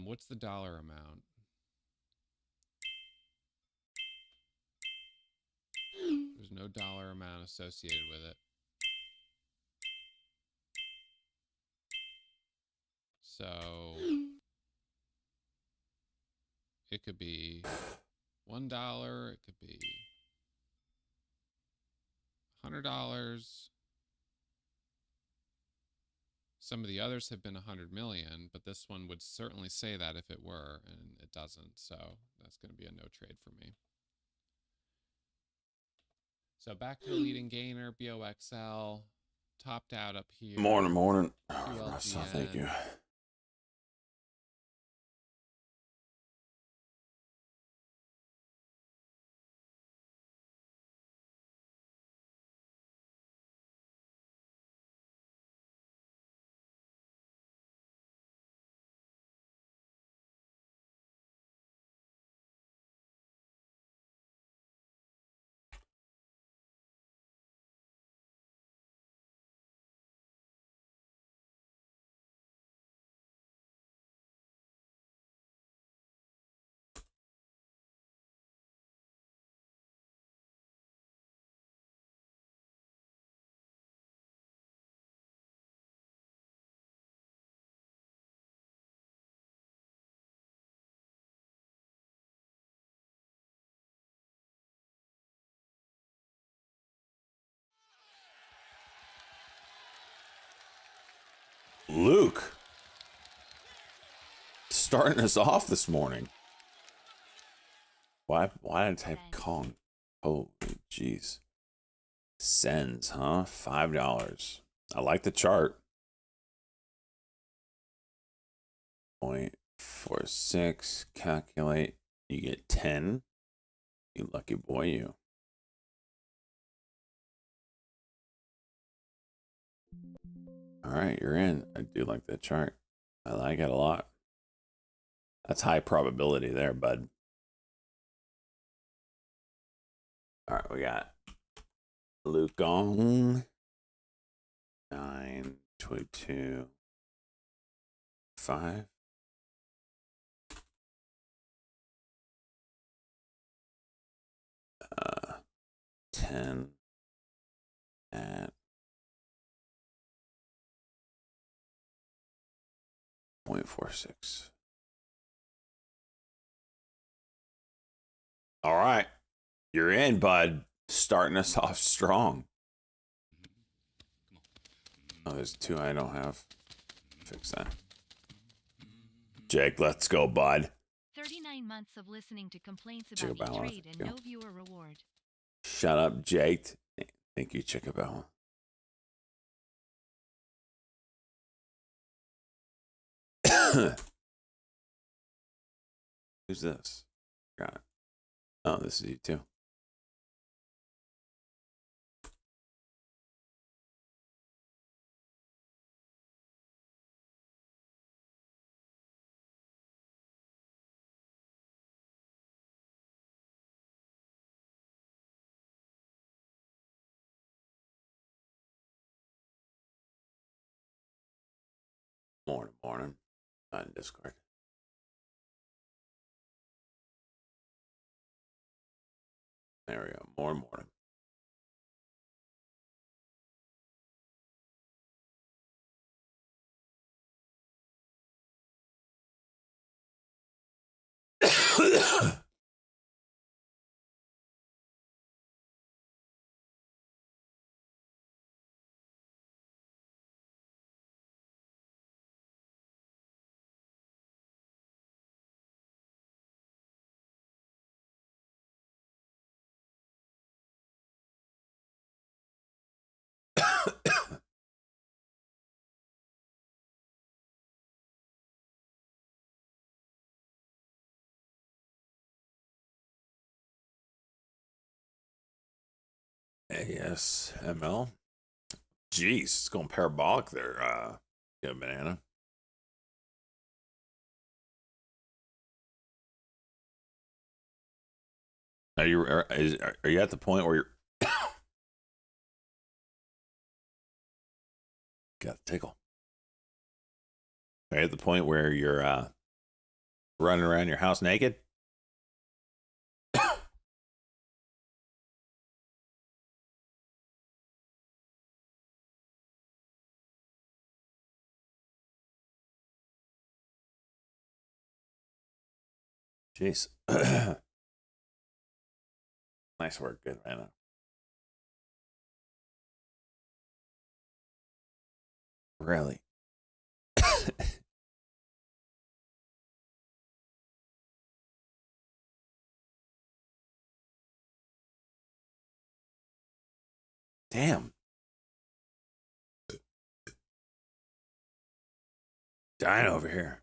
What's the dollar amount? There's no dollar amount associated with it. So it could be $1, it could be $100. Some of the others have been 100 million, but this one would certainly say that if it were, and it doesn't. So that's going to be a no trade for me. So back to the leading gainer, BOXL, topped out up here. Morning. QLGN. Thank you. Luke starting us off this morning. Why did I type Kong? Holy jeez. Sends, huh? $5. I like the chart. 0.46. Calculate. You get 10. You lucky boy, you. All right, you're in. I do like that chart. I like it a lot. That's high probability there, bud. All right, we got Luke Gong. 9, 22, 5. 10 at 0.46. All right. You're in, bud. Starting us off strong. Oh, there's 2 I don't have. Fix that. Jake, let's go, bud. 39 months of listening to complaints about E-Trade and no viewer reward. Shut up, Jake. Thank you, Chickabella. Who's this? Got it. Oh, this is you too. Morning. On Discord. There we go. Morning. ASML. Jeez, it's going parabolic there. Get a banana. Are you at the point where you're got a tickle? Are you at the point where you're running around your house naked? Jeez. Nice work, good man. Really? Damn. Dying over here.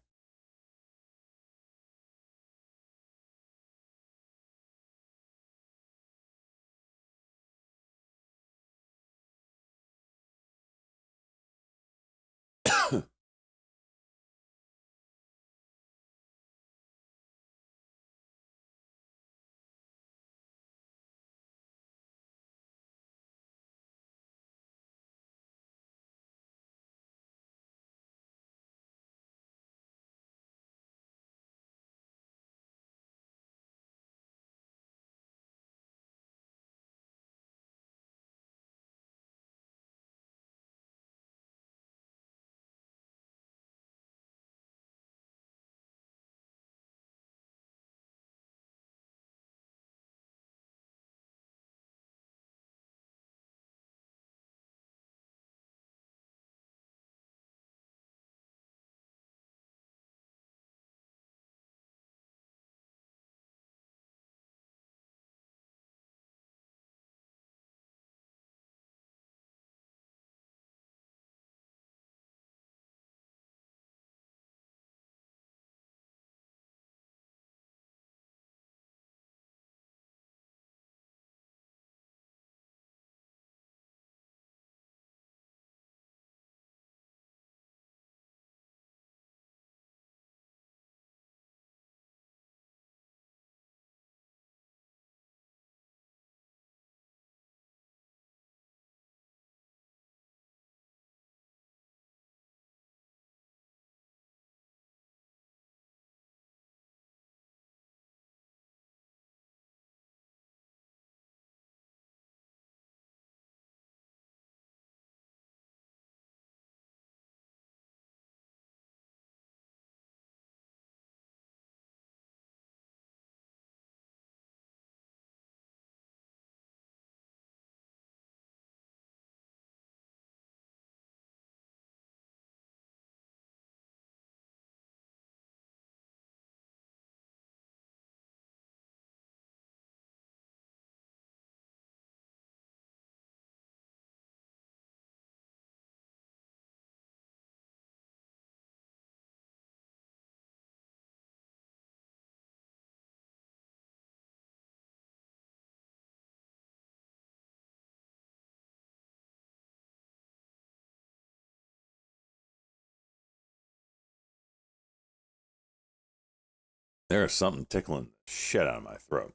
There's something tickling the shit out of my throat.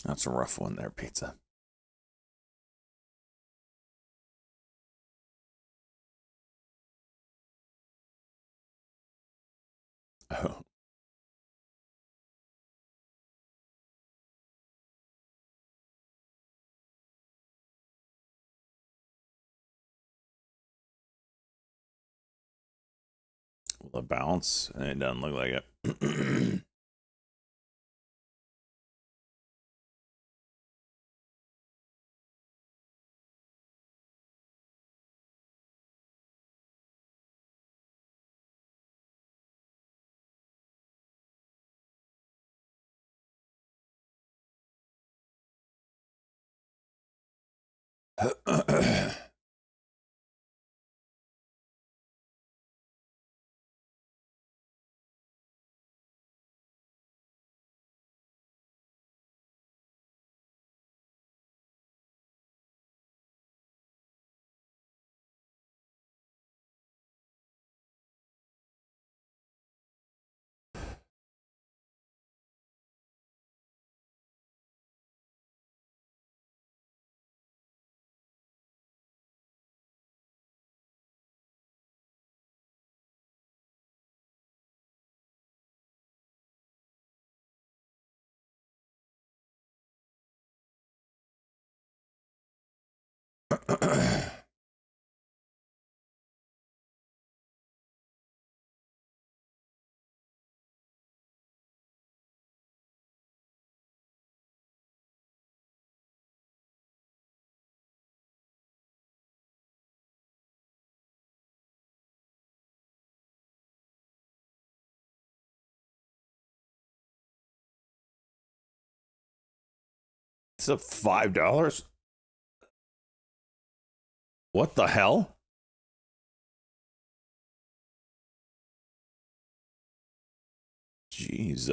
That's a rough one there, pizza. Oh. Will it bounce? It doesn't look like it. It's up $5. What the hell? Jeez.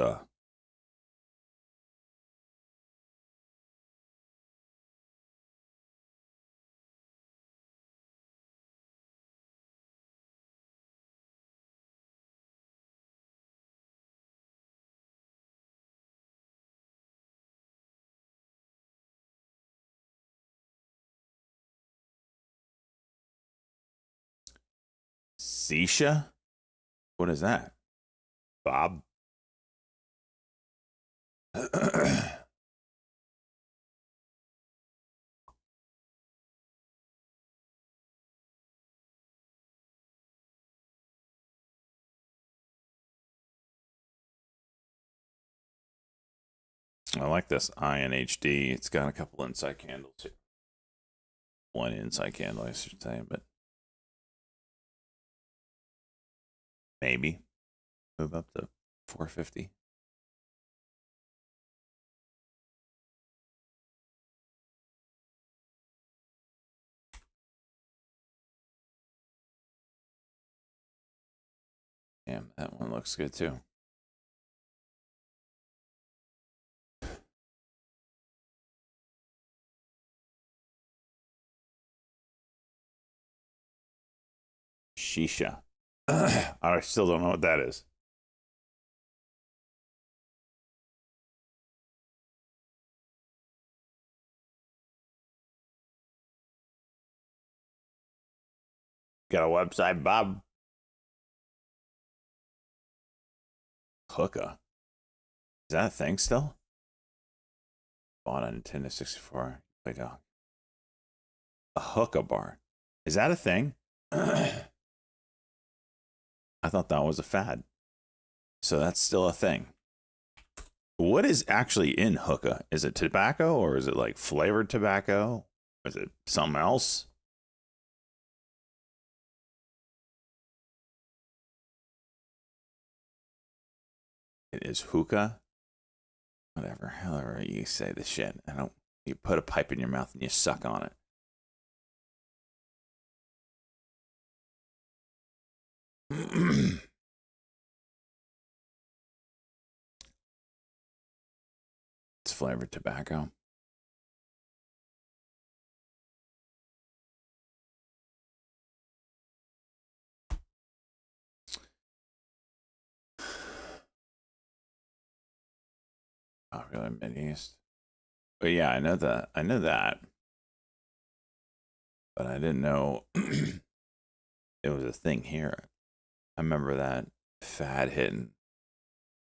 Sisha? What is that? Bob? I like this INHD. It's got a couple inside candles here. One inside candle, I should say, but maybe move up to 450. Damn, that one looks good too. Shisha. I still don't know what that is. Got a website, Bob? Hookah. Is that a thing still? Bought on Nintendo 64. Play dog. A hookah bar. Is that a thing? I thought that was a fad. So that's still a thing. What is actually in hookah? Is it tobacco or is it like flavored tobacco? Is it something else? It is hookah. Whatever, however you say the shit. I don't. You put a pipe in your mouth and you suck on it. It's flavored tobacco. Popular Mideast. But yeah, I know that. I know that. But I didn't know it was a thing here. I remember that fad hitting,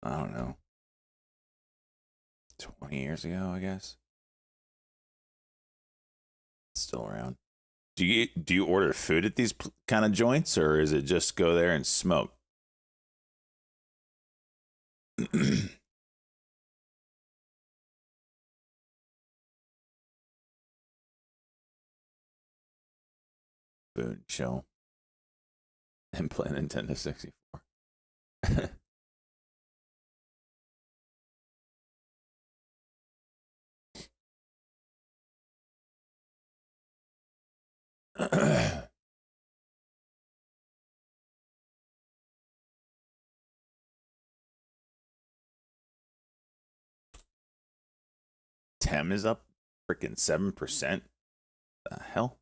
I don't know, 20 years ago, I guess. It's still around. Do you order food at these kind of joints, or is it just go there and smoke? Food, chill, and play Nintendo 64. Tem is up freaking 7%. The hell?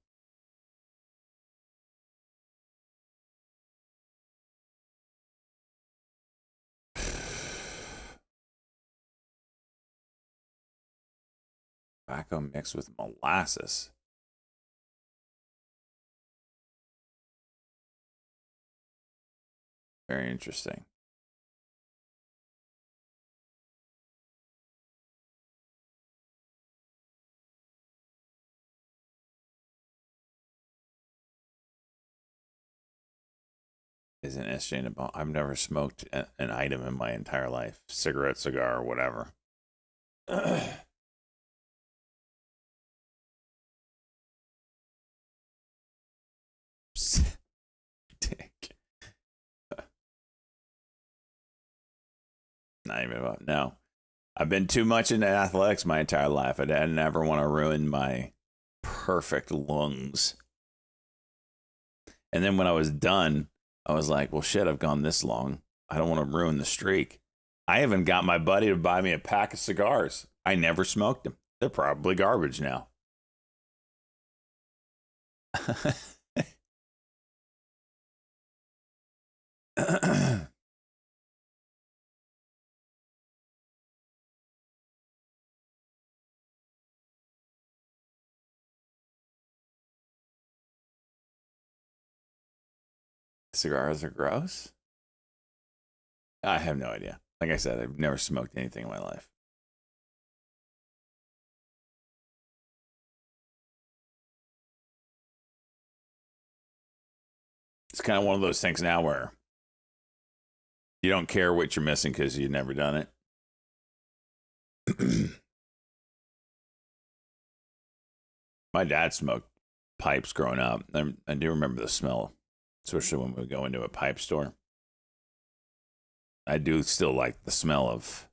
Tobacco mixed with molasses. Very interesting. Isn't SJ about? I've never smoked an item in my entire life. Cigarette, cigar, whatever. Dick. Not even about. No. I've been too much into athletics my entire life. I never want to ruin my perfect lungs. And then when I was done, I was like, well, shit, I've gone this long. I don't want to ruin the streak. I even got my buddy to buy me a pack of cigars. I never smoked them. They're probably garbage now. Cigars are gross? I have no idea. Like I said, I've never smoked anything in my life. It's kind of one of those things now where you don't care what you're missing because you've never done it. My dad smoked pipes growing up. I do remember the smell, especially when we would go into a pipe store. I do still like the smell of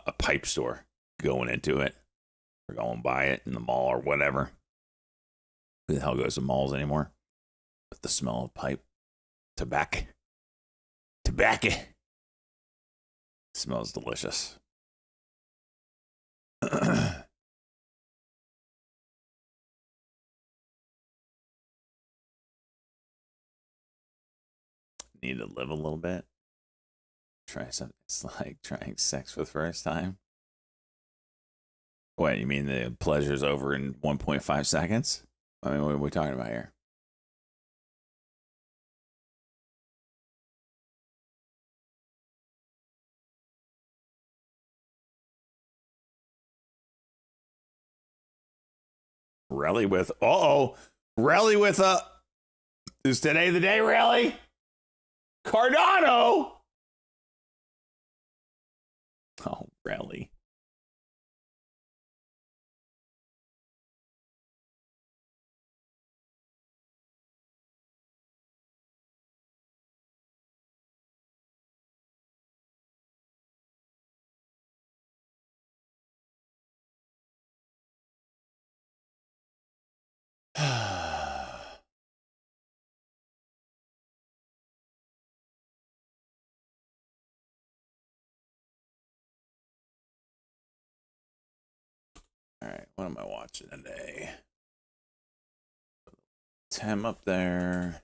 a pipe store, going into it or going by it in the mall or whatever. Who the hell goes to malls anymore? But the smell of pipe, tobacco smells delicious. Need to live a little bit. Try something. It's like trying sex for the first time. What, you mean the pleasure's over in 1.5 seconds? I mean, what are we talking about here? Rally with, rally with is today the day, rally? Cardano! Oh, rally. All right, what am I watching today? Tem up there.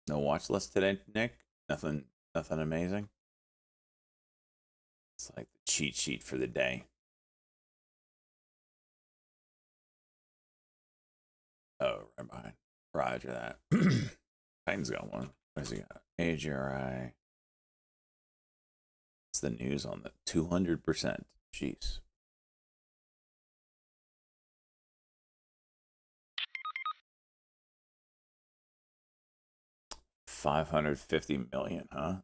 No watch list today, Nick? Nothing amazing? It's like the cheat sheet for the day. Oh, right behind. Roger that. Titan's got one. What has he got? AGRI. It's the news on the 200%. Jeez. $550 million, huh?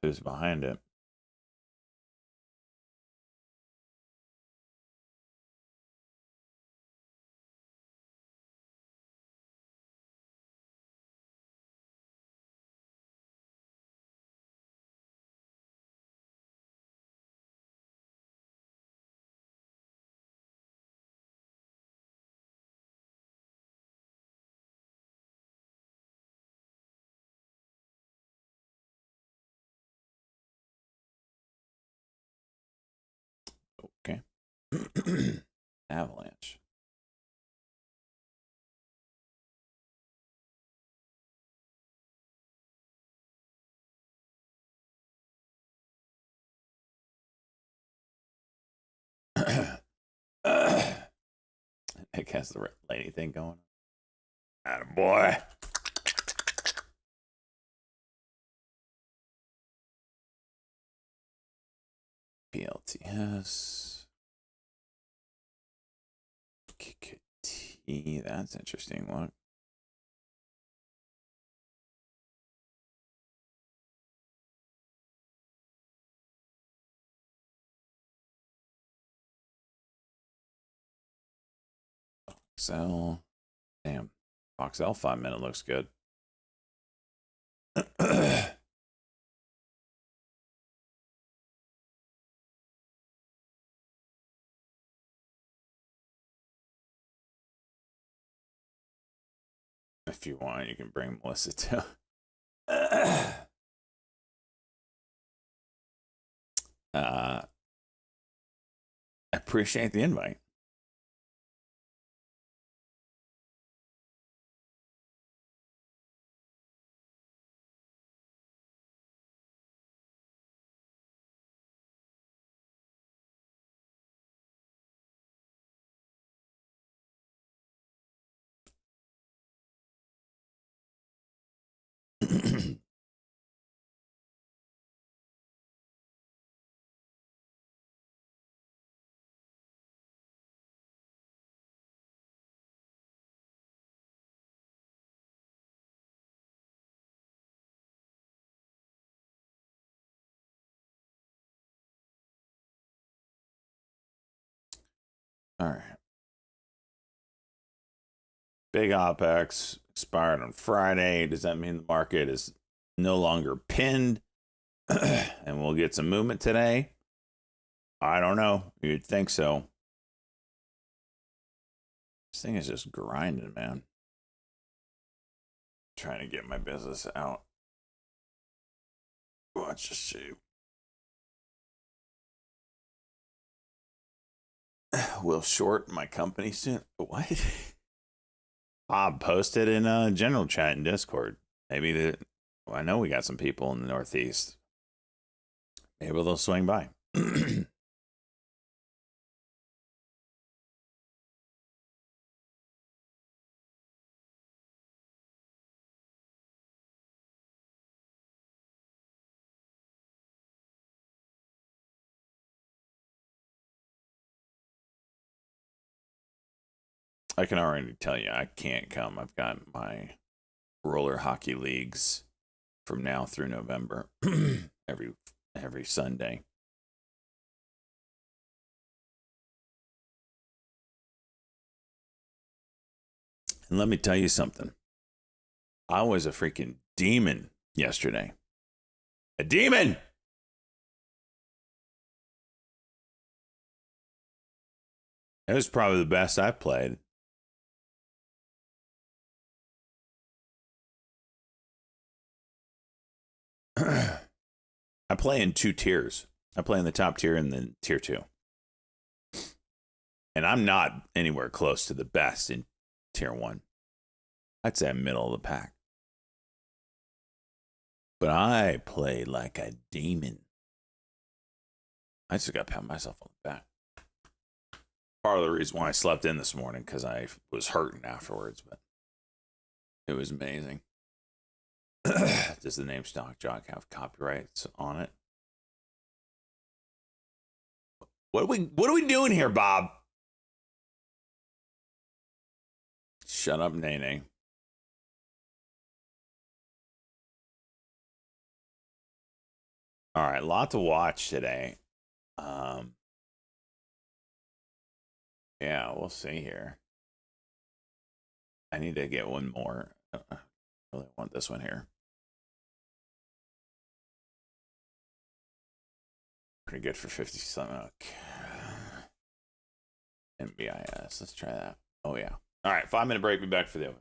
Who's behind it? Okay. Avalanche. Nick has the lady thing going. Attaboy. PLTS. KKT. That's interesting. What? Foxel. Damn. Foxel 5-minute looks good. If you want, you can bring Melissa too. Appreciate the invite. All right. Big OPEX expired on Friday. Does that mean the market is no longer pinned and we'll get some movement today? I don't know. You'd think so. This thing is just grinding, man. Trying to get my business out. Let's just see. Will short my company soon. What? Bob posted in a general chat in Discord. Maybe I know we got some people in the Northeast. Maybe they'll swing by. I can already tell you I can't come. I've got my roller hockey leagues from now through November every Sunday. And let me tell you something. I was a freaking demon yesterday. A demon! It was probably the best I've played. I play in 2 tiers. I play in the top tier and then tier 2. And I'm not anywhere close to the best in tier 1. I'd say I'm middle of the pack. But I play like a demon. I just got to pat myself on the back. Part of the reason why I slept in this morning, because I was hurting afterwards, but it was amazing. Does the name Stock Jock have copyrights on it? What are we doing here, Bob? Shut up, Nene. All right, lot to watch today. Yeah, we'll see here. I need to get one more. I really want this one here. Pretty good for 50 something. Okay. MBIS. Let's try that. Oh, yeah. All right, 5-minute break. Be back for the open.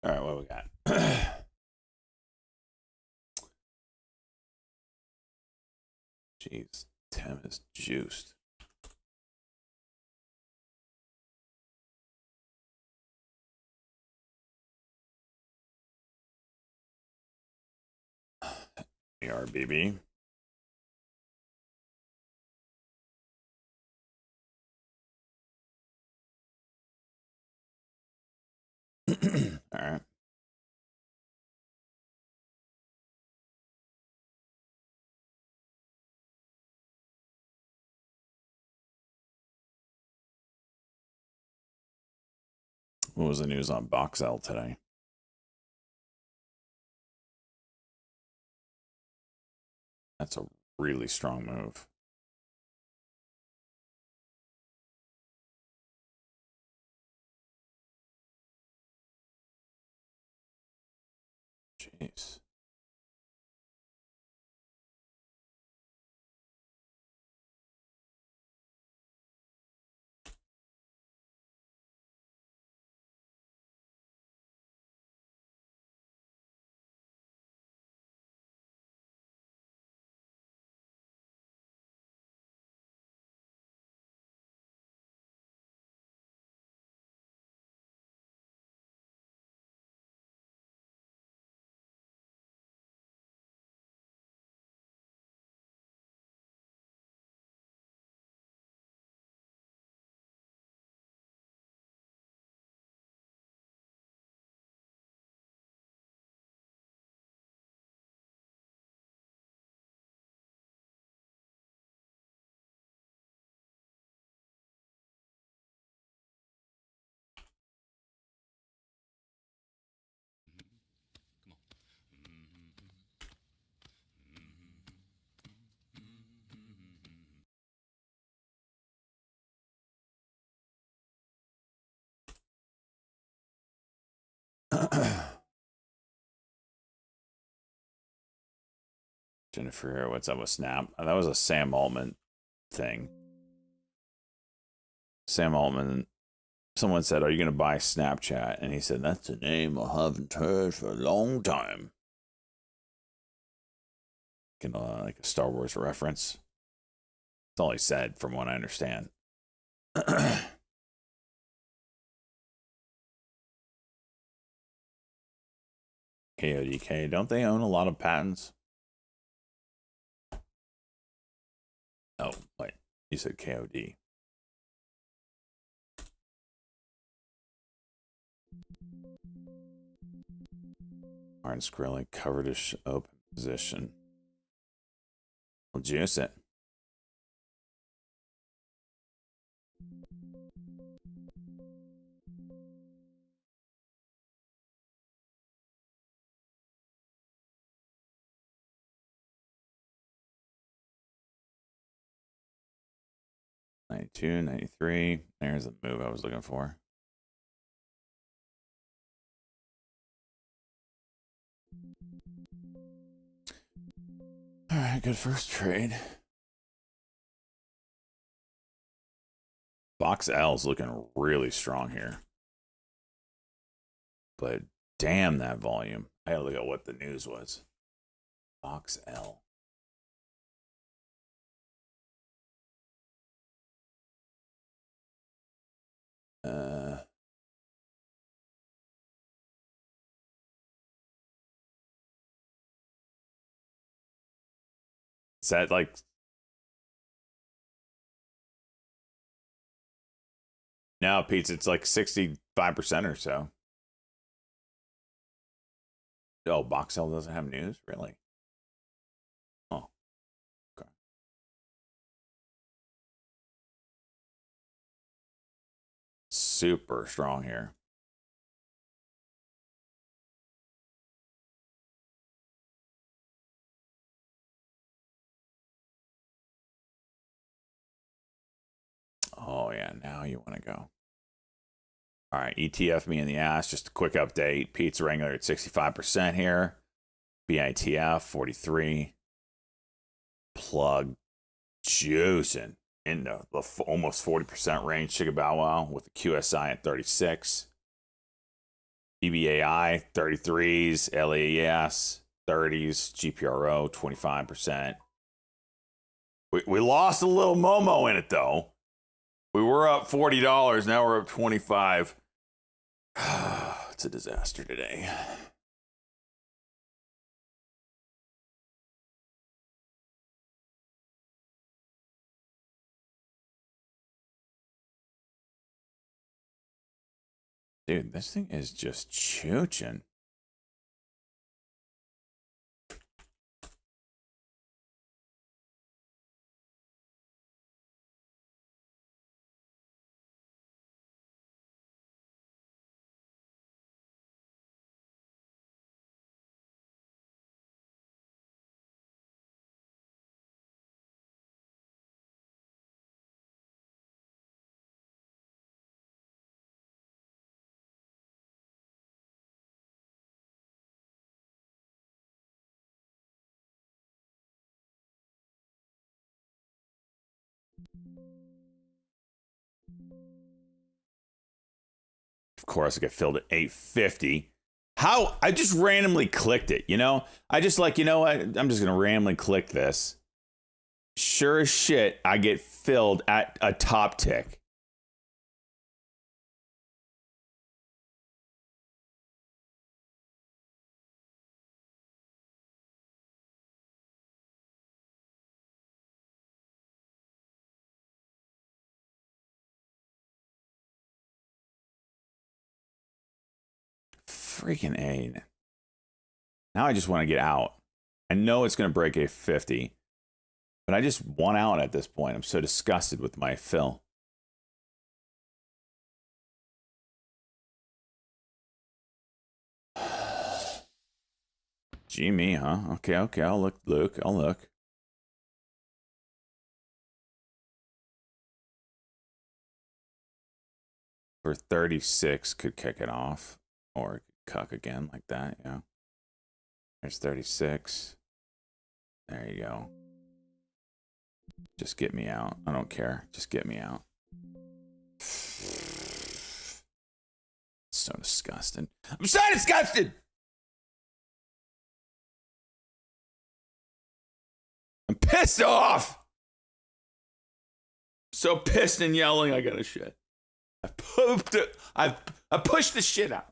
All right, what we got? Jeez, Tim is juiced. ARBB. All right. What was the news on Boxel today? That's a really strong move. Jeez. Jennifer, what's up with Snap? That was a Sam Altman thing. Sam Altman, someone said, "Are you going to buy Snapchat?" And he said, "That's a name I haven't heard for a long time." Like a Star Wars reference. That's all he said, from what I understand. KODK, don't they own a lot of patents? Oh, wait. You said KOD. Martin Skrilling covered his open position. We'll juice it. $92, $93. There's the move I was looking for. All right, good first trade. Box L's looking really strong here. But damn that volume. I gotta look at what the news was. Box L. Is that like... No, Pete, it's like 65% or so. Oh, Boxel doesn't have news? Really? Oh. Okay. Super strong here. Oh, yeah, now you want to go. All right, ETF me in the ass. Just a quick update. Pete's Wrangler at 65% here. BITF 43. Plug juicing into the almost 40% range. Chicka Bow Wow with the QSI at 36. EBAI 33s, LAES 30s, GPRO 25%. We lost a little Momo in it though. We were up $40, now we're up 25. It's a disaster today. Dude, this thing is just chooching. Of course, I get filled at 850. How? I just randomly clicked it, you know? I just like, you know what? I'm just going to randomly click this. Sure as shit, I get filled at a top tick. Freaking A. Now I just want to get out. I know it's going to break 850, but I just want out at this point. I'm so disgusted with my fill. Gee, me, huh? Okay, I'll look, Luke. I'll look. For 36, could kick it off. Or cuck again like that, yeah. There's 36. There you go. Just get me out. I don't care. Just get me out. So disgusting. I'm so disgusted! I'm pissed off! So pissed and yelling, I gotta shit. I pooped it. I pushed the shit out.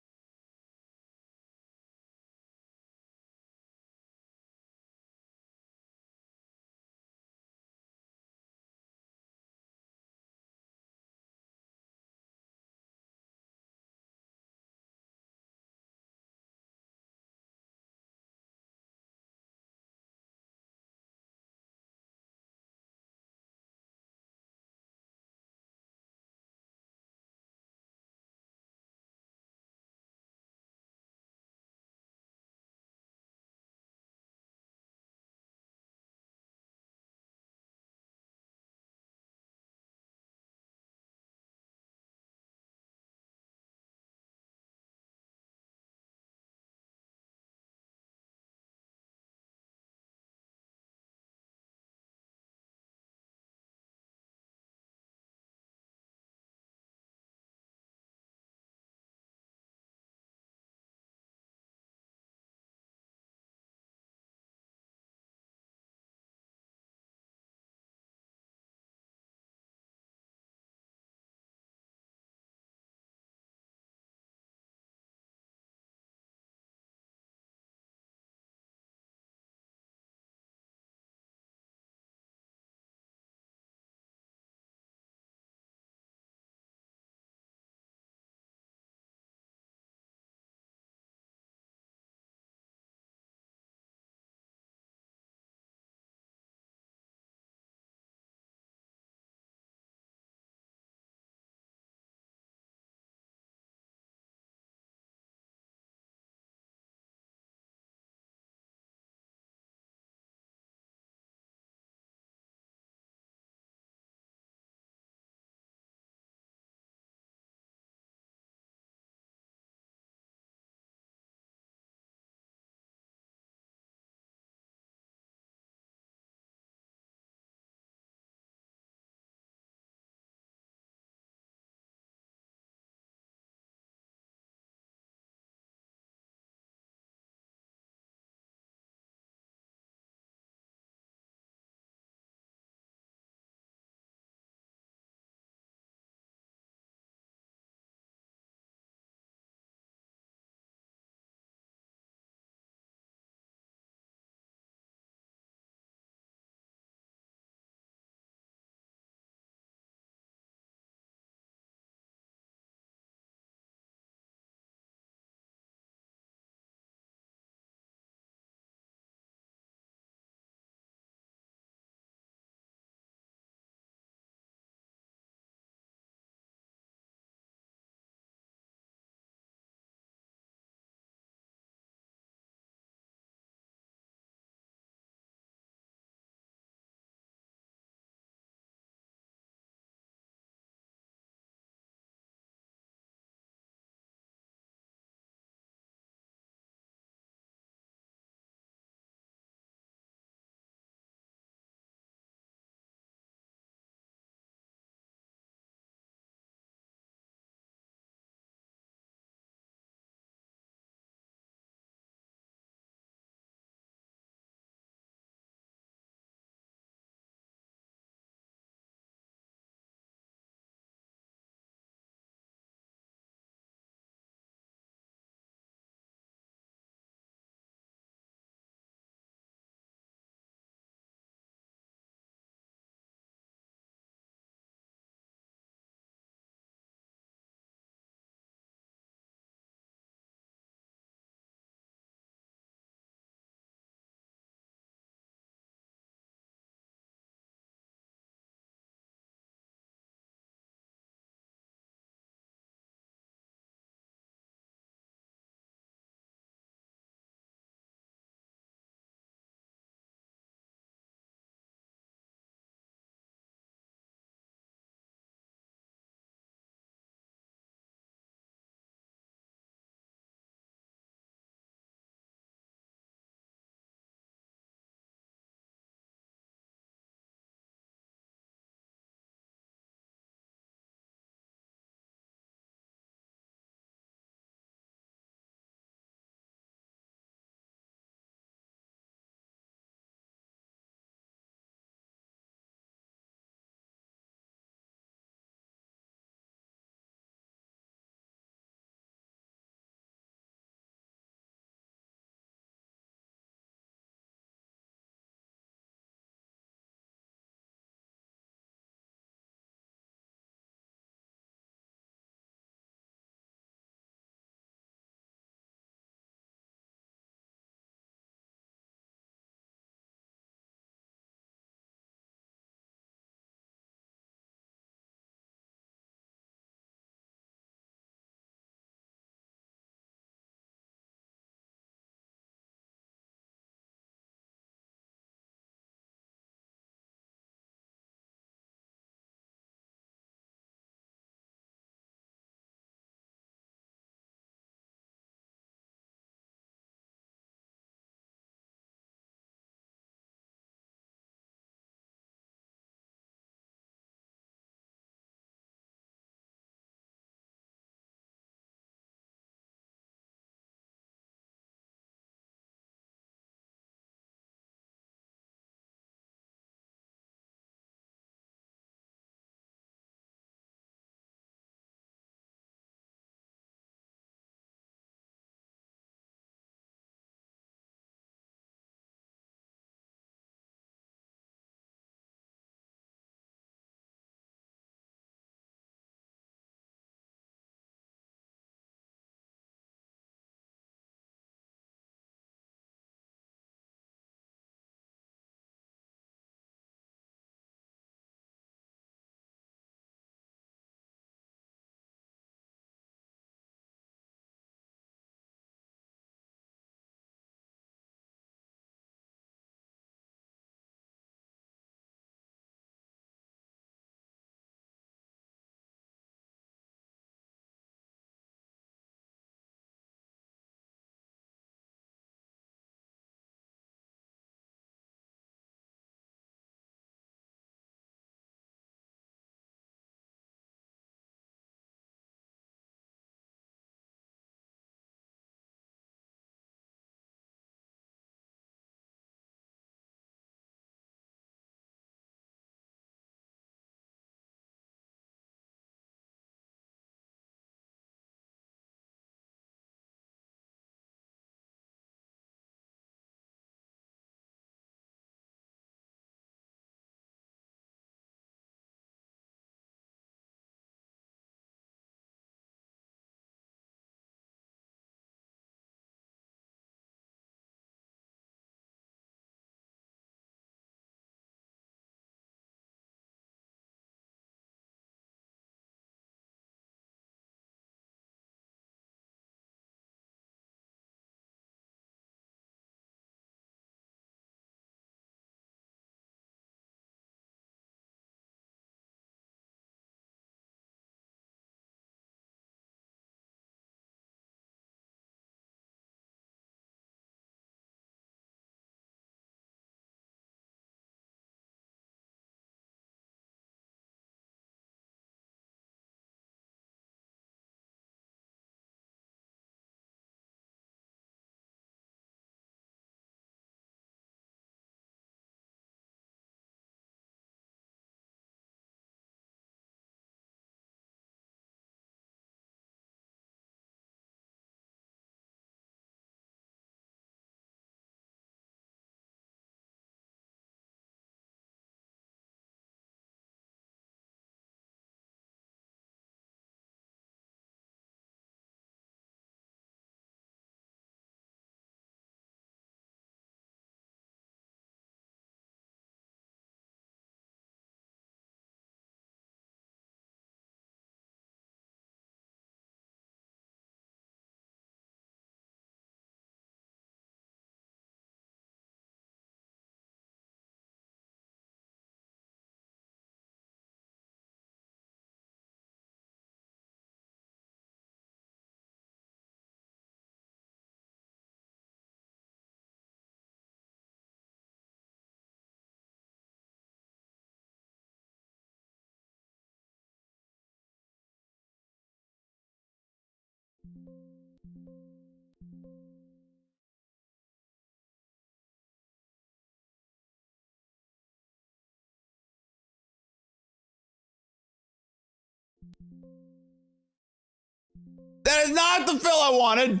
That is not the fill I wanted.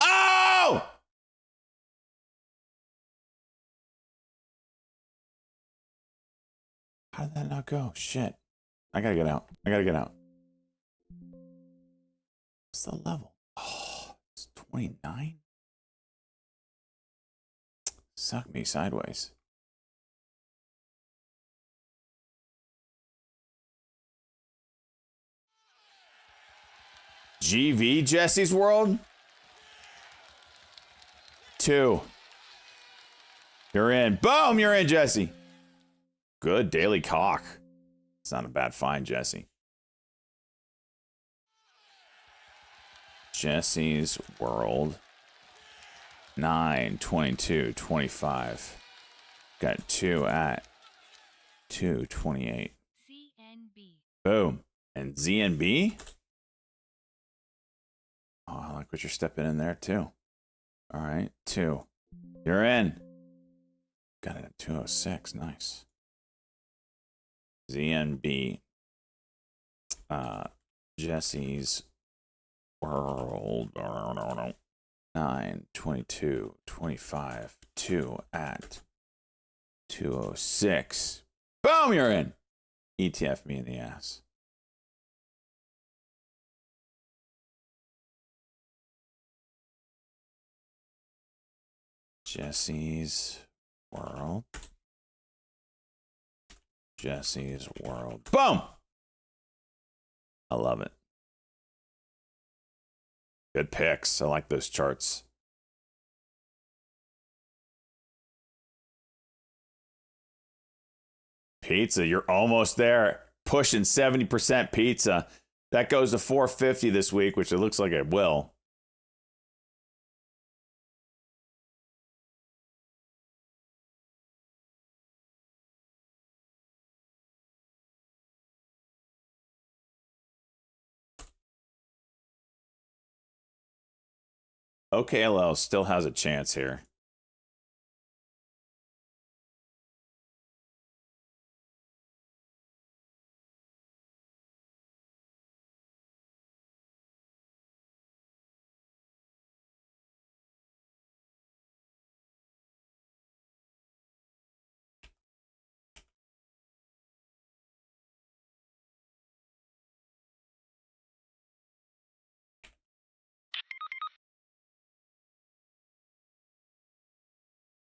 Oh! How did that not go? Shit. I gotta get out. I gotta get out. What's the level? Oh, it's 29? Suck me sideways. GV Jesse's World? 2. You're in. Boom, you're in, Jesse. Good daily cock. It's not a bad find, Jesse. Jesse's World. 9, 22, 25. Got 2 at 228. CNB. Boom. And ZNB? Oh, I like what you're stepping in there, too. All right, 2. You're in. Got it at 206. Nice. ZNB. Jesse's World. 9, 22, 25. 2 at 206. Boom, you're in. ETF me in the ass. Jesse's World. Jesse's World. Boom! I love it. Good picks. I like those charts. Pizza, you're almost there. Pushing 70% pizza. That goes to 450 this week, which it looks like it will. OKLL still has a chance here.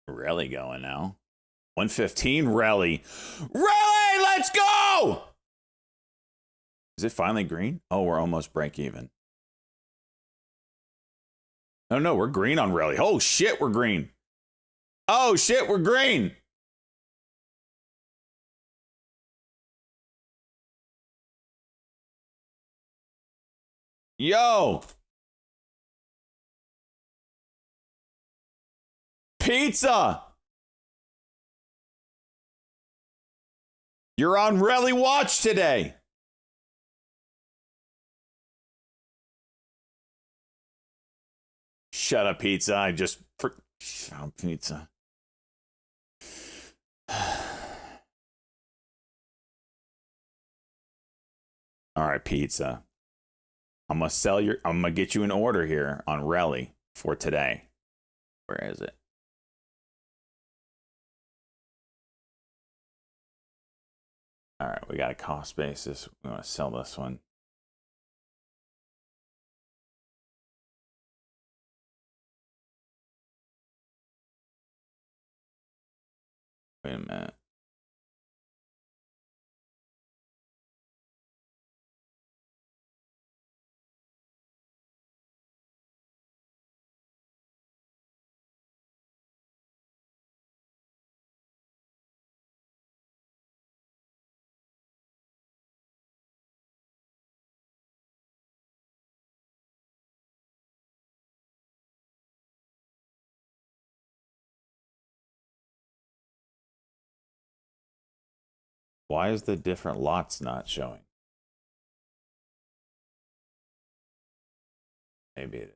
Rally going now. 115 rally. Rally, let's go! Is it finally green? Oh, we're almost break even. Oh no, we're green on rally. Oh shit, we're green. Oh shit, we're green. Yo. Pizza. You're on rally watch today. Shut up, pizza. I just found pizza. All right, pizza. I'm gonna get you an order here on rally for today. Where is it? All right, we got a cost basis. We want to sell this one. Wait a minute. Why is the different lots not showing? Maybe it is.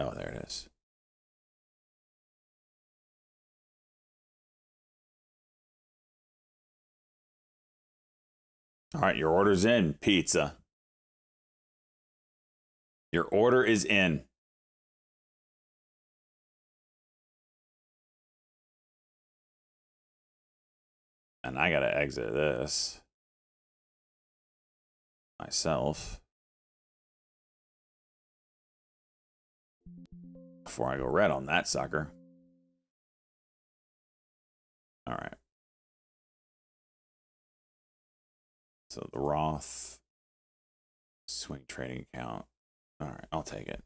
Oh, there it is. All right, your order's in, pizza. Your order is in. And I gotta exit this myself before I go red on that sucker. All right. So the Roth swing trading account. All right, I'll take it.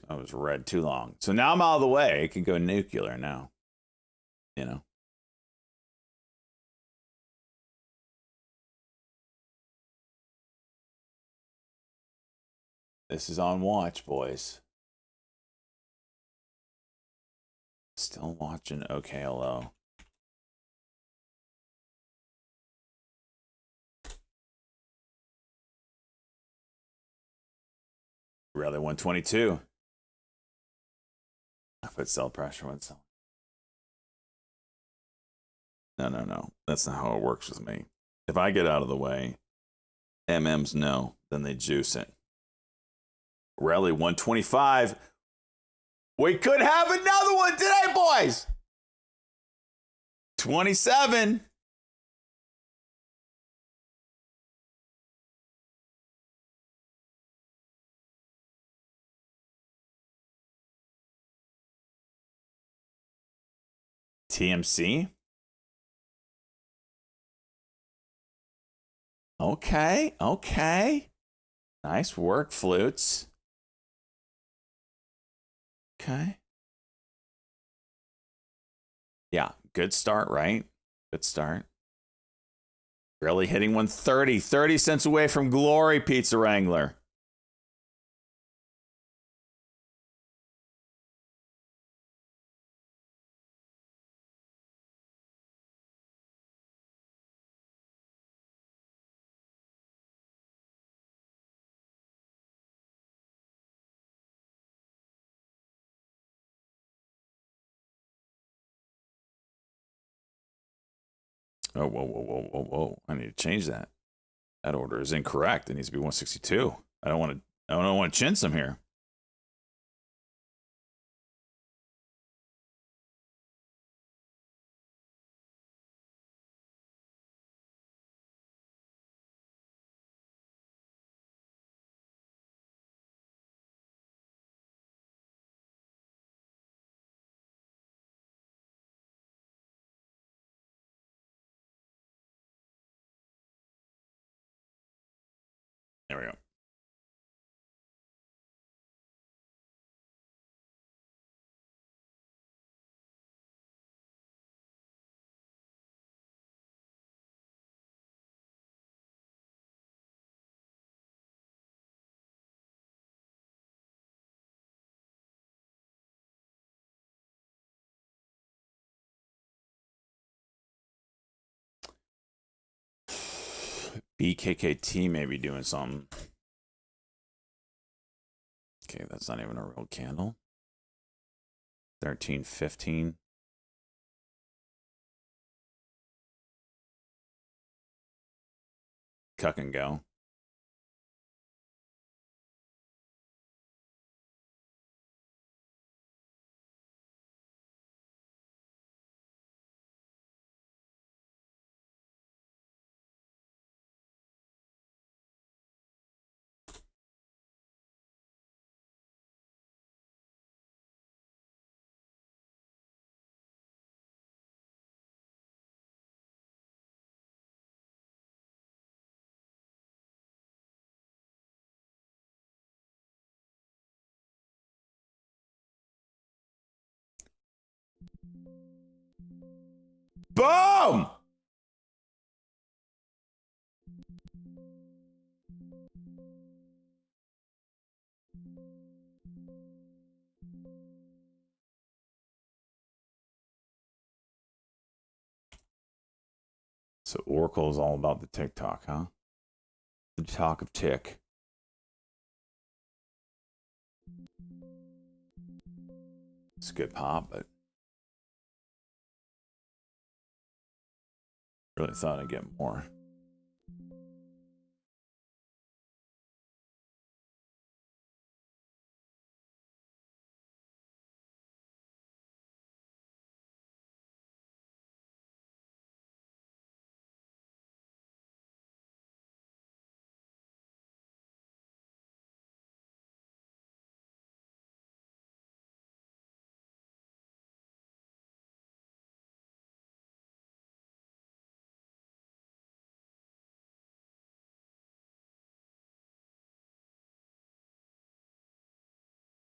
I was red too long. So now I'm out of the way. It can go nuclear now. You know. This is on watch, boys. Still watching OKLO. Rally 122. I put sell pressure when selling. No. That's not how it works with me. If I get out of the way, MMs no, then they juice it. Rally 125. We could have another one today, boys. 27. TMC. Okay. Nice work, Flutes. Okay. Yeah, good start, right? Good start. Really hitting 130. 30 cents away from glory, Pizza Wrangler. Oh, whoa. I need to change that. That order is incorrect. It needs to be 162. I don't want to chin some here. There we go. BKKT may be doing something. Okay, that's not even a real candle. 13.15. Cuck and go. Boom! So Oracle is all about the TikTok, huh? The talk of tick. It's a good pop, but really thought I'd get more.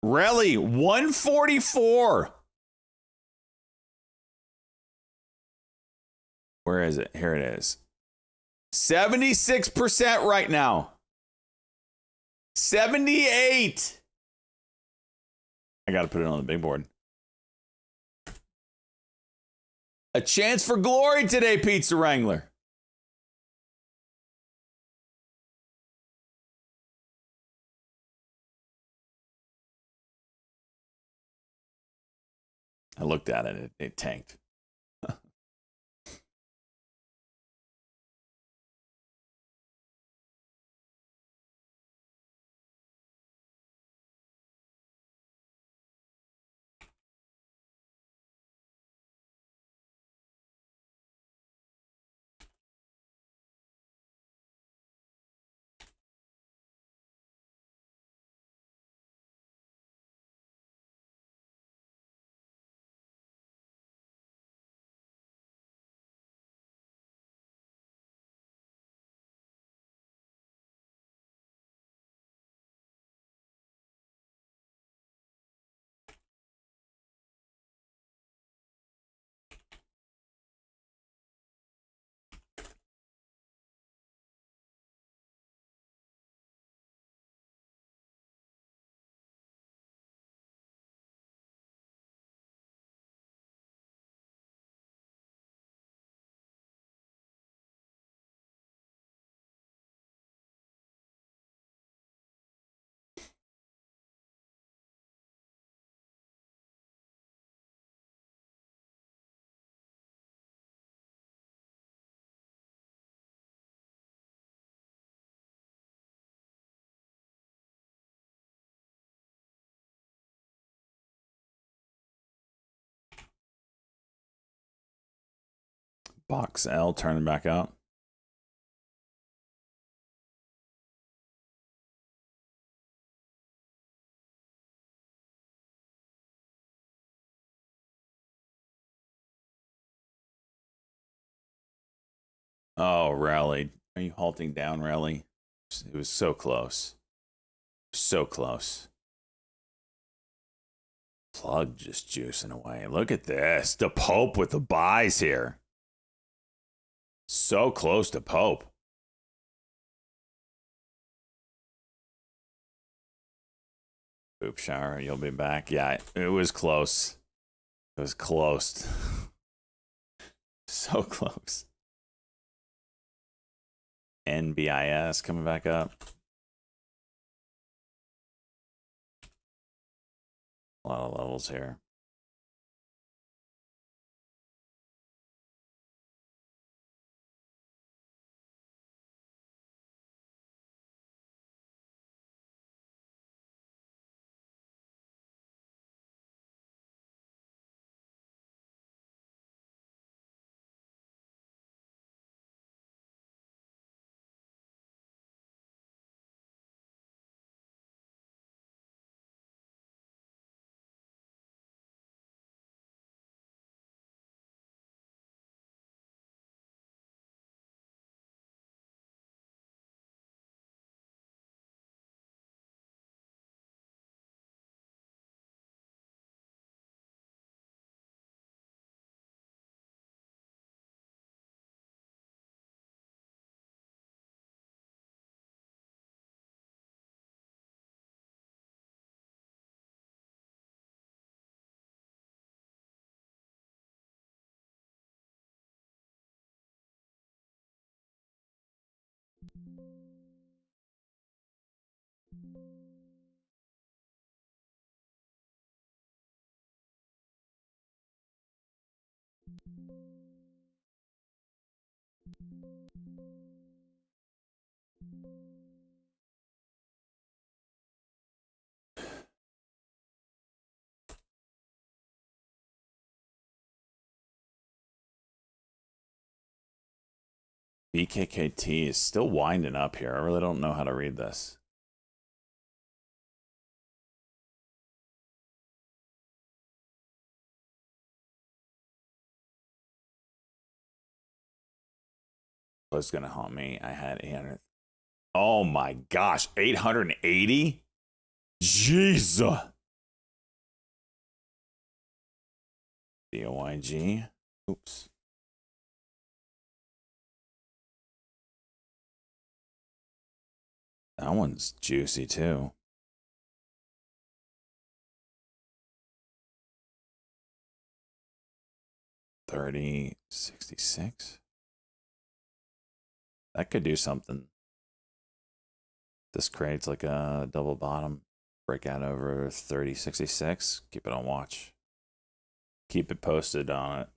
Really? 144. Where is it? Here it is. 76% right now. 78. I got to put it on the big board. A chance for glory today, Pizza Wrangler. I looked at it. It tanked. Box L turning back up. Oh, rally. Are you halting down, rally? It was so close. So close. Plug just juicing away. Look at this. The Pope with the buys here. So close to Pope. Poop shower, you'll be back. Yeah, it was close. It was close. So close. NBIS coming back up. A lot of levels here. BKKT is still winding up here. I really don't know how to read this. Was gonna haunt me. I had 800. Oh my gosh, 880. Jesus. DOYG. Oops. That one's juicy too. $30.66. That could do something. This creates like a double bottom breakout over 30.66. Keep it on watch. Keep it posted on it.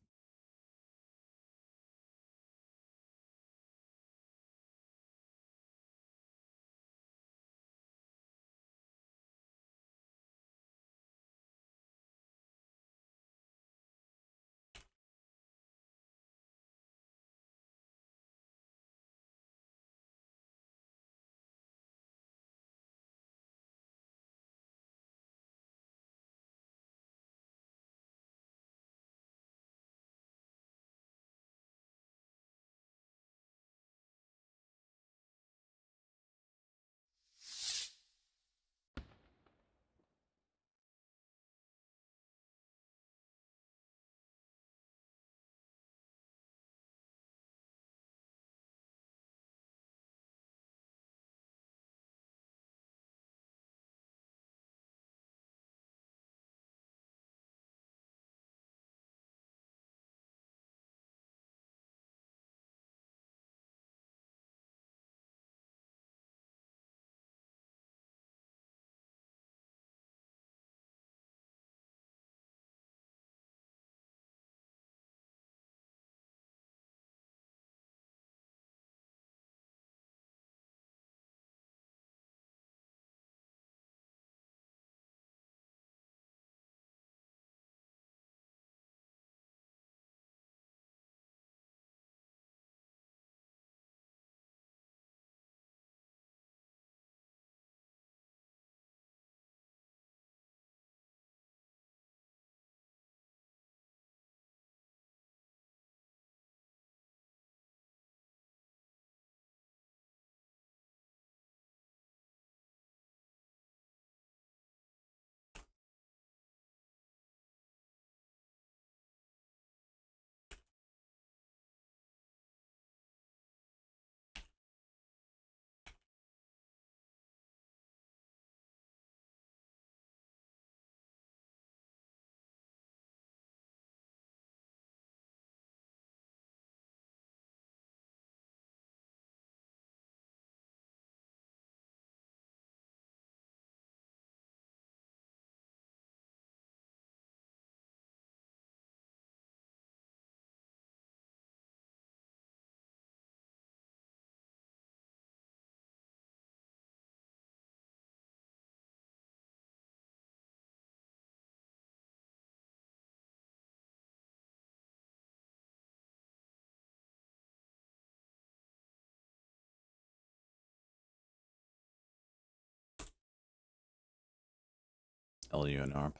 LUNR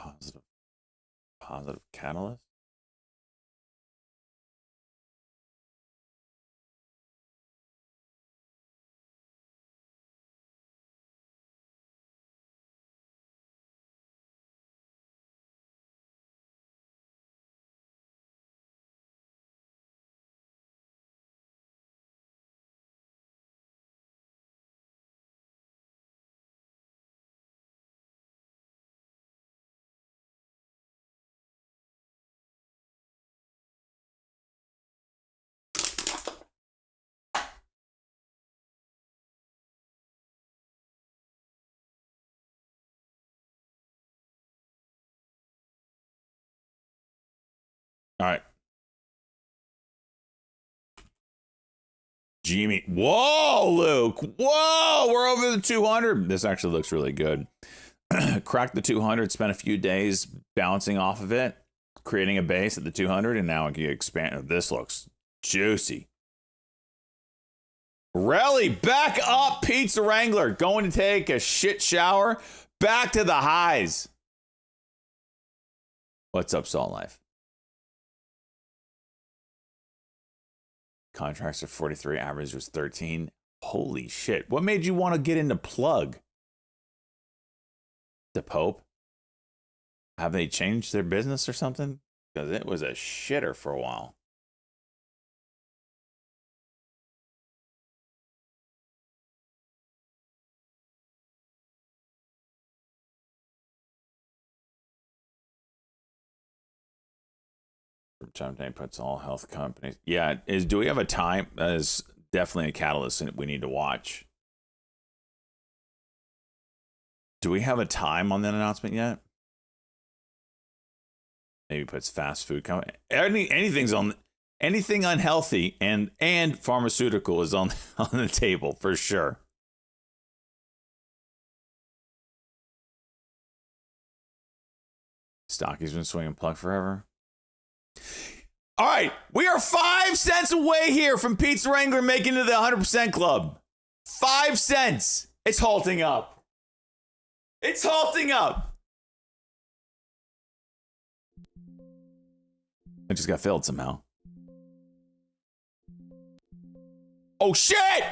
positive catalyst. All right. Jimmy. Whoa, Luke. Whoa, we're over the 200. This actually looks really good. Cracked the 200, spent a few days bouncing off of it, creating a base at the 200, and now it can expand. This looks juicy. Rally, back up, Pizza Wrangler. Going to take a shit shower. Back to the highs. What's up, Salt Life? Contracts are 43, average was 13. Holy shit. What made you want to get into plug? The Pope? Have they changed their business or something? Because it was a shitter for a while. Time puts all health companies. Yeah, do we have a time? That is definitely a catalyst that we need to watch. Do we have a time on that announcement yet? Maybe puts fast food company. Anything's on. Anything unhealthy and pharmaceutical is on the table for sure. Stocky's been swinging plug forever. All right, we are 5 cents away here from Pizza Wrangler making it to the 100% club. 5 cents. It's halting up. It's halting up. It just got filled somehow. Oh, shit!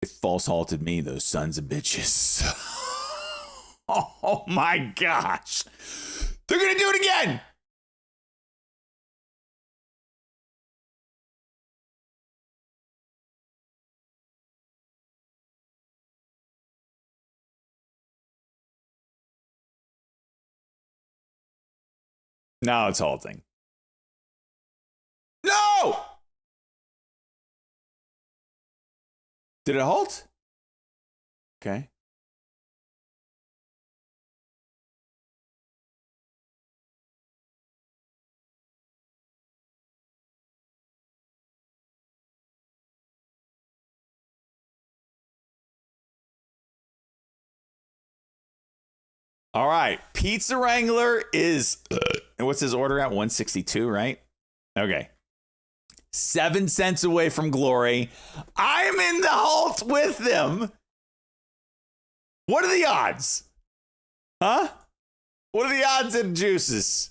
It false halted me, those sons of bitches. Oh my gosh. They're going to do it again. Now it's halting. No! Did it halt? Okay. All right, Pizza Wrangler is, what's his order at? 162, right? Okay. 7 cents away from glory. I'm in the halt with them. What are the odds? Huh? What are the odds and juices?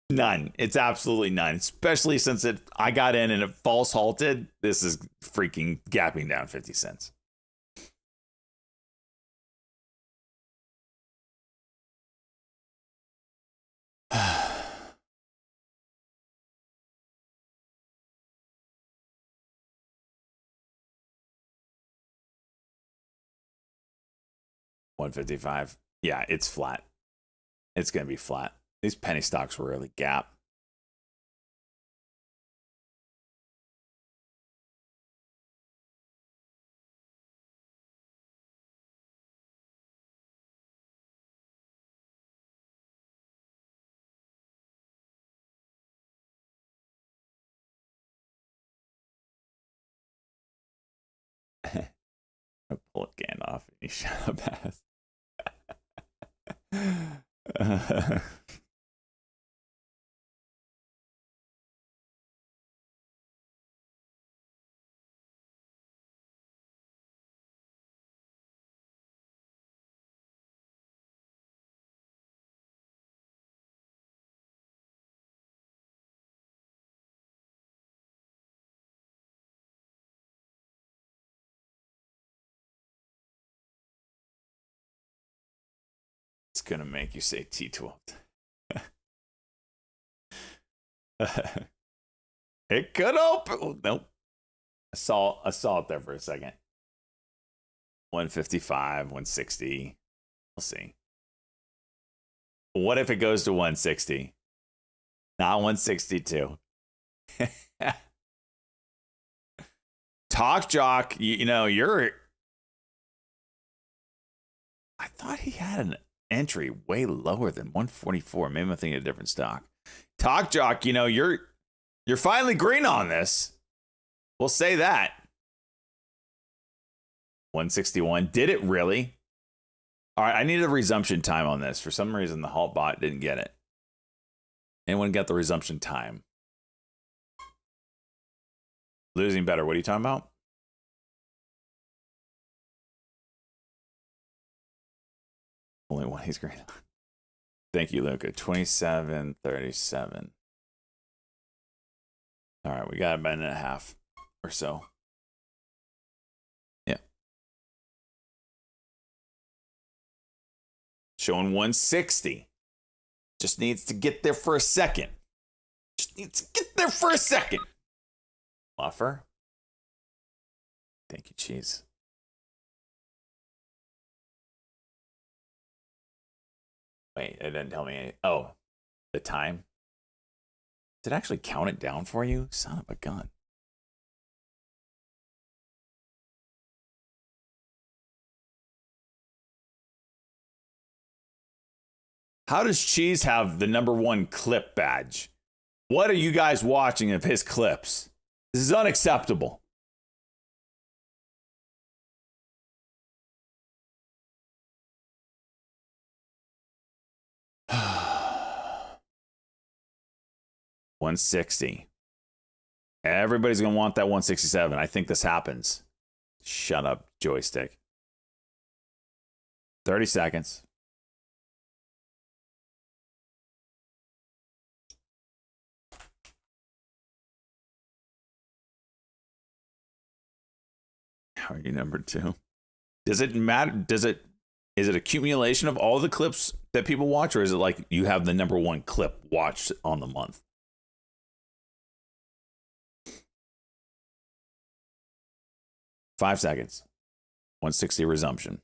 None. It's absolutely none, especially since I got in and it false halted. This is freaking gapping down 50 cents. $155. Yeah, it's flat. It's going to be flat. These penny stocks rarely gap. I pull a Gandalf and he shut up ass. It's gonna make you say T12. It could open. Oh, nope. I saw it there for a second. 155, 160. We'll see. What if it goes to 160? Not 162. Talk Jock, you know, you're. I thought he had an entry way lower than 144. Maybe I'm thinking of a different stock. Talk Jock, you know, you're finally green on this. We'll say that. 161. Did it really? All right, I needed a resumption time on this. For some reason, the halt bot didn't get it. Anyone get the resumption time? Losing better. What are you talking about? Only one he's green. Thank you, Luca. 27:37. All right, we got a minute and a half or so. Yeah. Showing 160. Just needs to get there for a second. Just needs to get there for a second. Offer. Thank you, Cheese. Wait, it didn't tell me any. Oh, the time. Did it actually count it down for you? Son of a gun. How does Cheese have the #1 clip badge? What are you guys watching of his clips? This is unacceptable. $160. Everybody's going to want that 167. I think this happens. Shut up, joystick. 30 seconds. How are you #2? Does it matter? Is it accumulation of all the clips that people watch, or is it like you have the #1 clip watched on the month? Five seconds. 160 resumption.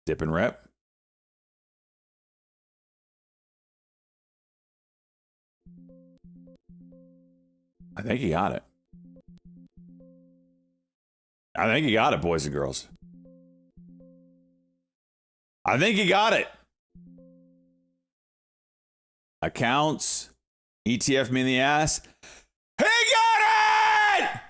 Dip and rip. I think you got it. I think you got it, boys and girls. I think you got it. Accounts. ETF me in the ass. He got it!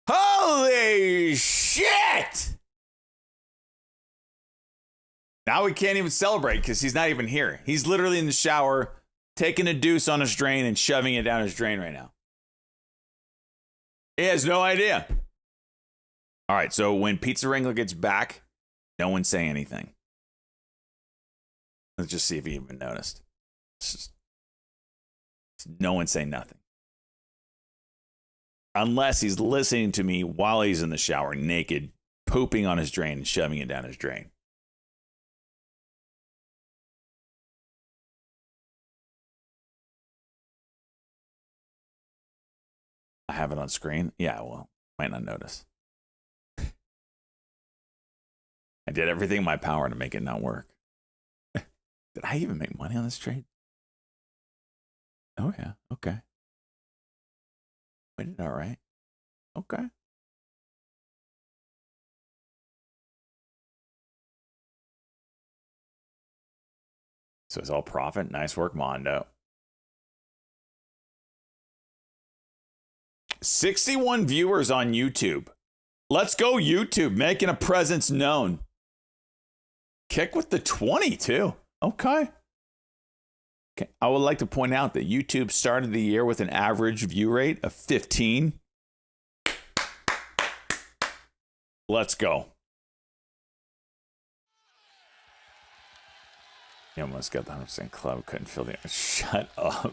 Holy shit! Now we can't even celebrate because he's not even here. He's literally in the shower, taking a deuce on his drain and shoving it down his drain right now. He has no idea. All right, so when Pizza Wrangler gets back, no one say anything. Let's just see if he even noticed. No one say nothing. Unless he's listening to me while he's in the shower, naked, pooping on his drain and shoving it down his drain. I have it on screen. Yeah, well, might not notice. I did everything in my power to make it not work. Did I even make money on this trade? Oh, yeah. Okay. We did all right. Okay. So it's all profit. Nice work, Mondo. 61 viewers on YouTube. Let's go, YouTube, making a presence known. Kick with the 20, too. Okay. I would like to point out that YouTube started the year with an average view rate of 15. Let's go. You almost got the 100% club. Couldn't fill the... Shut up.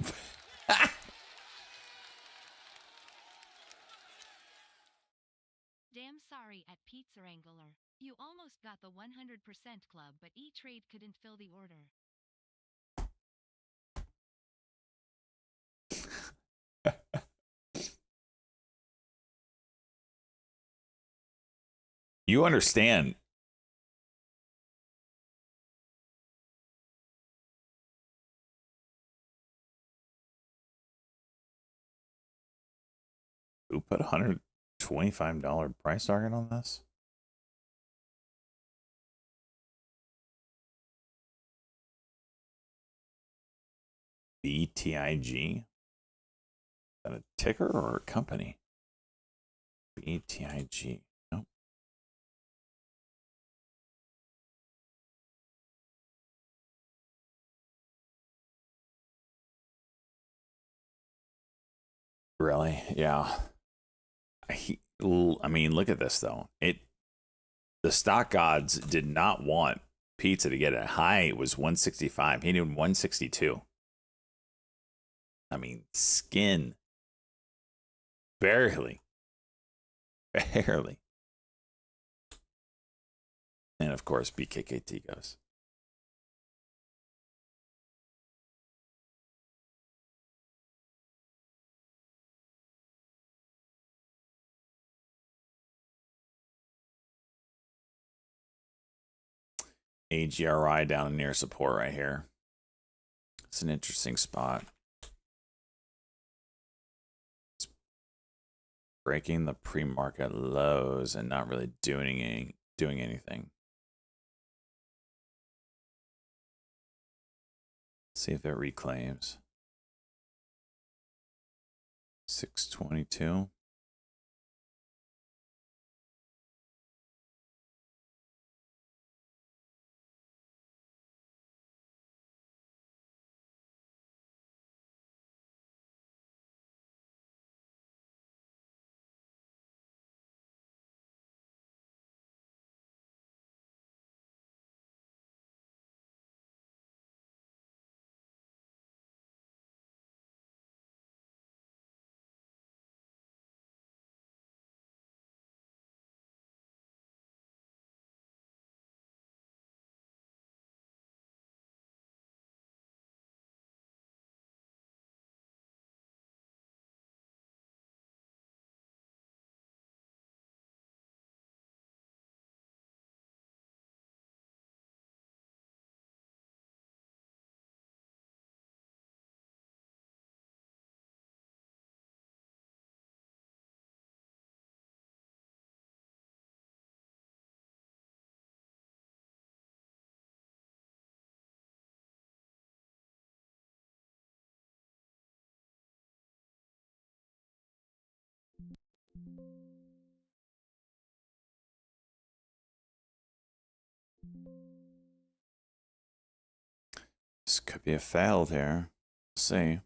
Damn sorry at Pizza Wrangler. You almost got the 100% club, but E-Trade couldn't fill the order. You understand. Who put $125 price target on this? BTIG? Is that a ticker or a company? BTIG. Nope. Really? Yeah. I mean, look at this though. The stock gods did not want pizza to get it high. It was 165. He needed 162. I mean, skin. Barely. Barely. And of course, BKKT goes. AGRI down near support right here. It's an interesting spot. It's breaking the pre-market lows and not really doing anything. See if it reclaims. 622. This could be a failed here. Let's see.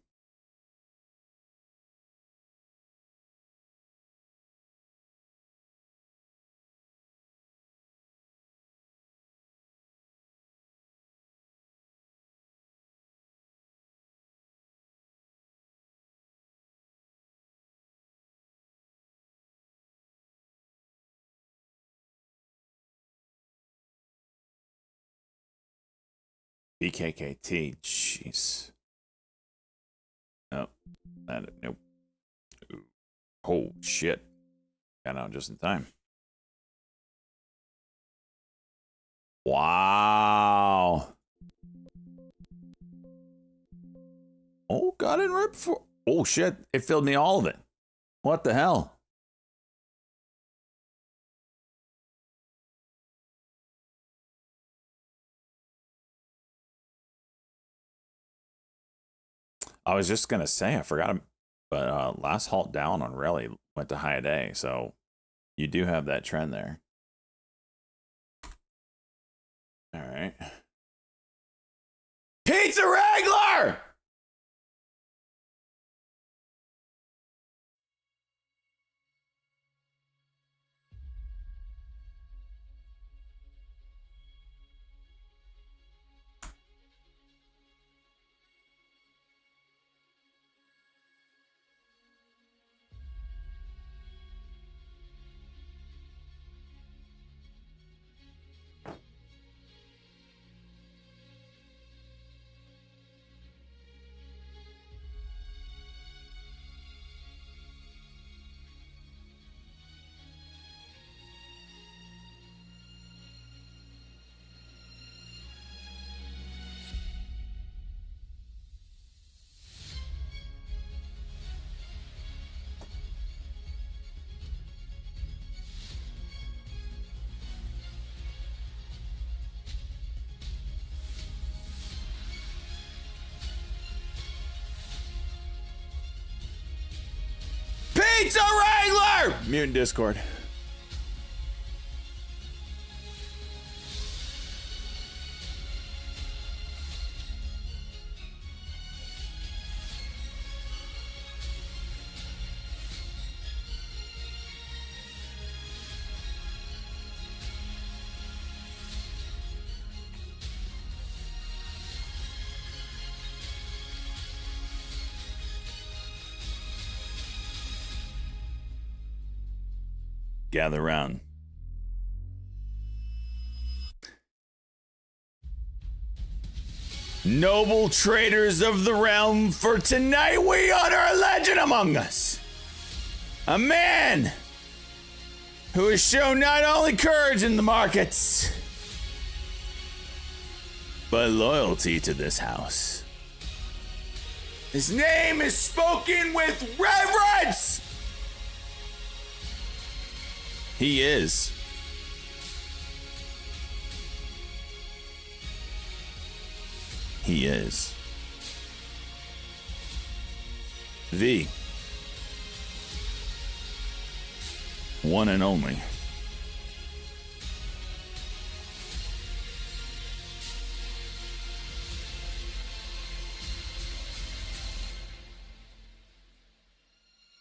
BKKT, jeez. Nope. Nope. Ooh. Oh, shit. Got out just in time. Wow. Oh, got in right before. Oh, shit. It filled me all of it. What the hell? I was just going to say, I forgot, but last halt down on Rally went to high a day. So you do have that trend there. All right. Pizza Wrangler! Pizza Wrangler! Mutant Discord. Gather round. Noble traders of the realm, for tonight we honor a legend among us. A man who has shown not only courage in the markets, but loyalty to this house. His name is spoken with reverence. He is the one and only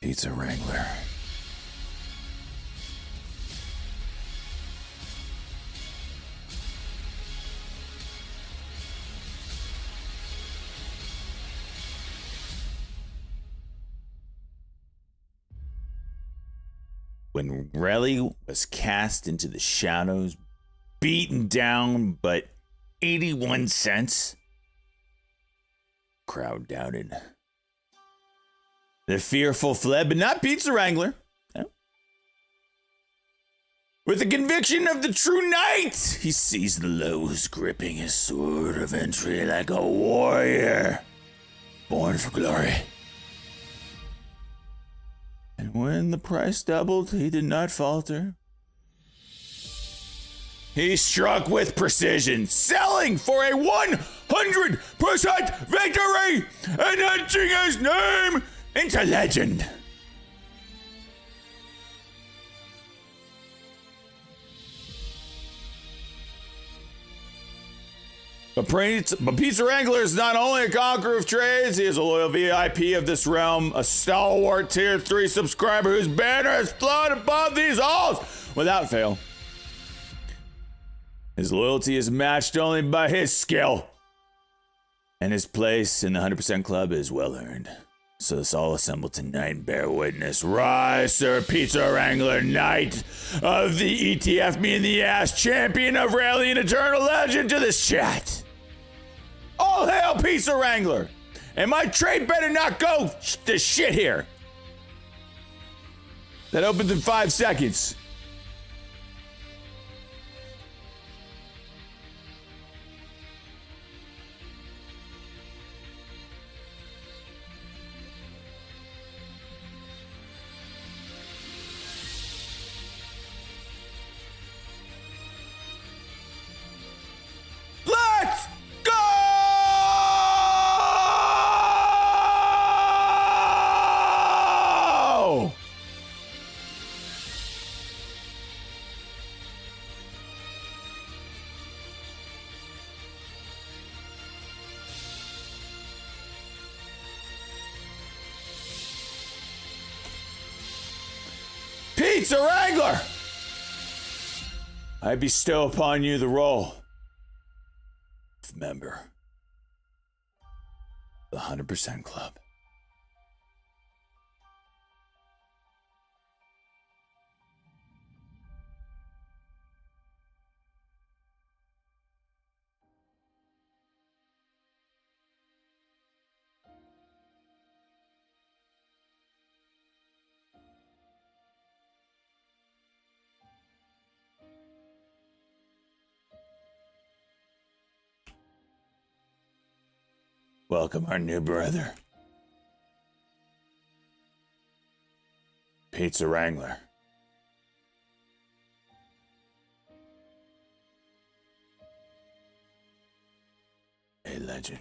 Pizza Wrangler. When Relly was cast into the shadows, beaten down but 81 cents, crowd doubted. The fearful fled, but not Pizza Wrangler. No. With the conviction of the true knight, he seized the lows, gripping his sword of entry like a warrior born for glory. And when the price doubled, he did not falter. He struck with precision, selling for a 100% victory and etching his name into legend. But Pizza Wrangler is not only a conqueror of trades, he is a loyal VIP of this realm, a stalwart tier 3 subscriber whose banner has flown above these halls without fail. His loyalty is matched only by his skill, and his place in the 100% Club is well earned. So let's all assemble tonight and bear witness. Rise, Sir Pizza Wrangler, Knight of the ETF Me in the Ass, champion of Rally and Eternal Legend, to this chat. All hail Pizza Wrangler! And my trade better not go to shit here. That opens in 5 seconds. Let's go! Pizza Wrangler! I bestow upon you the role of member of the 100% Club. Welcome our new brother, Pizza Wrangler. A legend.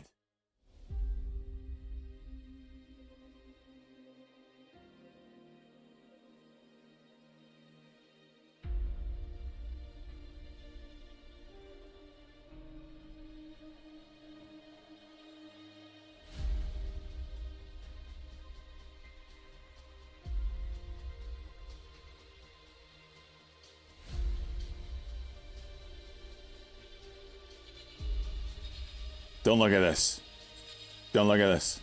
Don't look at this. Don't look at this.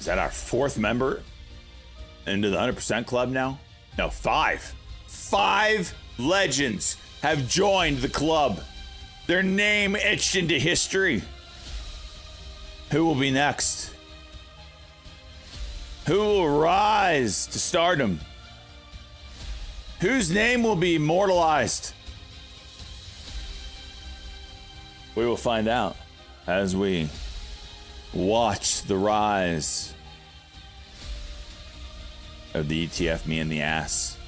Is that our 4th member into the 100% club now? No, 5. 5 legends have joined the club. Their name etched into history. Who will be next? Who will rise to stardom? Whose name will be immortalized? We will find out as we watch the rise of the ETF Me in the Ass.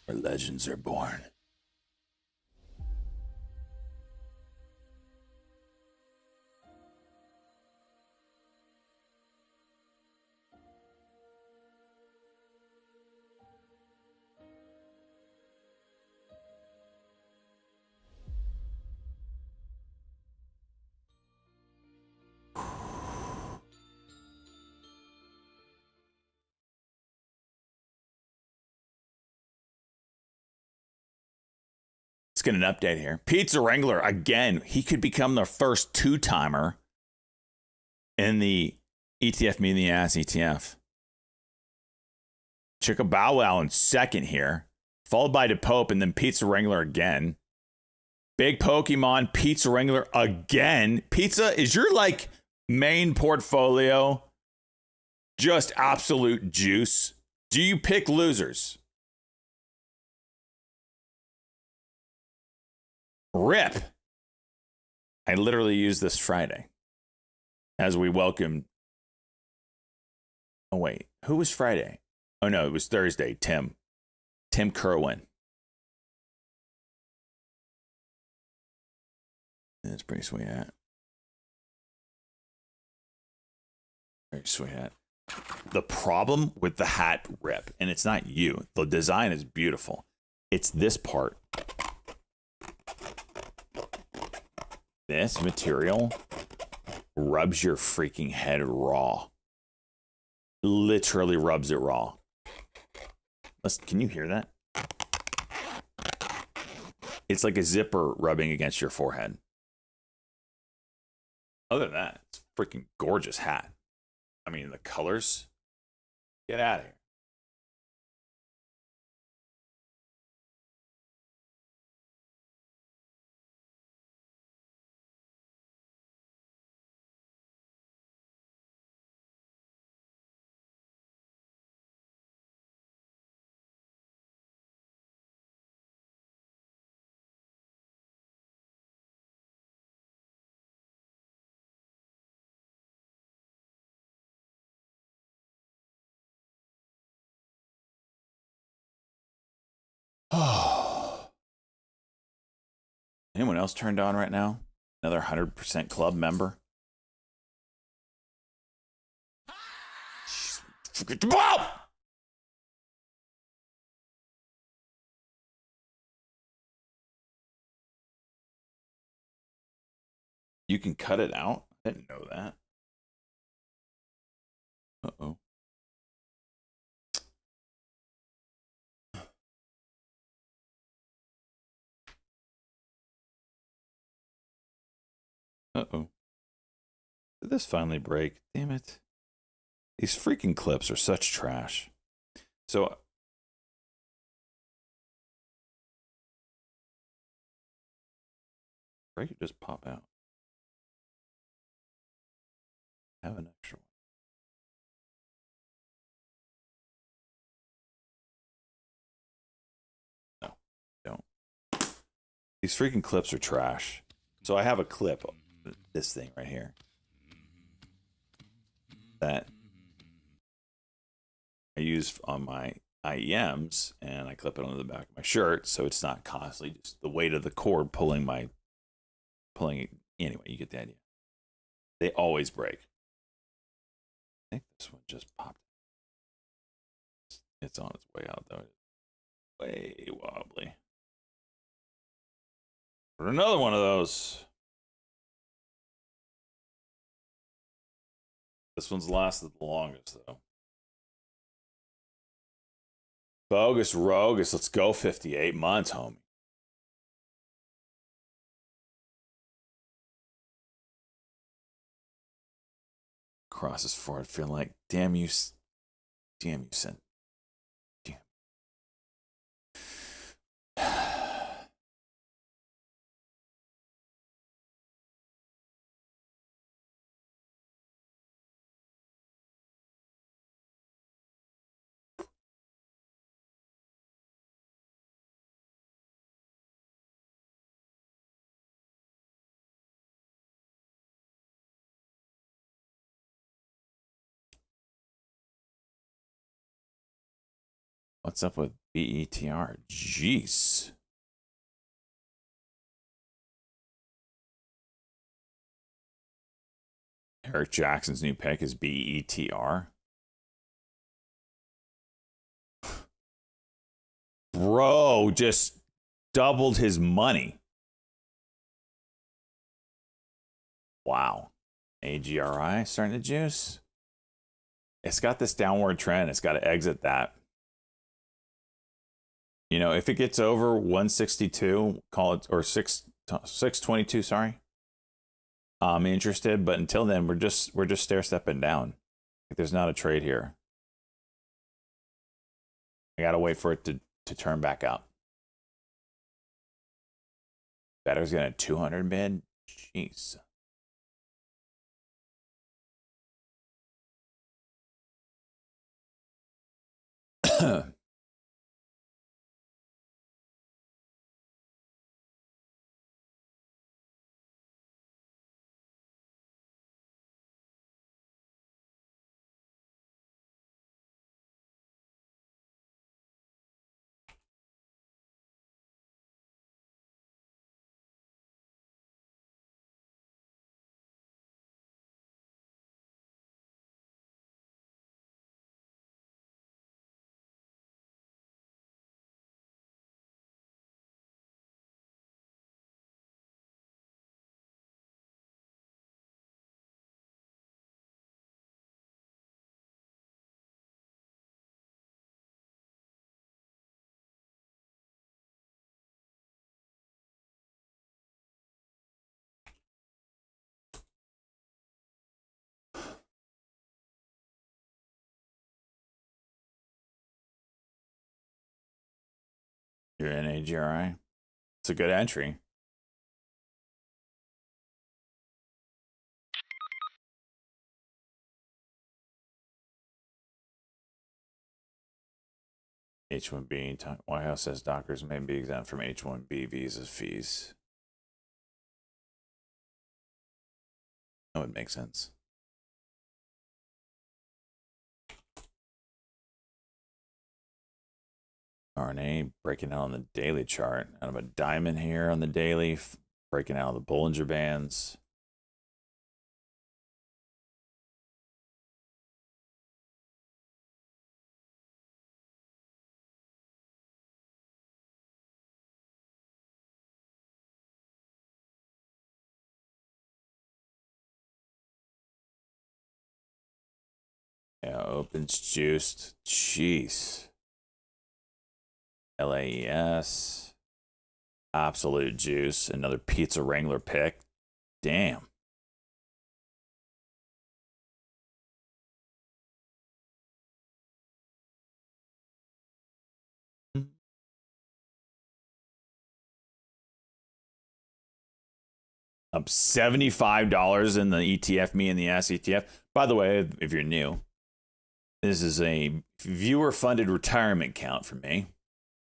Where legends are born. Let's get an update here. Pizza Wrangler, again, he could become the first 2-timer in the ETF Me in the Ass ETF. Chicka Bow Wow in 2nd here, followed by DePope and then Pizza Wrangler again. Big Pokemon, Pizza Wrangler again. Pizza, is your like main portfolio just absolute juice? Do you pick losers? Rip. I literally used this Friday as we welcome. Oh, wait. Who was Friday? Oh, no, it was Thursday. Tim Kerwin. That's pretty sweet hat. Very sweet hat. The problem with the hat, Rip, and it's not you. The design is beautiful. It's this part. This material rubs your freaking head raw. Literally rubs it raw. Listen, can you hear that? It's like a zipper rubbing against your forehead. Other than that, it's a freaking gorgeous hat. I mean, the colors. Get out of here. Anyone else turned on right now? Another 100% club member? You can cut it out? I didn't know that. Uh-oh. Uh-oh. Did this finally break? Damn it. These freaking clips are such trash. So break it just pop out. Have an extra one. No, don't. These freaking clips are trash. So I have a clip of this thing right here that I use on my IEMs, and I clip it onto the back of my shirt so it's not constantly just the weight of the cord pulling my pulling it. Anyway, you get the idea. They always break. I think this one just popped. It's on its way out, though. It's way wobbly. But another one of those. This one's lasted the longest, though. Bogus Rogus, let's go 58 months, homie. Crosses forward, feeling like, damn you, sent. Damn. What's up with BETR? Jeez. Eric Jackson's new pick is BETR. Bro just doubled his money. Wow. AGRI starting to juice. It's got this downward trend. It's got to exit that. You know, if it gets over 162, call it, or 622, sorry. I'm interested, but until then, we're just stair stepping down. There's not a trade here. I gotta wait for it to turn back up. Better's gonna 200 bid. Jeez. You're in AGRI. It's a good entry. H-1B. White House says doctors may be exempt from H-1B visa fees. That would make sense. RNA breaking out on the daily chart. Out of a diamond here on the daily, breaking out of the Bollinger Bands. Yeah, opens juiced. Jeez. LAES. Absolute juice. Another Pizza Wrangler pick. Damn. Up $75 in the ETF, me and the ass ETF. By the way, if you're new, this is a viewer-funded retirement account for me.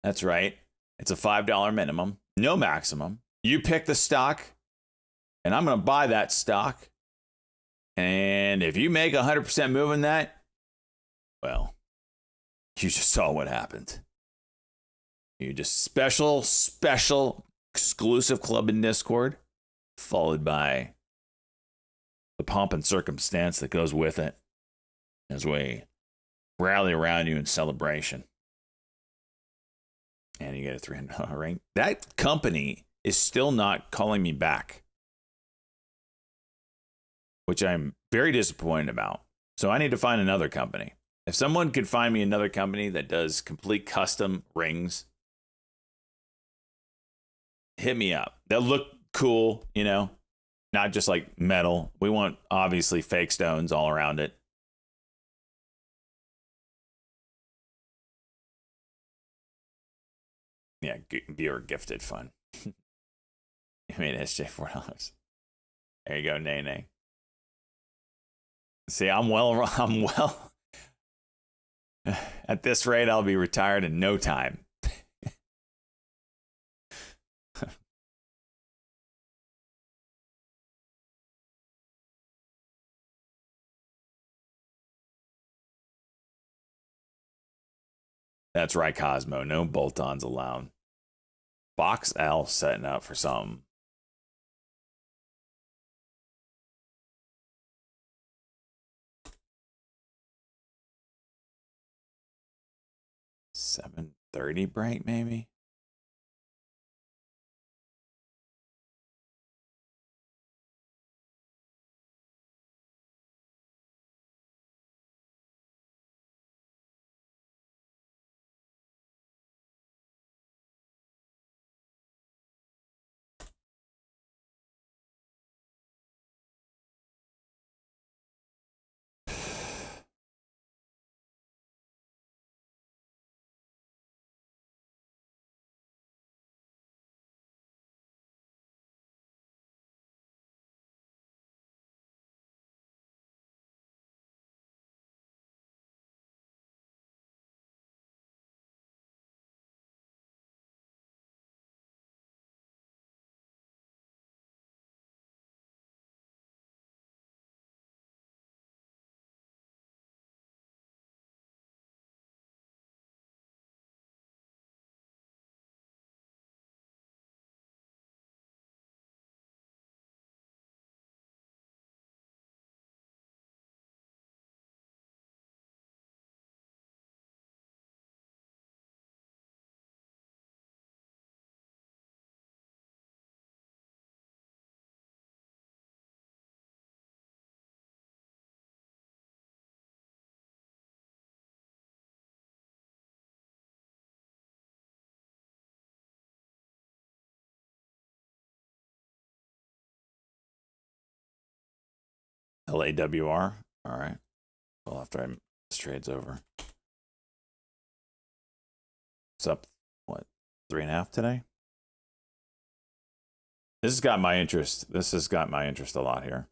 That's right. It's a $5 minimum, no maximum. You pick the stock, and I'm going to buy that stock. And if you make 100% move in that, well, you just saw what happened. You just special, exclusive club in Discord. followed by the pomp and circumstance that goes with it as we rally around you in celebration. And you get a $300 ring. That company is still not calling me back, which I'm very disappointed about. So I need to find another company. If someone could find me another company that does complete custom rings, hit me up. They'll look cool, you know, not just like metal. We want obviously fake stones all around it. Yeah, viewer gifted fun. I mean, SJ $4. There you go, Nene. See, I'm well. At this rate, I'll be retired in no time. That's right, Cosmo. No bolt-ons allowed. Box L setting up for something. $730 bright, maybe. LAWR. All right. Well, after this trade's over. It's up, what, 3.5 today? This has got my interest. This has got my interest a lot here.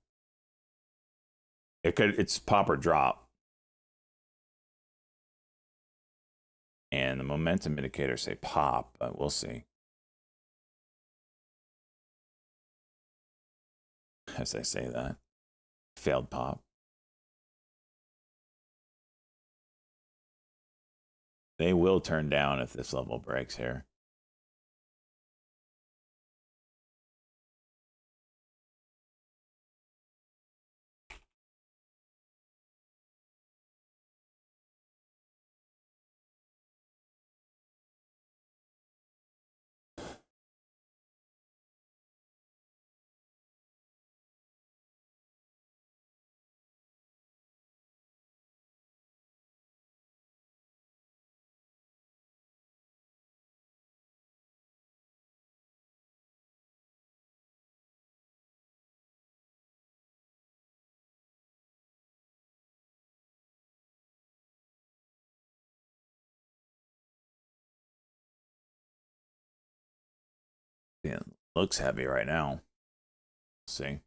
It's pop or drop. And the momentum indicators say pop, but we'll see. As I say that. Failed pop. They will turn down if this level breaks here. Yeah, looks heavy right now. See.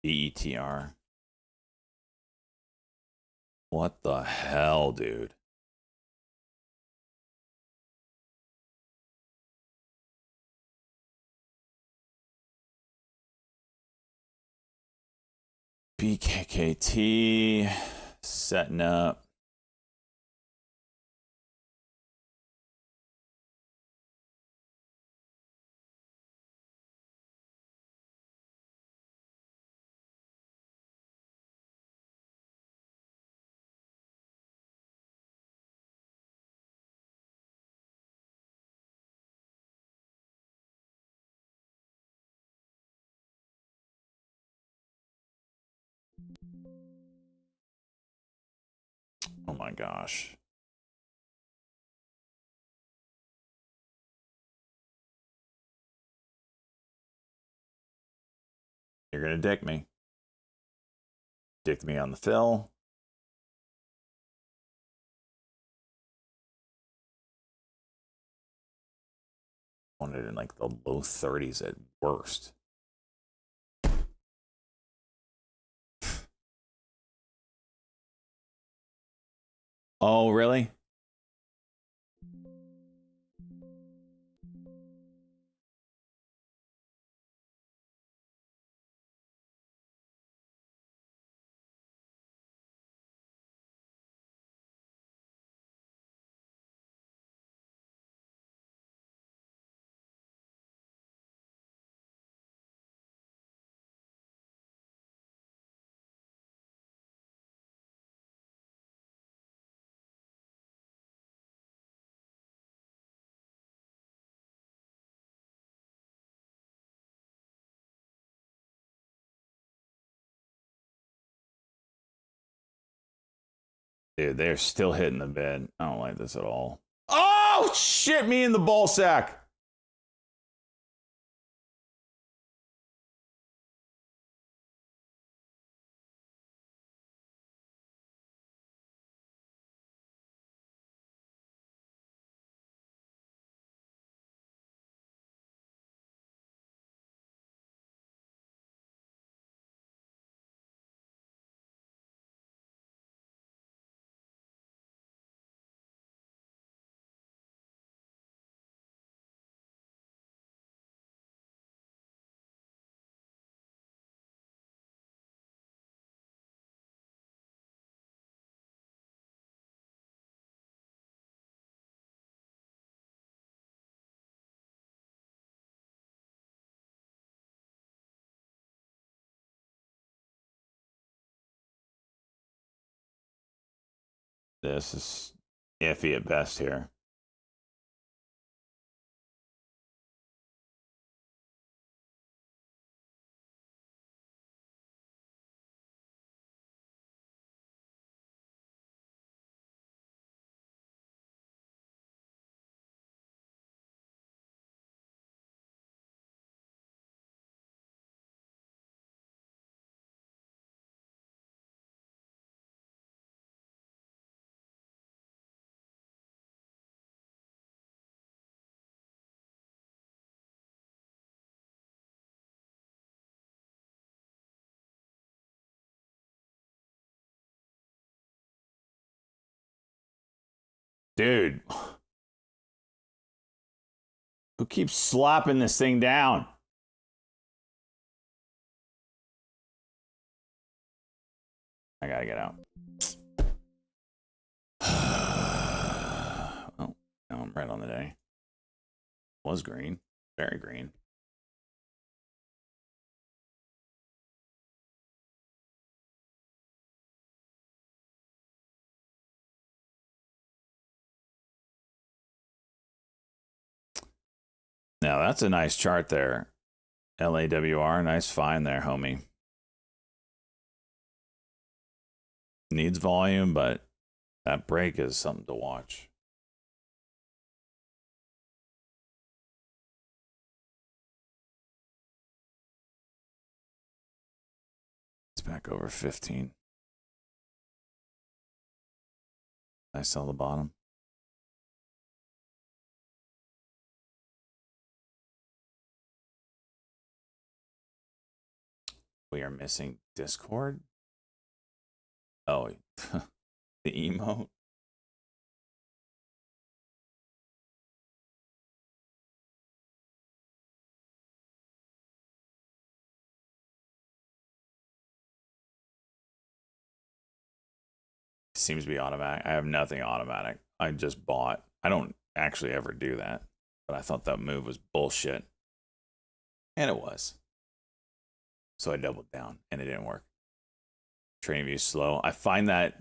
BETR. What the hell, dude? BKKT setting up. Oh my gosh. You're gonna dick me. Dick me on the fill. Wanted in like the low 30s at worst. Oh, really? Dude, they're still hitting the bed. I don't like this at all. Oh, shit, me in the ball sack. This is iffy at best here. Dude. Who keeps slapping this thing down? I gotta get out. Oh, now I'm right on the day. Was green. Very green. Now, that's a nice chart there. LAWR, nice find there, homie. Needs volume, but that break is something to watch. It's back over 15. I sell the bottom. We are missing Discord. Oh, the emote. Seems to be automatic. I have nothing automatic. I just bought. I don't actually ever do that, but I thought that move was bullshit. And it was. So I doubled down and it didn't work. Trading view slow. I find that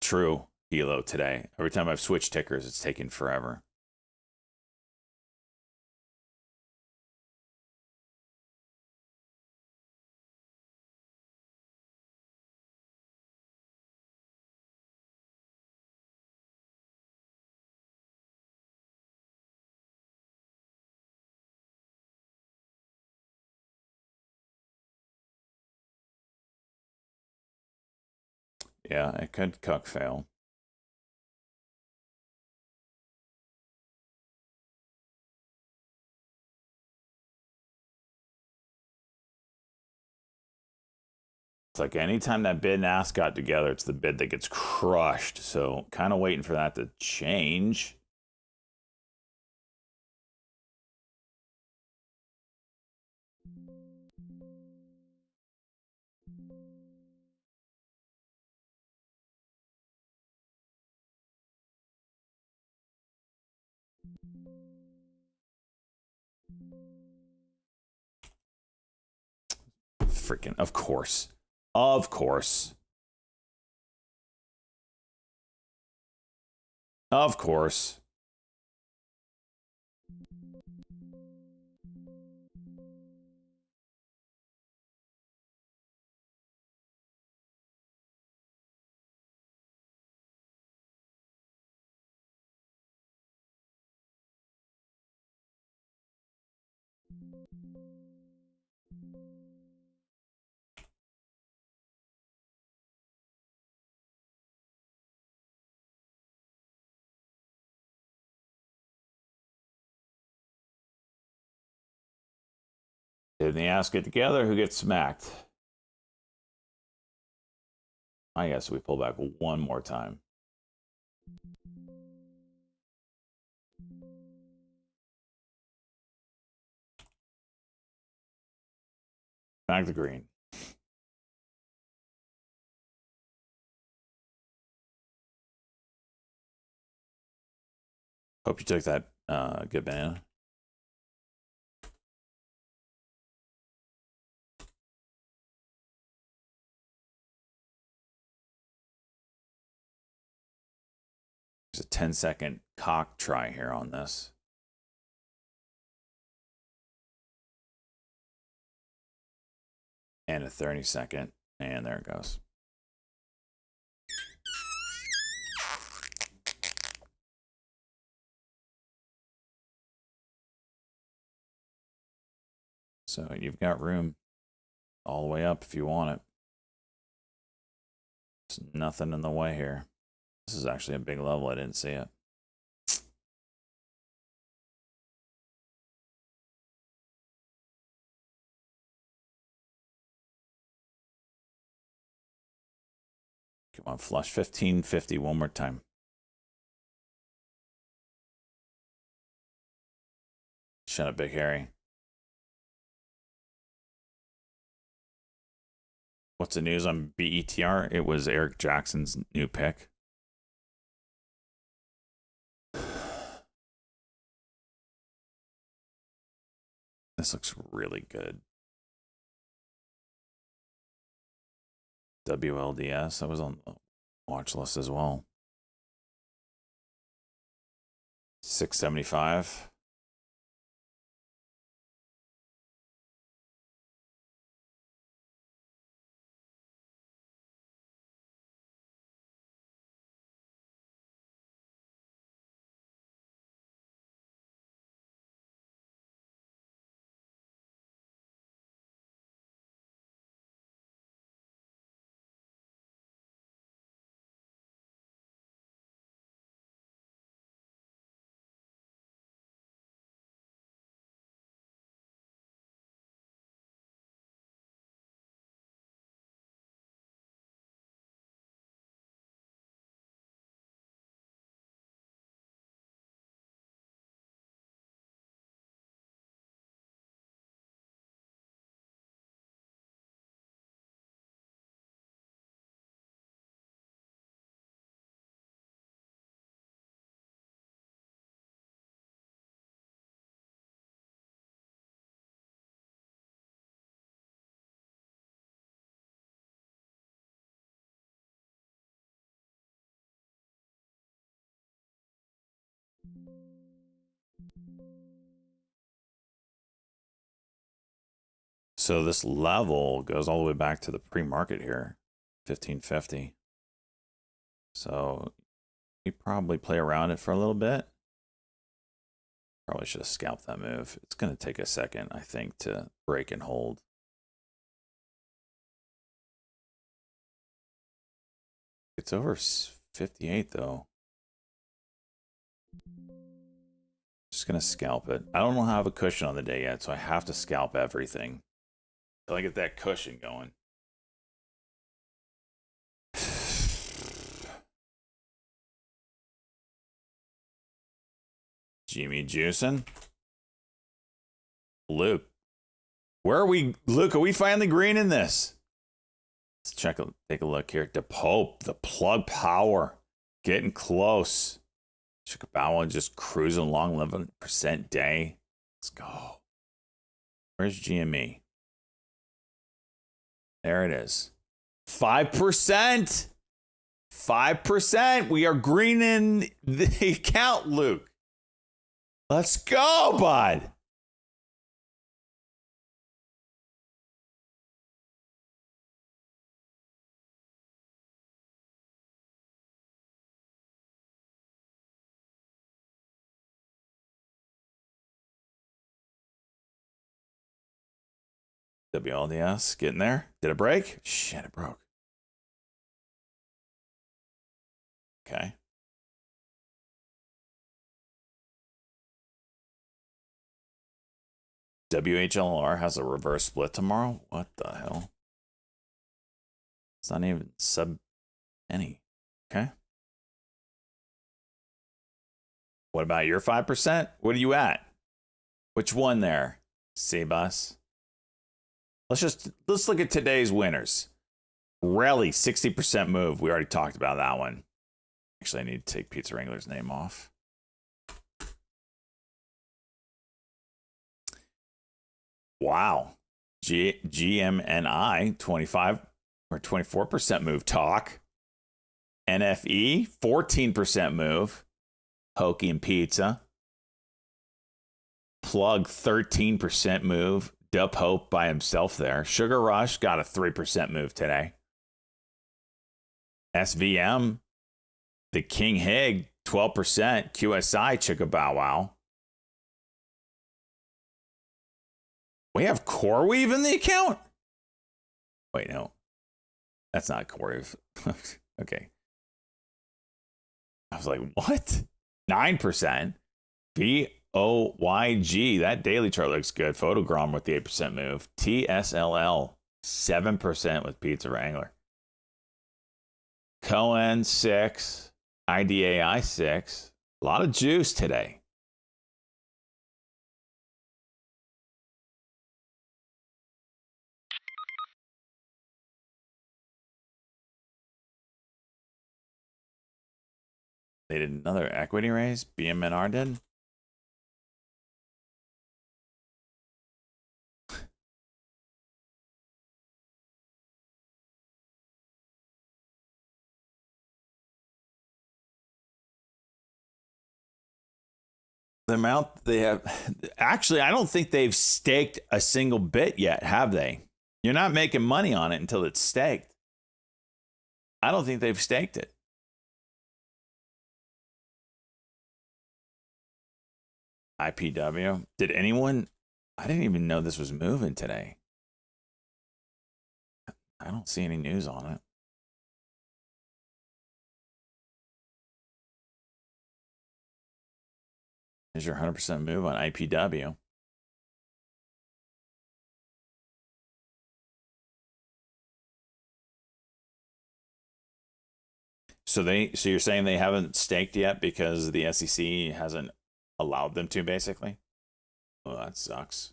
true, Hilo, today. Every time I've switched tickers, it's taken forever. Yeah, it could cuck fail. It's like anytime that bid and ask got together, it's the bid that gets crushed. So kind of waiting for that to change. Freaking, of course. Of course. Of course. Did the ass get together? Who gets smacked? I guess we pull back one more time. Back to green. Hope you took that good banana. There's a 10-second cock try here on this. And a 30-second. And there it goes. So you've got room all the way up if you want it. There's nothing in the way here. This is actually a big level. I didn't see it. Come on, flush 1550 one more time. Shut up, Big Harry. What's the news on BETR? It was Eric Jackson's new pick. This looks really good. WLDS, that was on the watch list as well. 675. So this level goes all the way back to the pre-market here, 1550. So we probably play around it for a little bit. Probably should have scalped that move. It's going to take a second, I think, to break and hold. It's over 58 though. Just going to scalp it. I don't know how I have a cushion on the day yet, so I have to scalp everything till I get that cushion going. Jimmy juicing. Luke. Where are we? Luke, are we finally green in this? Let's take a look here. DePope, the plug power. Getting close. Chikabawa just cruising along 11% day. Let's go. Where's GME? There it is. 5%. 5%. We are green in the account, Luke. Let's go, bud. WLDS getting there. Did it break? Shit, it broke. Okay. WHLR has a reverse split tomorrow? What the hell? It's not even sub any. Okay. What about your 5%? What are you at? Which one there? C-Bus. Let's look at today's winners. Rally, 60% move. We already talked about that one. Actually, I need to take Pizza Wrangler's name off. Wow. GMNI, 25 or 24% move. Talk. NFE, 14% move. Hokey and Pizza. Plug, 13% move. Dub Hope by himself there. Sugar Rush got a 3% move today. SVM, the King Hig, 12%. QSI, Chicka Bow Wow. We have CoreWeave in the account? Wait, no. That's not CoreWeave. Okay. I was like, what? 9%. BOYG. That daily chart looks good. Photogram with the 8% move. TSLL. 7% with Pizza Wrangler. Cohen, 6. IDAI, 6. A lot of juice today. They did another equity raise. BMNR did. The amount they have, actually, I don't think they've staked a single bit yet, have they? You're not making money on it until it's staked. I don't think they've staked it. IPW. Did anyone? I didn't even know this was moving today. I don't see any news on it. Here's your 100% move on IPW. So you're saying they haven't staked yet because the SEC hasn't allowed them to, basically? Oh, that sucks.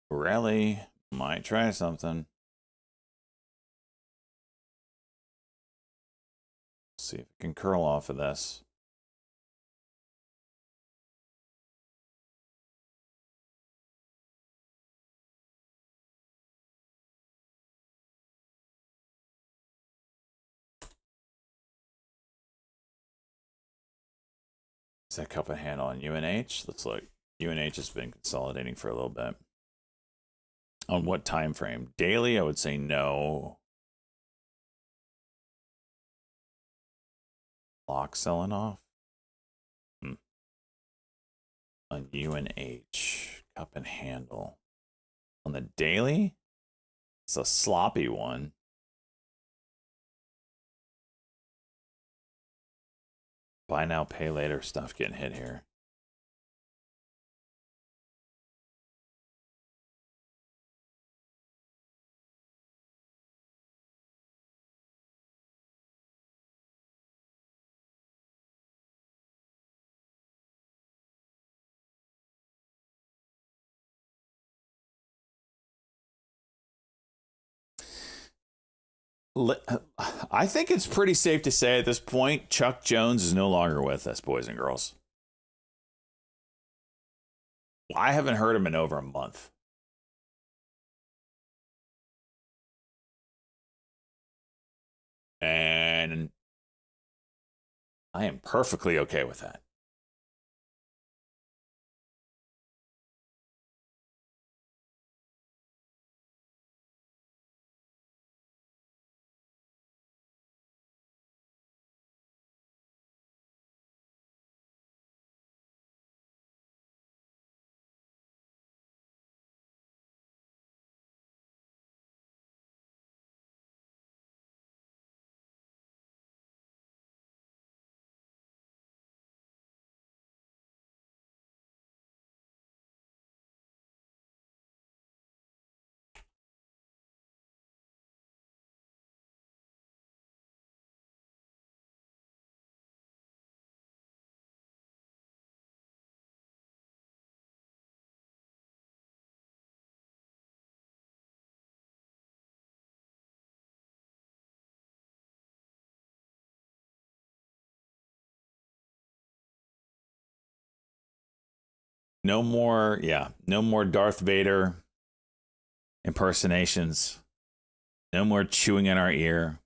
Rally might try something. See if it can curl off of this. Is that cup and handle on UNH? Let's look. UNH has been consolidating for a little bit. On what time frame? Daily, I would say no. Lock selling off. On UNH, cup and handle. On the daily, it's a sloppy one. Buy now, pay later stuff getting hit here. I think it's pretty safe to say at this point, Chuck Jones is no longer with us, boys and girls. I haven't heard him in over a month. And I am perfectly okay with that. No more, no more Darth Vader impersonations. No more chewing in our ear.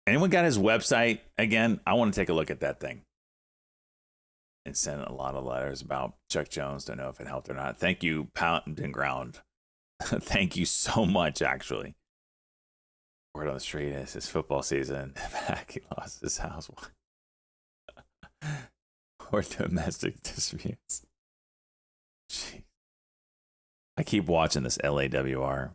Anyone got his website again? I want to take a look at that thing. And sent a lot of letters about Chuck Jones. Don't know if it helped or not. Thank you, Pound and Ground. Thank you so much, actually. Word on the street is it's football season. Back, he lost his house. Or domestic disputes. Jeez. I keep watching this LAWR.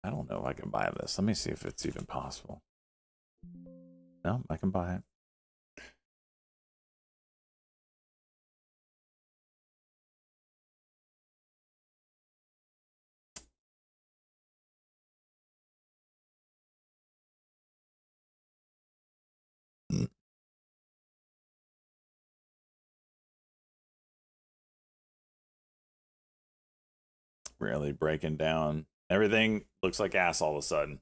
I don't know if I can buy this. Let me see if it's even possible. No, I can buy it. Really breaking down. Everything looks like ass all of a sudden.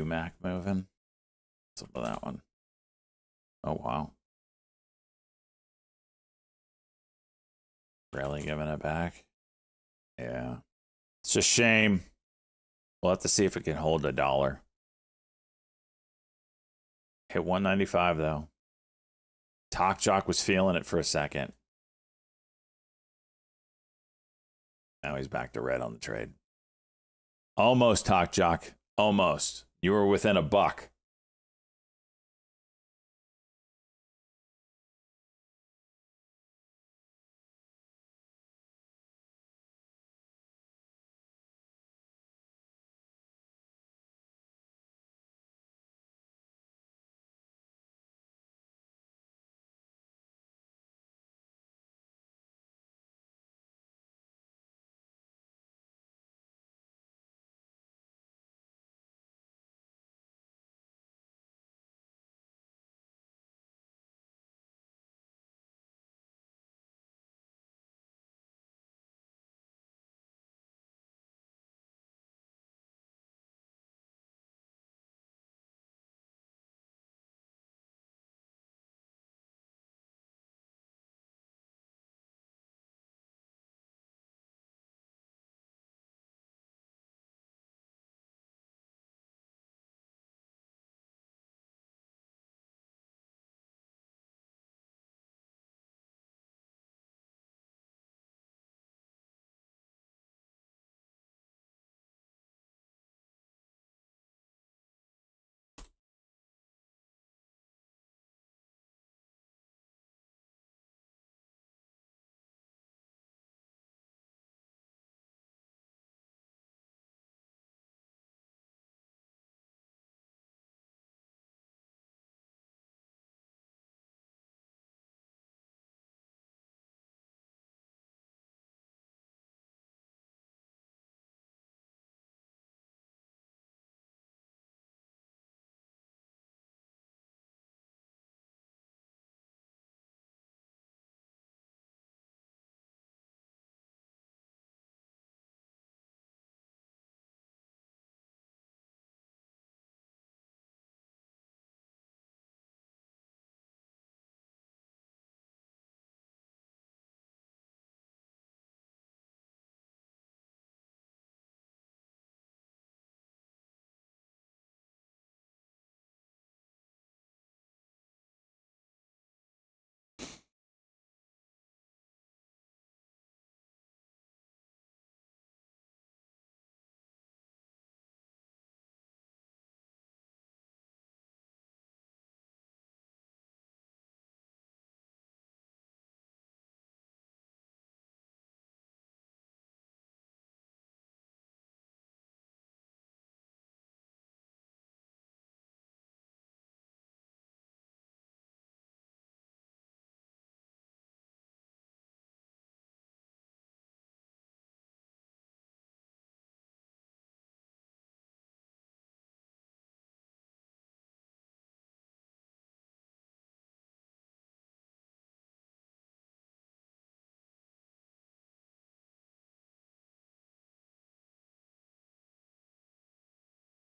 UMAC moving. What's up with that one? Oh, wow. Barely giving it back. Yeah. It's a shame. We'll have to see if it can hold $1. Hit 195 though. Talk Jock was feeling it for a second. Now he's back to red on the trade. Almost, Talk Jock. Almost. You were within $1.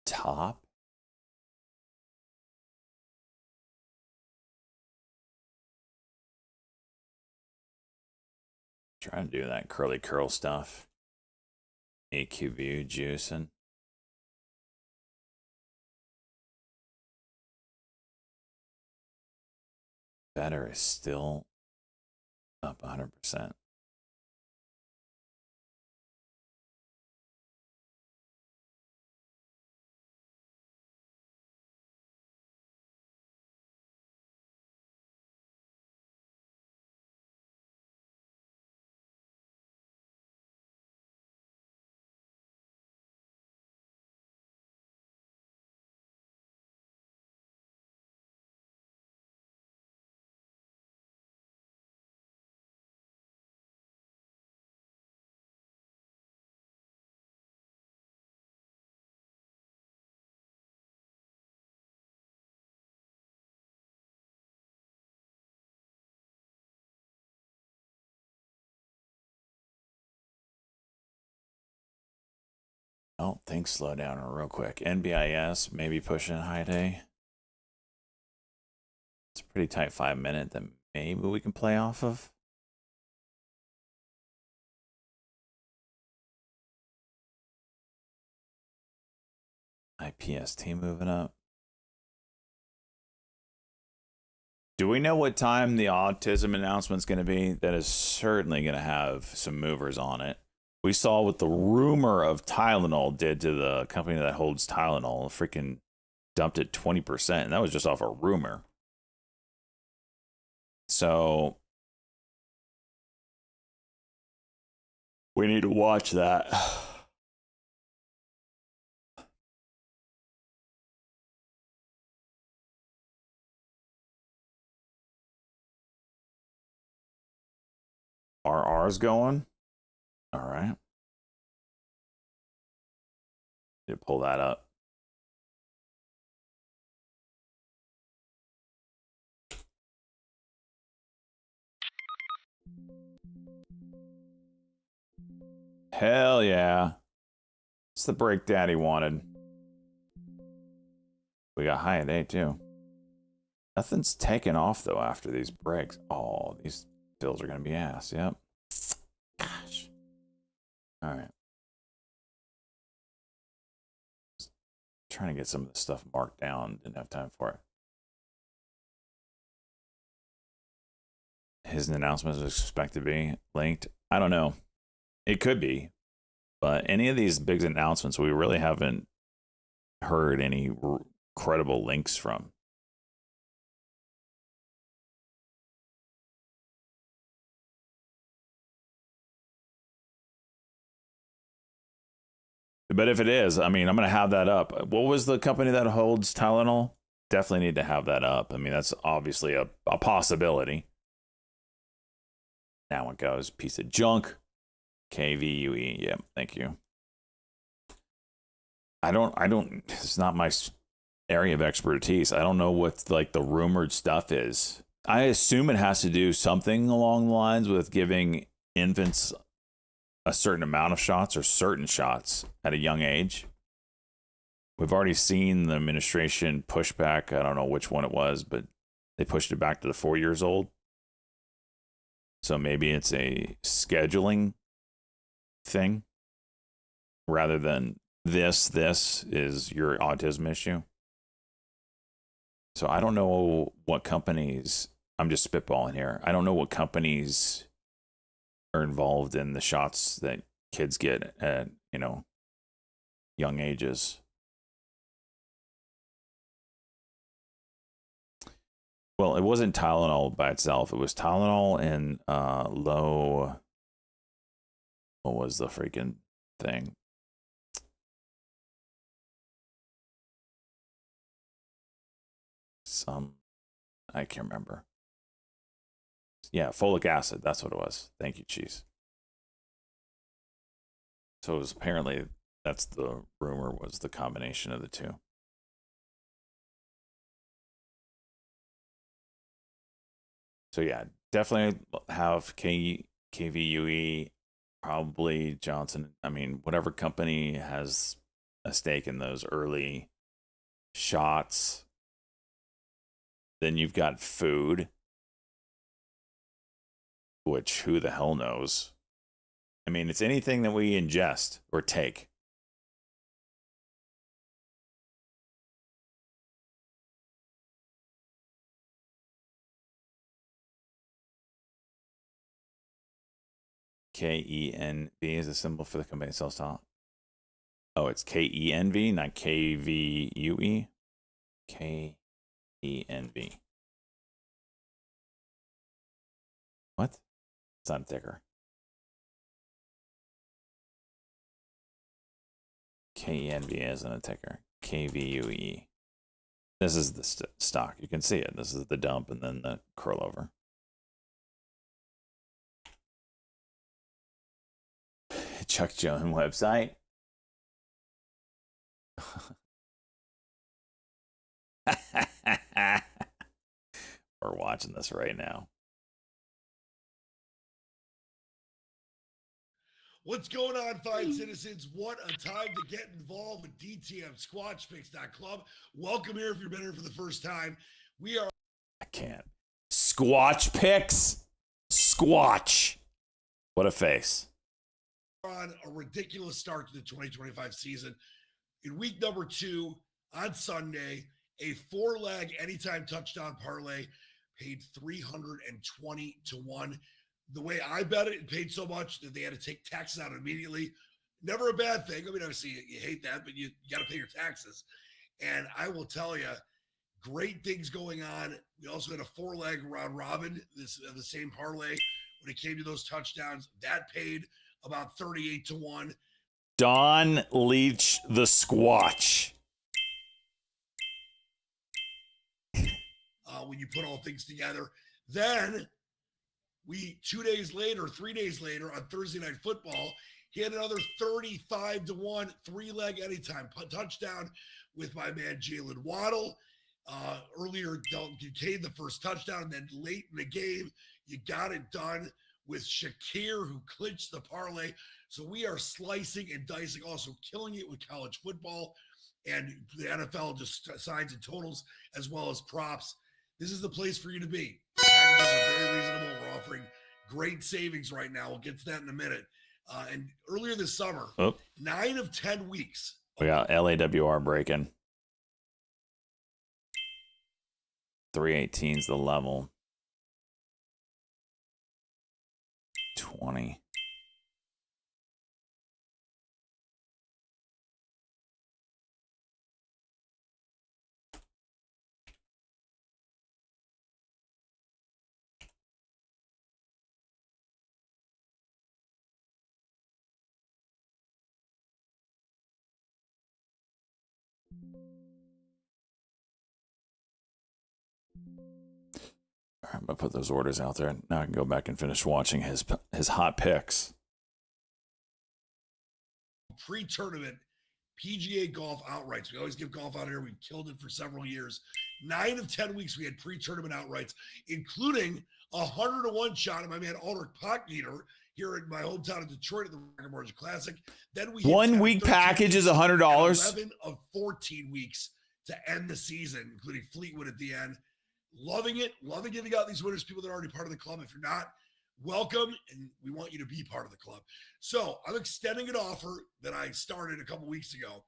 Top? Trying to do that curly curl stuff. AQ juicing. Better is still up 100%. Oh, things slow down real quick. NBIS maybe pushing high day. It's a pretty tight 5-minute that maybe we can play off of. IPST moving up. Do we know what time the autism announcement's going to be? That is certainly going to have some movers on it. We saw what the rumor of Tylenol did to the company that holds Tylenol. Freaking dumped it 20%, and that was just off a rumor. So we need to watch that. Are ours going? All right. Need to pull that up. Hell yeah. It's the break daddy wanted. We got high at 8 too. Nothing's taken off though after these breaks. Oh, these bills are gonna be ass. Yep. Gosh. All right. Just trying to get some of the stuff marked down. Didn't have time for it. His announcement is expected to be linked. I don't know. It could be, but any of these big announcements, we really haven't heard any credible links from. But if it is, I mean, I'm going to have that up. What was the company that holds Tylenol? Definitely need to have that up. I mean, that's obviously a possibility. Now it goes. Piece of junk. KVUE. Yep. Thank you. I don't, it's not my area of expertise. I don't know what like the rumored stuff is. I assume it has to do something along the lines with giving infants a certain amount of shots or certain shots at a young age. We've already seen the administration push back. I don't know which one it was, but they pushed it back to the 4 years old. So maybe it's a scheduling thing rather than this is your autism issue. So I don't know what companies, I'm just spitballing here. I don't know what companies are involved in the shots that kids get at, young ages. Well, it wasn't Tylenol by itself. It was Tylenol and low. What was the freaking thing? I can't remember. Yeah, folic acid. That's what it was. Thank you, Cheese. So it was apparently, that's the rumor, was the combination of the two. So yeah, definitely have KVUE, probably Johnson. I mean, whatever company has a stake in those early shots. Then you've got food, which who the hell knows? I mean, it's anything that we ingest or take. KENV is a symbol for the company that sells Tylenol. Oh, it's KENV, not KVUE. KENV. What? It's not a ticker. KENV isn't a ticker. KVUE. This is the stock. You can see it. This is the dump and then the curl over. Chuck Jones website. We're watching this right now. What's going on, fine citizens? What a time to get involved with DTM SquatchPicks.club. Welcome here if you've been here for the first time. We are I can't. Squatch picks. Squatch. What a face. on a ridiculous start to the 2025 season. In week number 2, on Sunday, a 4-leg anytime touchdown parlay paid 320 to 1. The way I bet it, it paid so much that they had to take taxes out immediately. Never a bad thing. I mean, obviously, you hate that, but you got to pay your taxes. And I will tell you, great things going on. We also had a 4-leg round robin, the same parlay. When it came to those touchdowns, that paid about 38 to 1. Don Leach the Squatch. When you put all things together, then 3 days later on Thursday Night Football, he had another 35 to 1 3-leg anytime touchdown with my man Jalen Waddle. Earlier, Dalton Kincaid, the first touchdown, and then late in the game, you got it done with Shakir, who clinched the parlay. So we are slicing and dicing, also killing it with college football and the NFL just signs and totals as well as props. This is the place for you to be. Packages are very reasonable. We're offering great savings right now. We'll get to that in a minute. And earlier this summer, 9 of 10 weeks. We got LAWR breaking. 318's the level. 20. I'm gonna put those orders out there. Now I can go back and finish watching his hot picks. Pre-tournament PGA golf outrights. We always give golf out here. We've killed it for several years. 9 of 10 weeks we had pre-tournament outrights, including a 100-to-1 shot at my man Ulrich Pockneter here in my hometown of Detroit at the Rocket Mortgage Classic. Then we 1 week package is $100. 11 of 14 weeks to end the season, including Fleetwood at the end. Loving it. Loving giving out these winners, people that are already part of the club. If you're not, welcome, and we want you to be part of the club. So I'm extending an offer that I started a couple weeks ago,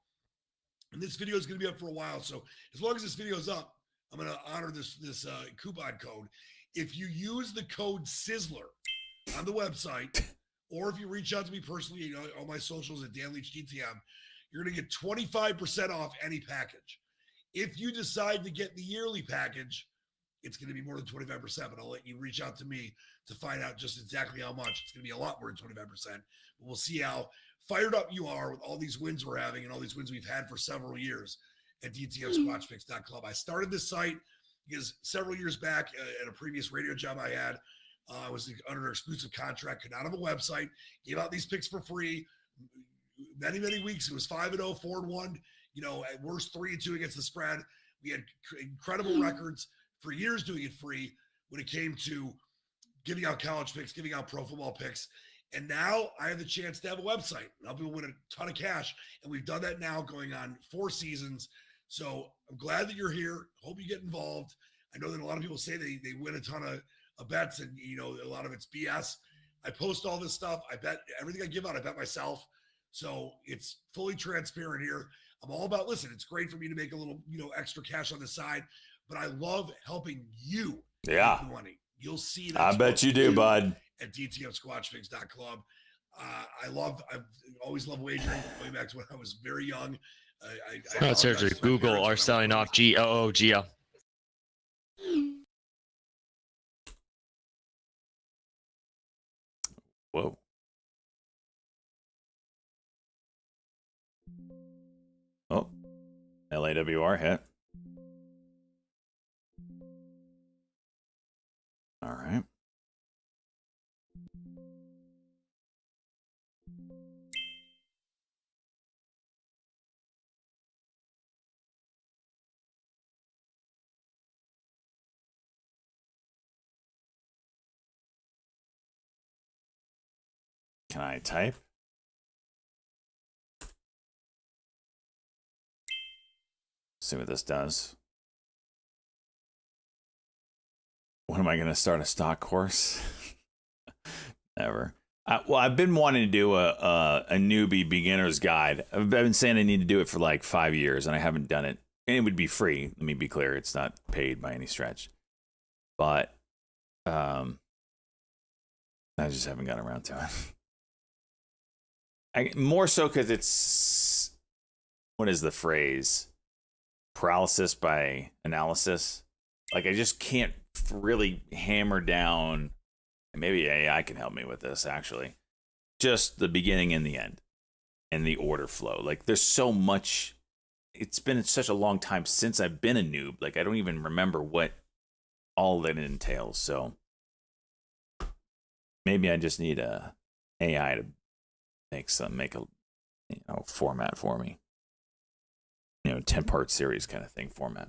and this video is going to be up for a while. So as long as this video is up, I'm going to honor this coupon code. If you use the code Sizzler on the website, or if you reach out to me personally, on my socials at Dan Leach DTM, you're going to get 25% off any package. If you decide to get the yearly package, it's going to be more than 25%, but I'll let you reach out to me to find out just exactly how much. It's going to be a lot more than 25%, but we'll see how fired up you are with all these wins we're having and all these wins we've had for several years at DTMSquatchPicks.club. I started this site because several years back at a previous radio job I had, I was under an exclusive contract, could not have a website, gave out these picks for free. Many, many weeks. It was 5-0, 4-1, at worst 3-2 against the spread. We had incredible records for years doing it free when it came to giving out college picks, giving out pro football picks. And now I have the chance to have a website and help people win a ton of cash. And we've done that now going on 4 seasons. So I'm glad that you're here. Hope you get involved. I know that a lot of people say they win a ton of bets and, a lot of it's BS. I post all this stuff. I bet everything I give out, I bet myself. So it's fully transparent here. I'm all about, listen, it's great for me to make a little, extra cash on the side, but I love helping you make money. You'll see that. I bet you do, bud. At DTMSquatchPicks.club. I've always loved wagering going back to when I was very young. No surgery. Google are selling off GOOGO. Whoa. Oh, LAWR hit. All right. Can I type? see what this does. When am I going to start a stock course? Never. Well, I've been wanting to do a newbie beginner's guide. I've been saying I need to do it for like 5 years, and I haven't done it. And it would be free. Let me be clear; it's not paid by any stretch. But I just haven't gotten around to it. More so because it's, what is the phrase? Paralysis by analysis. Like, I just can't really hammer down. And maybe AI can help me with this, actually. Just the beginning and the end and the order flow. Like, there's so much. It's been such a long time since I've been a noob. Like, I don't even remember what all that entails. So maybe I just need a AI to make a format for me. 10-part series kind of thing format.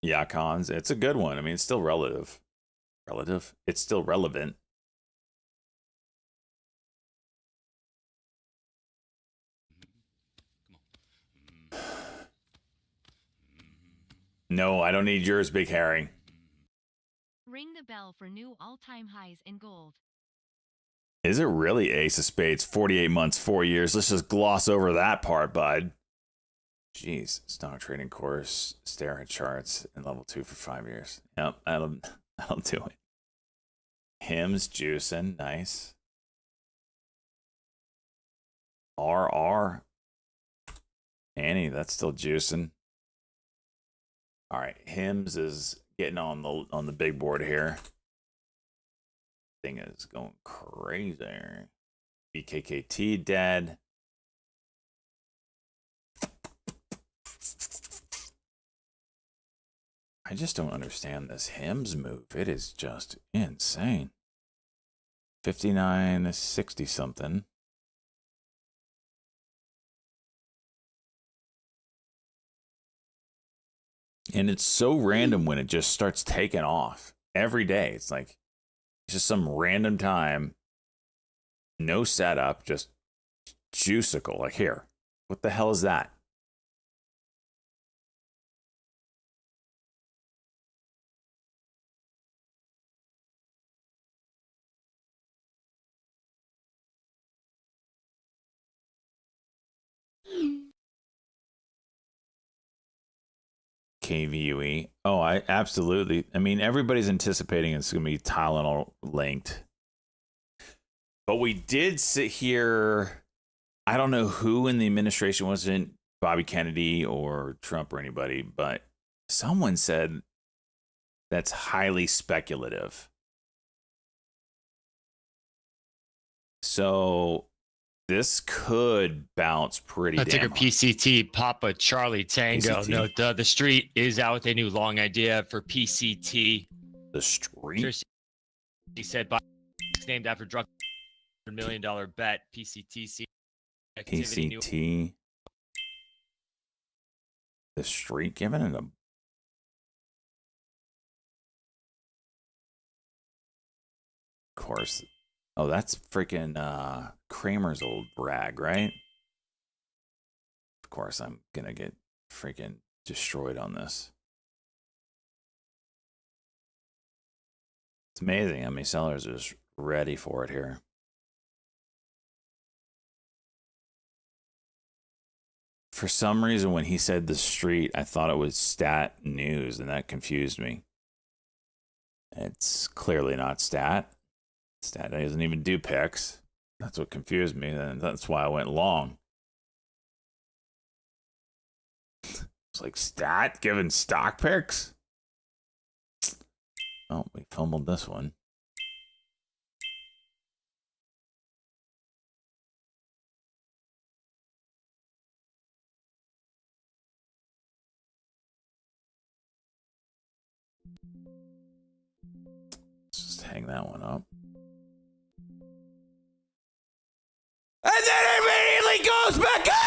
Yeah, cons. It's a good one. I mean, it's still relative. It's still relevant. No, I don't need yours, Big Harry. Ring the bell for new all-time highs in gold. Is it really Ace of Spades? 48 months, 4 years. Let's just gloss over that part, bud. Jeez, stock trading course, stare at charts, and level 2 for 5 years. Yep, I'll do it. Hymns juicing, nice. RR. Annie, that's still juicing. All right, Hymns is getting on the big board here. Thing is going crazy. BKKT dead. I just don't understand this Hymns move. It is just insane. 59 to 60 something. And it's so random when it just starts taking off every day. It's like, it's just some random time. No setup, just juicicle. Like, here, what the hell is that? KVUE. Oh, I absolutely. I mean, everybody's anticipating it's going to be Tylenol linked. But we did sit here. I don't know who in the administration, wasn't Bobby Kennedy or Trump or anybody, but someone said that's highly speculative. So this could bounce pretty damn ticker hard. PCT, Papa Charlie Tango. PCT. No, the street is out with a new long idea for PCT. The street? He said, it's named after drug $100 million bet. PCTC. PCT. The street giving it a. Of course. Oh, that's freaking Kramer's old brag, right? Of course, I'm gonna get freaking destroyed on this. It's amazing how many sellers are just ready for it here. For some reason, when he said the street, I thought it was Stat News, and that confused me. It's clearly not Stat. Stat doesn't even do picks. That's what confused me, and that's why I went long. It's like Stat giving stock picks? Oh, we fumbled this one. Let's just hang that one up. And then it immediately goes back up!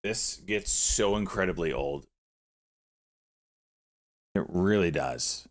This gets so incredibly old. It really does.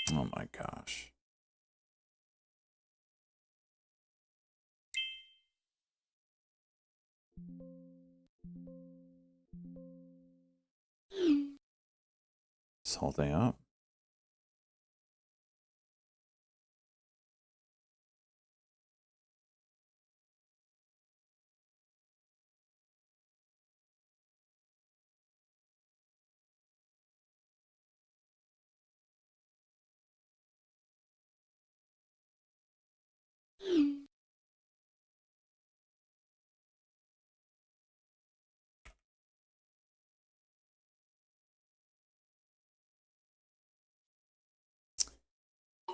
Oh my gosh. This whole thing up.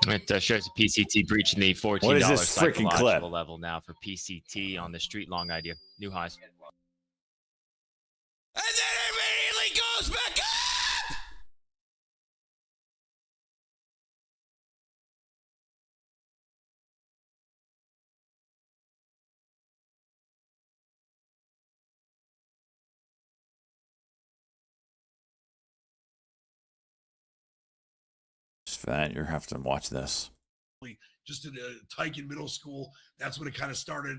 It shows PCT breaching the $14 What is this freaking psychological clip? level now for PCT on the street long idea. New highs. And then it immediately goes back up! Just for that, you have to watch this. Just in Tyken Middle School, that's when it kind of started.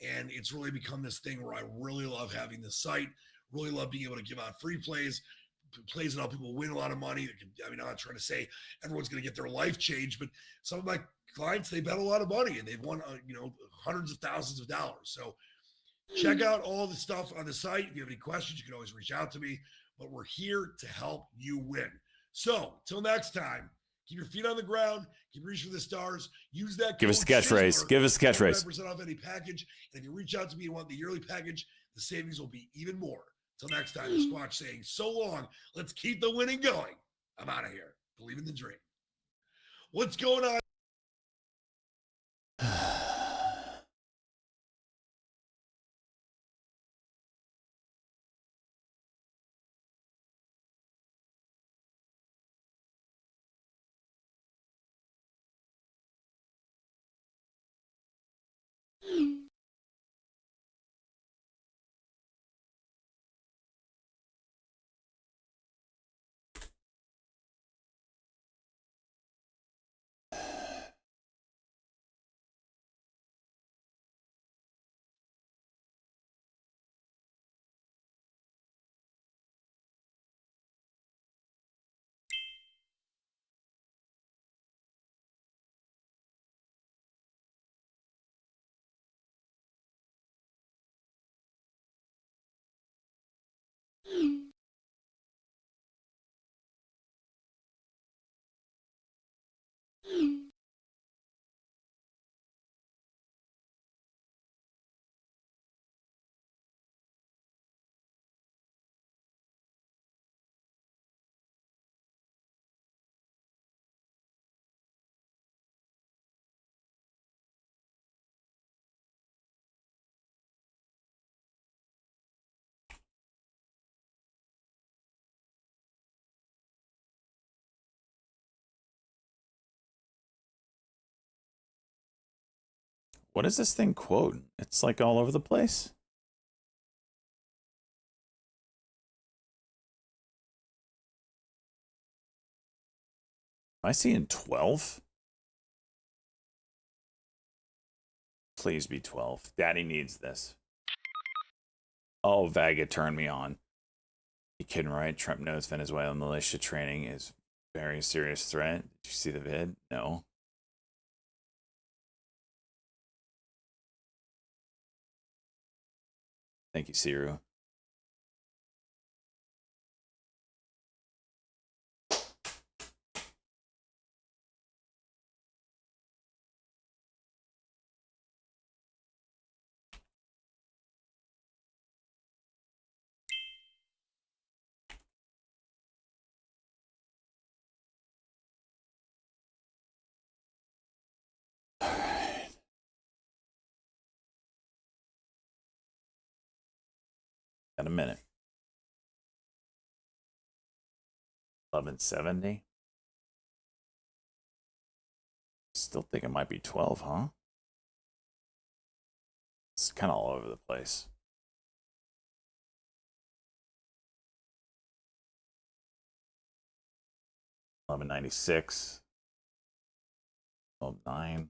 And it's really become this thing where I really love having this site, really love being able to give out free plays that help people win a lot of money. I mean, I'm not trying to say everyone's going to get their life changed, but some of my clients, they bet a lot of money and they've won, hundreds of thousands of dollars. So check out all the stuff on the site. If you have any questions, you can always reach out to me, but we're here to help you win. So till next time, keep your feet on the ground, keep reaching for the stars, use that. Give us the catchphrase. Give us the catchphrase. 5% off any package. And if you reach out to me and want the yearly package, the savings will be even more. Till next time, the Squatch saying so long. Let's keep the winning going. I'm out of here. Believe in the dream. What's going on? What is this thing quote? It's like all over the place. Am I seeing 12? Please be 12. Daddy needs this. Oh, Vega turned me on. You kidding, right? Trump knows Venezuelan militia training is a very serious threat. Did you see the vid? No. Thank you, Siru. Got a minute. 1170. Still think it might be 12, huh? It's kind of all over the place. $11.96. 12.9.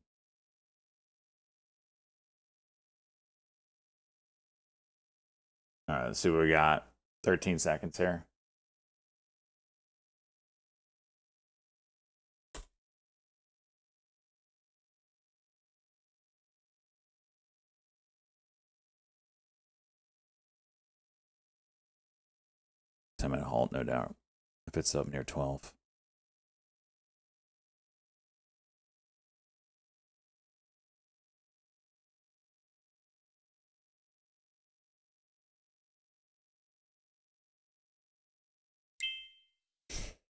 All right, let's see what we got. 13 seconds here. Ten-minute halt, no doubt. If it's up near 12.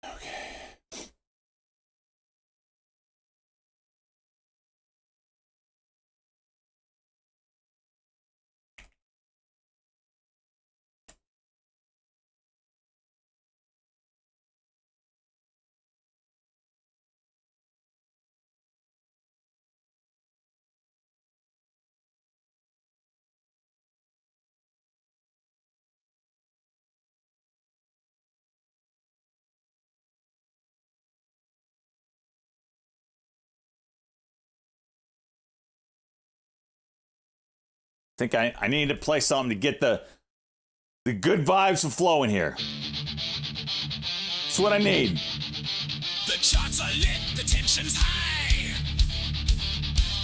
Okay. Think I need to play something to get the good vibes flowing here. That's what I need. The charts are lit, the tension's high.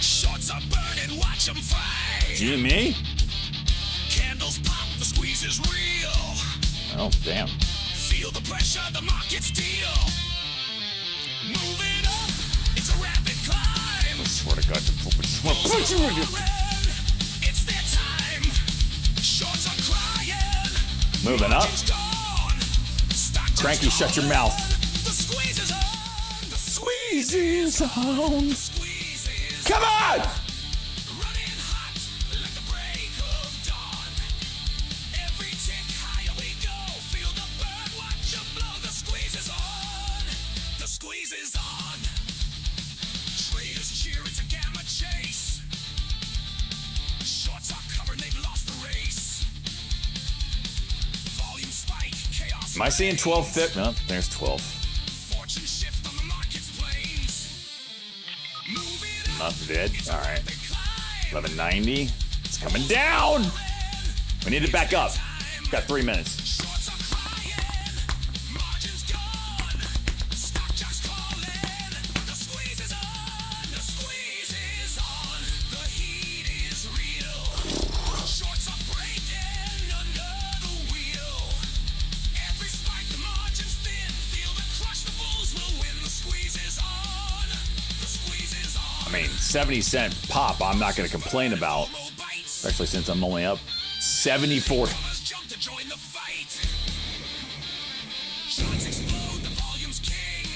Shorts are burning, watch them fry. Jimmy? Candles pop, the squeeze is real. Oh, damn. Feel the pressure, the market's deal. Moving up, it's a rapid climb. I swear to God, to punch you in your... It's their time. Shorts are crying. Moving up. Margin's gone. Stock Cranky, just shut your gone. mouth. The squeeze is on. The Squeeze is on. squeeze is Come on! running hot like the break of dawn. Every tick higher we go. Feel the burn, watch it blow. The squeeze is on. The squeeze is on. Traders cheer, it's a gamma chase. Shorts are covered, they've lost the race. Volume spike, chaos. Am I seeing 12 reigns. fit? No, there's 12. Fortune shift on the market's planes. Moving up, Not dead. it's a All right. rapid climb. 1190. It's coming down. We need to back up. Got 3 minutes. Shorts are crying, margins gone. Stock just calling. The squeeze is on. The squeeze is on. The heat is real. Shorts are breaking under the wheel. Every spike, the margins thin. Feel the crush, the bulls will win. The squeeze is on. The squeeze is on. I mean, 70-cent pop, I'm not going to complain about. Low bites. Especially since I'm only up 74. Comers jump to join the fight. Shots explode, the volume's king.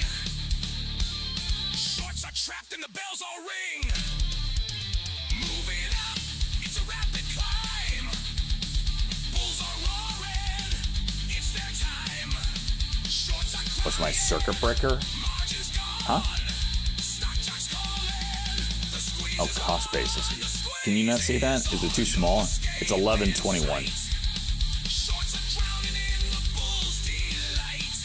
Shorts are trapped and the bells all ring. Moving up, it's a rapid climb. Bulls are roaring, it's their time. Shorts are What's my crying, circuit breaker? margins gone. Huh? Stock just calling. The squeeze Oh, is cost on. basis. The squeeze Can you not see that? Is it too small? It's 1121. Shorts are drowning in the bull's delight.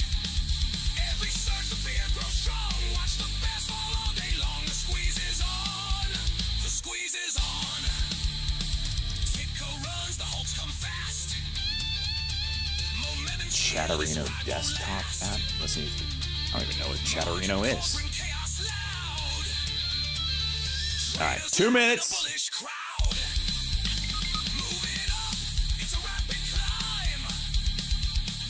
Every surge the fear grows strong. Watch the bears fall all day long. The squeeze is on. The squeeze is on. Chatterino desktop app. Let's see. I don't even know what Chatterino is. All right, 2 minutes. Bullish crowd. Moving up, it's a rapid climb.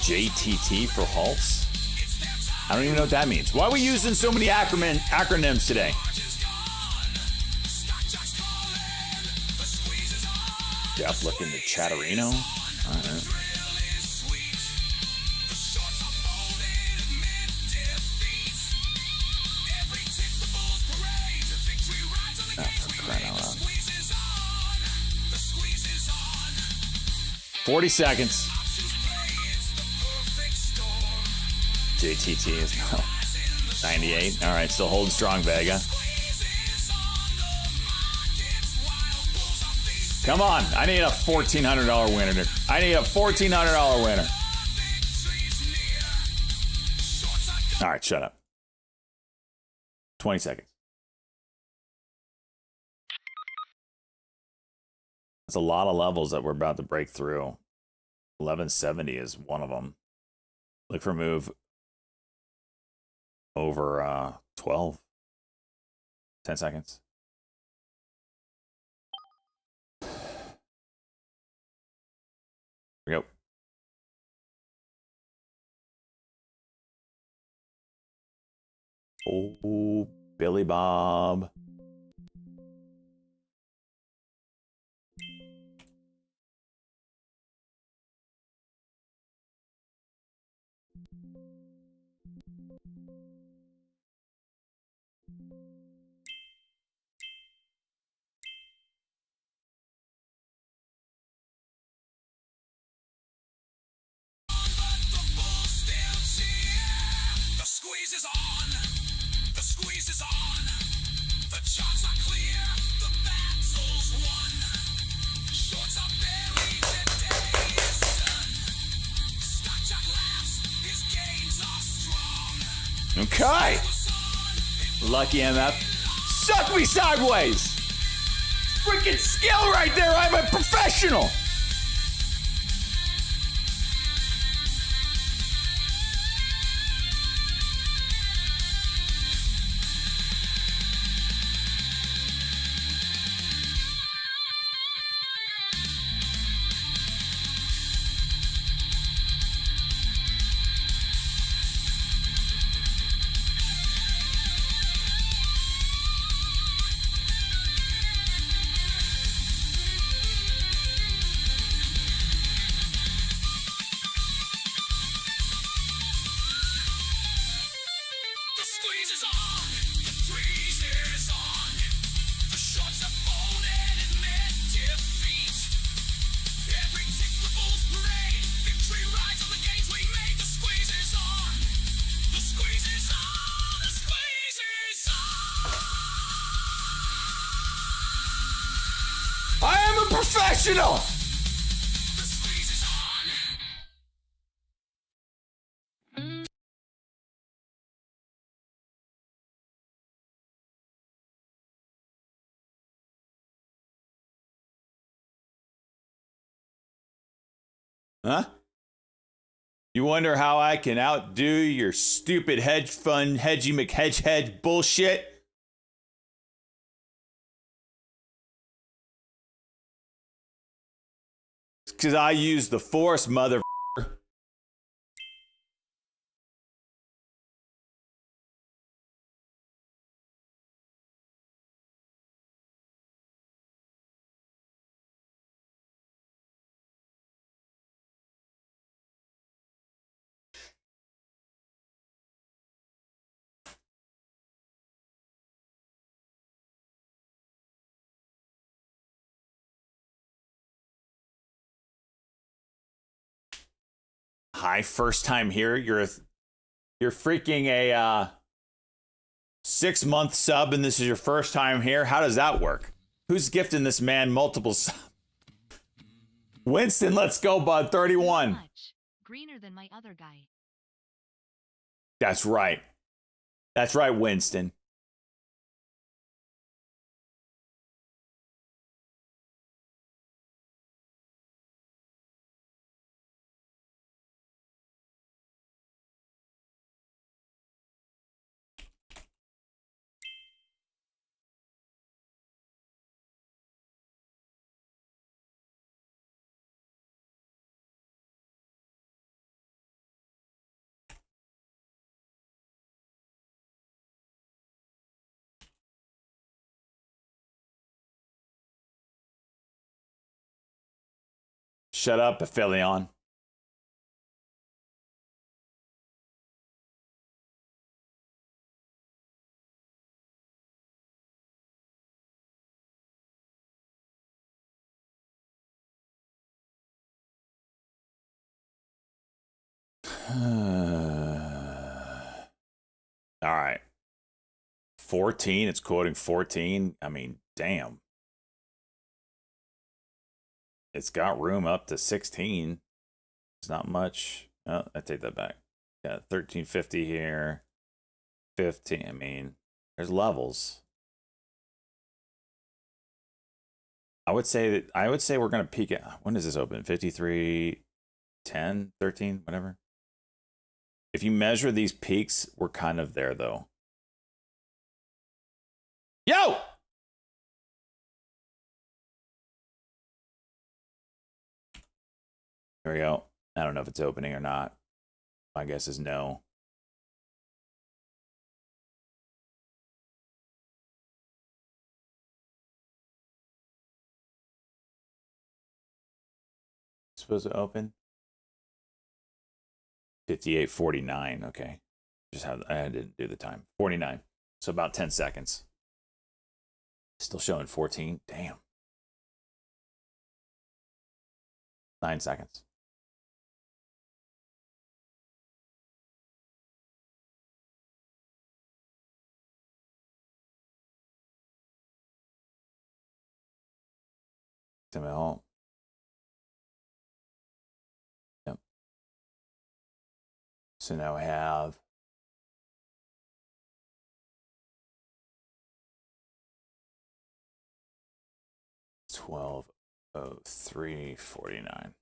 JTT for halts. It's their time. I don't even know what that means. Why are we using so many acronyms today? March is gone. Stock jocks calling. The squeeze is on. Jeff looking to Chatterino. All right. Thrill is sweet. The shorts are folded amid defeat. Every tick the Bulls parade. The victory rides on the Oh, gates for we crying made. out The loud. squeeze is on. The squeeze is on. 40 seconds. Options play. It's the perfect storm. JTT is now 98. All right, still holding strong, Vega. Squeeze is on the markets while Bulls are feasting. Come on. I need a $1,400 winner. I need a $1,400 winner. Victory's near. Shorts are gone. All right, shut up. 20 seconds. That's a lot of levels that we're about to break through. 1170 is one of them. Look for move over 12. 10 seconds. Here we go. Oh, Billy Bob. The Bulls still cheer. The squeeze is on. The squeeze is on. The charts are clear. The battle's won. Shorts are buried. The day is done. Stock jock laughs. His gains are strong. Okay. Lucky MF. Suck me sideways. Freaking skill right there. I'm a professional. The squeeze is on. The freeze is on. The shorts are folded and met defeat. Every tick the Bulls parade. Victory rides on the games we made. The squeeze is on. The squeeze is on. The squeeze is on. I am a professional. The squeeze is on. Huh? You wonder how I can outdo your stupid hedge fund hedgy McHedgehead bullshit? Because I use the force, mother. Hi, first time here. You're freaking a 6-month sub, and this is your first time here. How does that work? Who's gifting this man multiple subs? Winston, let's go, bud. 31. Much greener than my other guy. That's right. That's right, Winston. Shut up, Aphelion. All right. 14. It's quoting 14. I mean, damn. It's got room up to 16. It's not much. Oh, I take that back. Yeah, 1350 here. 15. I mean, there's levels. I would say we're gonna peak at, when does this open? 53, 10, 13, whatever. If you measure these peaks, we're kind of there though. Yo! There we go. I don't know if it's opening or not. My guess is no. Supposed to open 58:49. Okay, I didn't do the time. 49, so about 10 seconds. Still showing 14. Damn. 9 seconds. XML. Yep. So now we have $12:03:49.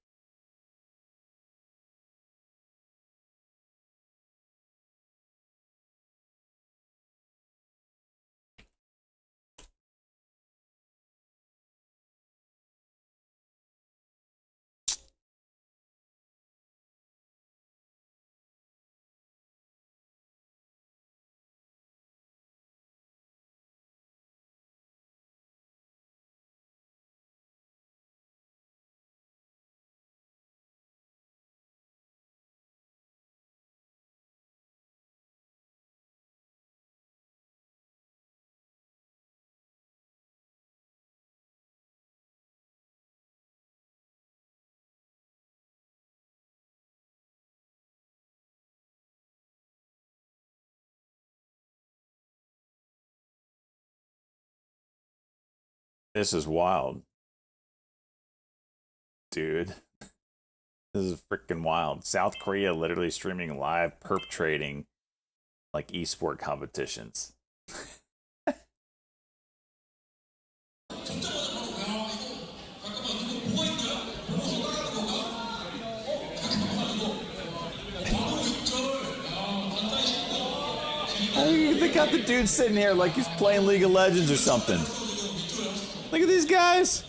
This is wild, dude. This is freaking wild. South Korea literally streaming live perp trading like esport competitions. They got the dude sitting here like he's playing League of Legends or something. Look at these guys.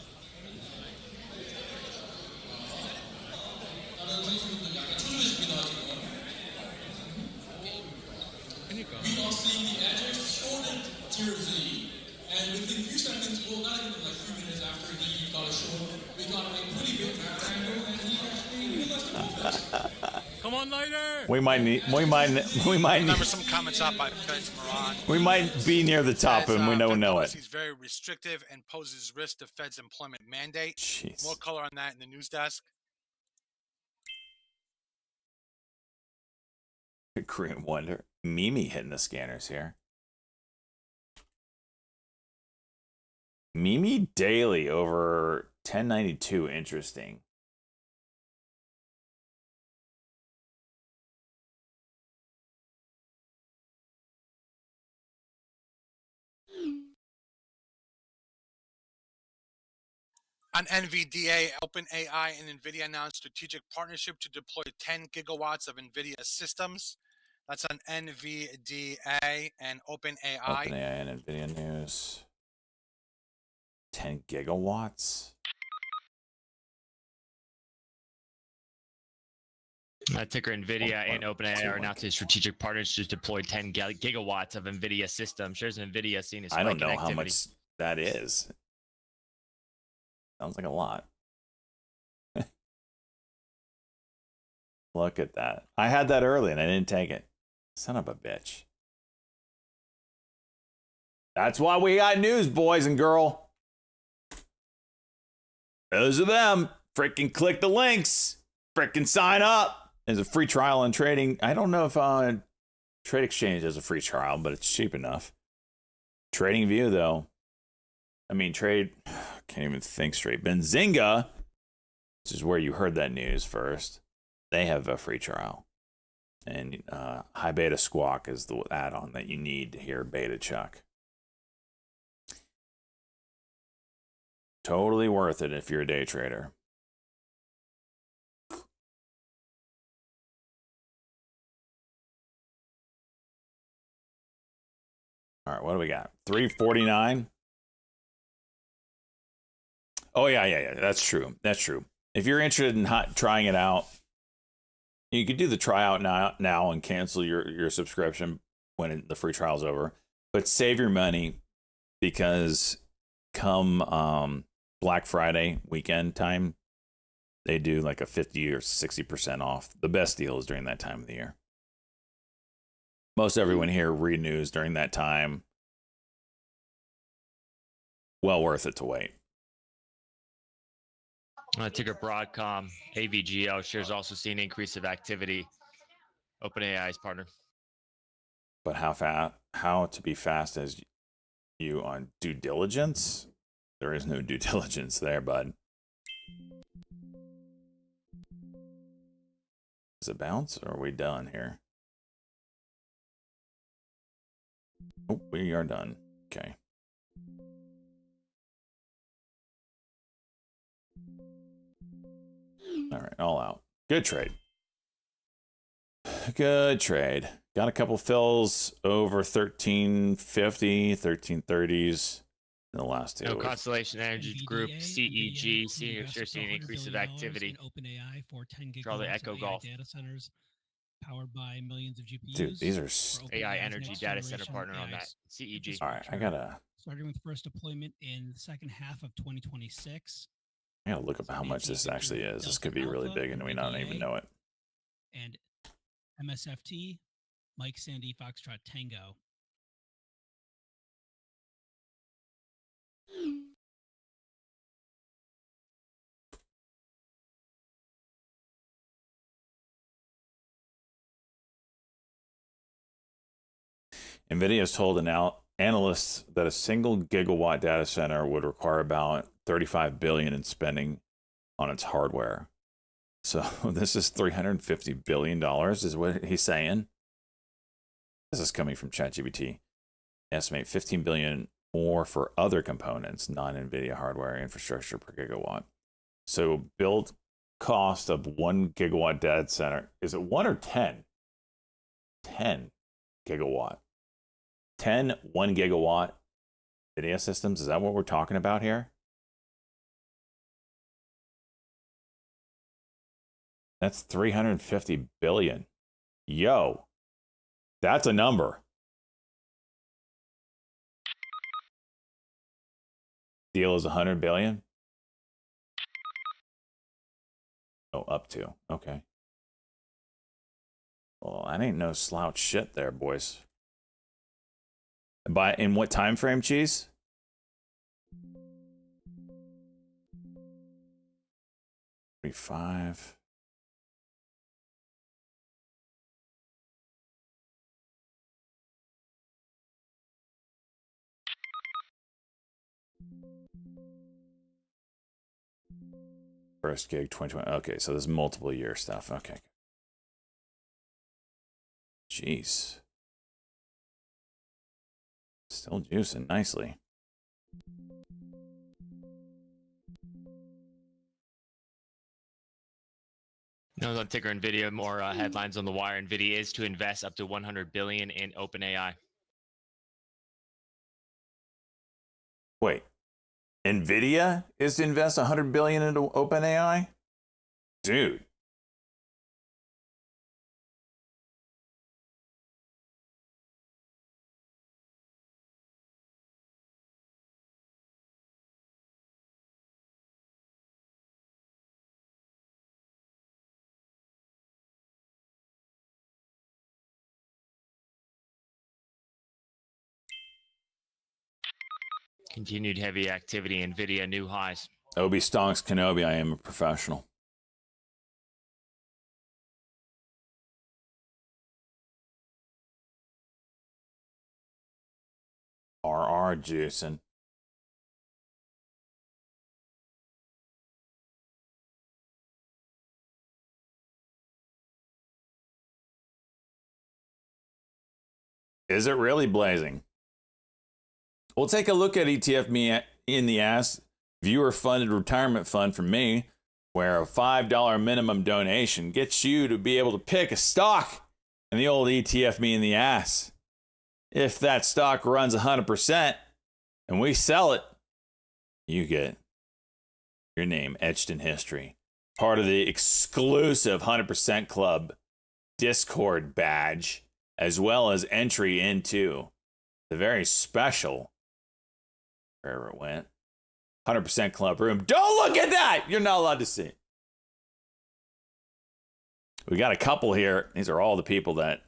And within a few seconds, well, not even like 3 minutes after he got ashore, we got a pretty big rectangle, and he actually Come on, later. We might Remember some comments out by Feds Moran. we might be near the top Says, and we don't Fed know policy it. is very restrictive and poses risk to Fed's employment mandate. Jeez. More color on that in the news desk. Korean Wonder. Mimi hitting the scanners here. Mimi daily over 1092. Interesting. On NVDA, OpenAI and NVIDIA announced strategic partnership to deploy 10 gigawatts of NVIDIA systems. That's on NVDA and OpenAI. OpenAI and NVIDIA news. 10 gigawatts? Ticker NVIDIA and OpenAI are announcing strategic partnerships to deploy 10 gigawatts of NVIDIA systems. Shares of NVIDIA seen as I don't know how much that is. Sounds like a lot. Look at that. I had that early and I didn't take it. Son of a bitch. That's why we got news, boys and girl. Those are them. Freaking click the links. Freaking sign up. There's a free trial on trading. I don't know if Trade Exchange has a free trial, but it's cheap enough. Trading View, though. I mean, can't even think straight. Benzinga, which is where you heard that news first, they have a free trial. And High Beta Squawk is the add-on that you need to hear Beta Chuck. Totally worth it if you're a day trader. All right, what do we got? 349. Oh yeah. That's true. If you're interested in trying it out, you could do the tryout now and cancel your subscription when the free trial's over. But save your money because come Black Friday weekend time, they do like a 50 or 60% off. The best deal is during that time of the year. Most everyone here renews during that time. Well worth it to wait. Ticker Broadcom, AVGO shares also seen an increase of activity. OpenAI's partner. But how to be fast as you on due diligence? There is no due diligence there, bud. Does it bounce or are we done here? Oh, we are done. Okay. All right, all out. Good trade. Good trade. Got a couple fills over 1350, 1330s in the last two. Constellation Energy Group, CEG, Nvidia seeing an increase of activity. OpenAI for 10 Draw the gigawatts Echo of AI Golf. data centers powered by millions of GPUs. Dude, these are for AI OpenAI's Energy next Data Center generation partner on AI that. CEG. All right, I gotta starting with first deployment in the second half of 2026. look up how much this actually is. This could be really big and we not even know it. And MSFT, Mike Sandy Foxtrot Tango. NVIDIA has told analysts that a single gigawatt data center would require about $35 billion in spending on its hardware. So this is $350 billion is what he's saying. This is coming from ChatGPT. Estimate $15 billion more for other components, non-NVIDIA hardware infrastructure per gigawatt. So build cost of 1 gigawatt data center, is it 1 or 10? 10 gigawatt. 1 gigawatt NVIDIA systems. Is that what we're talking about here? That's 350 billion. Yo, that's a number. Deal is 100 billion. Oh, up to. Okay. Well, that ain't no slouch shit there, boys. In what time frame, Cheese? $35. First gig 2020. Okay, so there's multiple year stuff. Okay. Jeez. Still juicing nicely. No, on ticker NVIDIA, more headlines on the wire. NVIDIA is to invest up to $100 billion in OpenAI. Wait. NVIDIA is to invest $100 billion into OpenAI? Dude. Continued heavy activity. Nvidia new highs. Obi Stonks Kenobi, I am a professional. RR juicing. Is it really blazing? We'll take a look at ETF Me in the Ass viewer funded retirement fund from me, where a $5 minimum donation gets you to be able to pick a stock in the old ETF Me in the Ass. If that stock runs 100% and we sell it, you get your name etched in history. Part of the exclusive 100% Club Discord badge, as well as entry into the very special, wherever it went, 100% Club room. Don't look at that! You're not allowed to see. We got a couple here. These are all the people that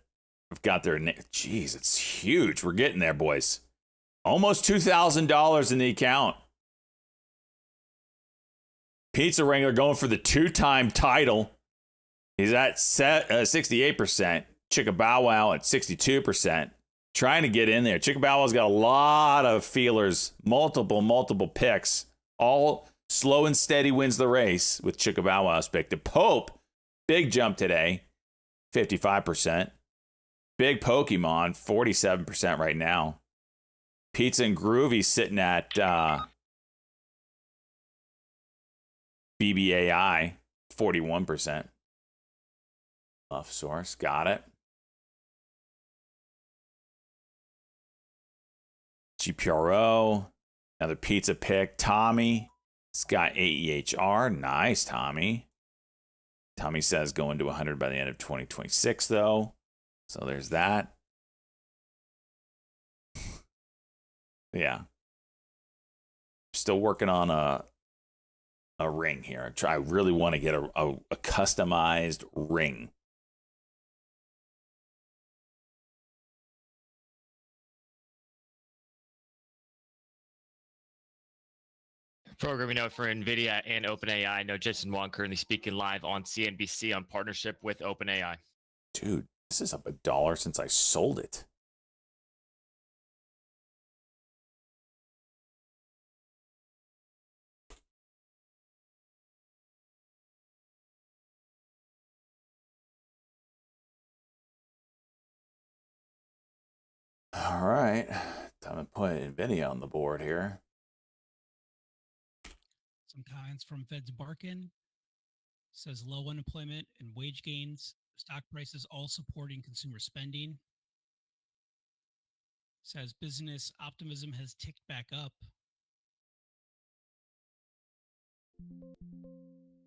have got their name. Jeez, it's huge. We're getting there, boys. Almost $2,000 in the account. Pizza Wrangler going for the two-time title. He's at 68%. Chicka Bow Wow at 62%. Trying to get in there. Chicka Bow Wow's got a lot of feelers. Multiple picks. All slow and steady wins the race with Chicka Bow Wow's pick. The Pope, big jump today. 55%. Big Pokemon, 47% right now. Pizza and Groovy sitting at BBAI, 41%. Love source, got it. GPRO, another pizza pick. Tommy, it's got AEHR. Nice, Tommy. Tommy says going to 100 by the end of 2026, though. So there's that. Yeah. Still working on a ring here. I really want to get a customized ring. Programming note for NVIDIA and OpenAI. No, Jason Wong currently speaking live on CNBC on partnership with OpenAI. Dude, this is up $1 since I sold it. All right, time to put NVIDIA on the board here. Some comments from Fed's Barkin. Says low unemployment and wage gains, stock prices all supporting consumer spending. Says business optimism has ticked back up.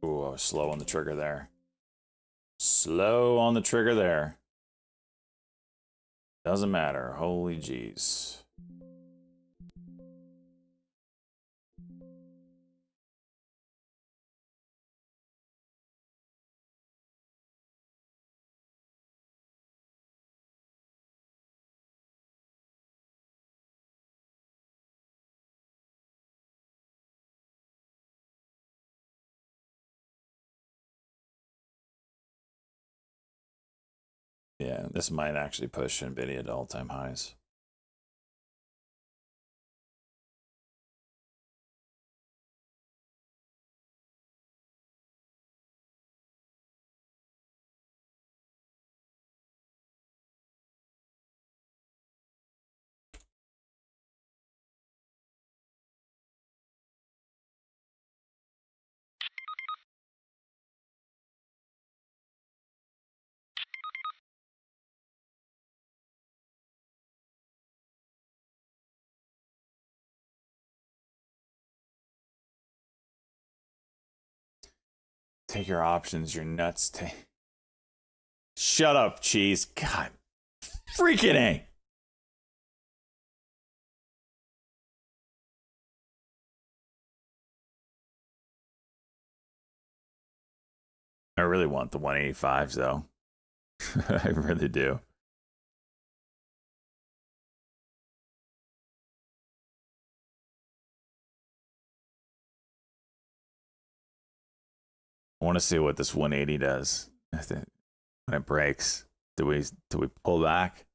Ooh, I was slow on the trigger there. Slow on the trigger there. Doesn't matter. Holy jeez. Yeah, this might actually push NVIDIA to all-time highs. Take your options, you're nuts. Shut up, cheese. God, freaking A. I really want the 185s, though. I really do. I want to see what this 180 does. When it breaks, do we pull back?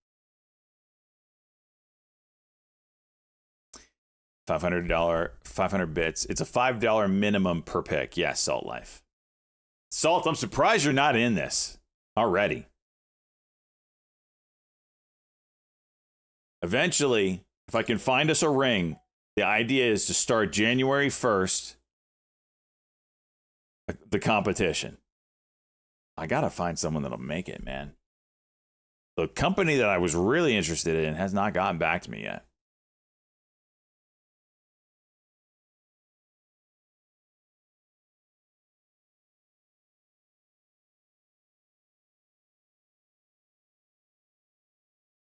$500 bits. It's a $5 minimum per pick. Yes, Salt Life. Salt, I'm surprised you're not in this already. Eventually, if I can find us a ring, the idea is to start January 1st, the competition. I got to find someone that'll make it, man. The company that I was really interested in has not gotten back to me yet.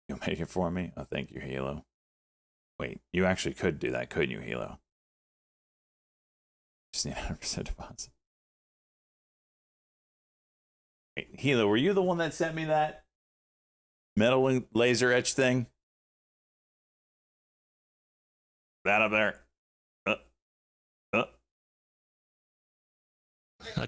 You'll make it for me? Oh, thank you, Hilo. Wait, you actually could do that, couldn't you, Hilo? Just need 100% deposit. Wait, Hilo, were you the one that sent me that metal laser etch thing? That up there.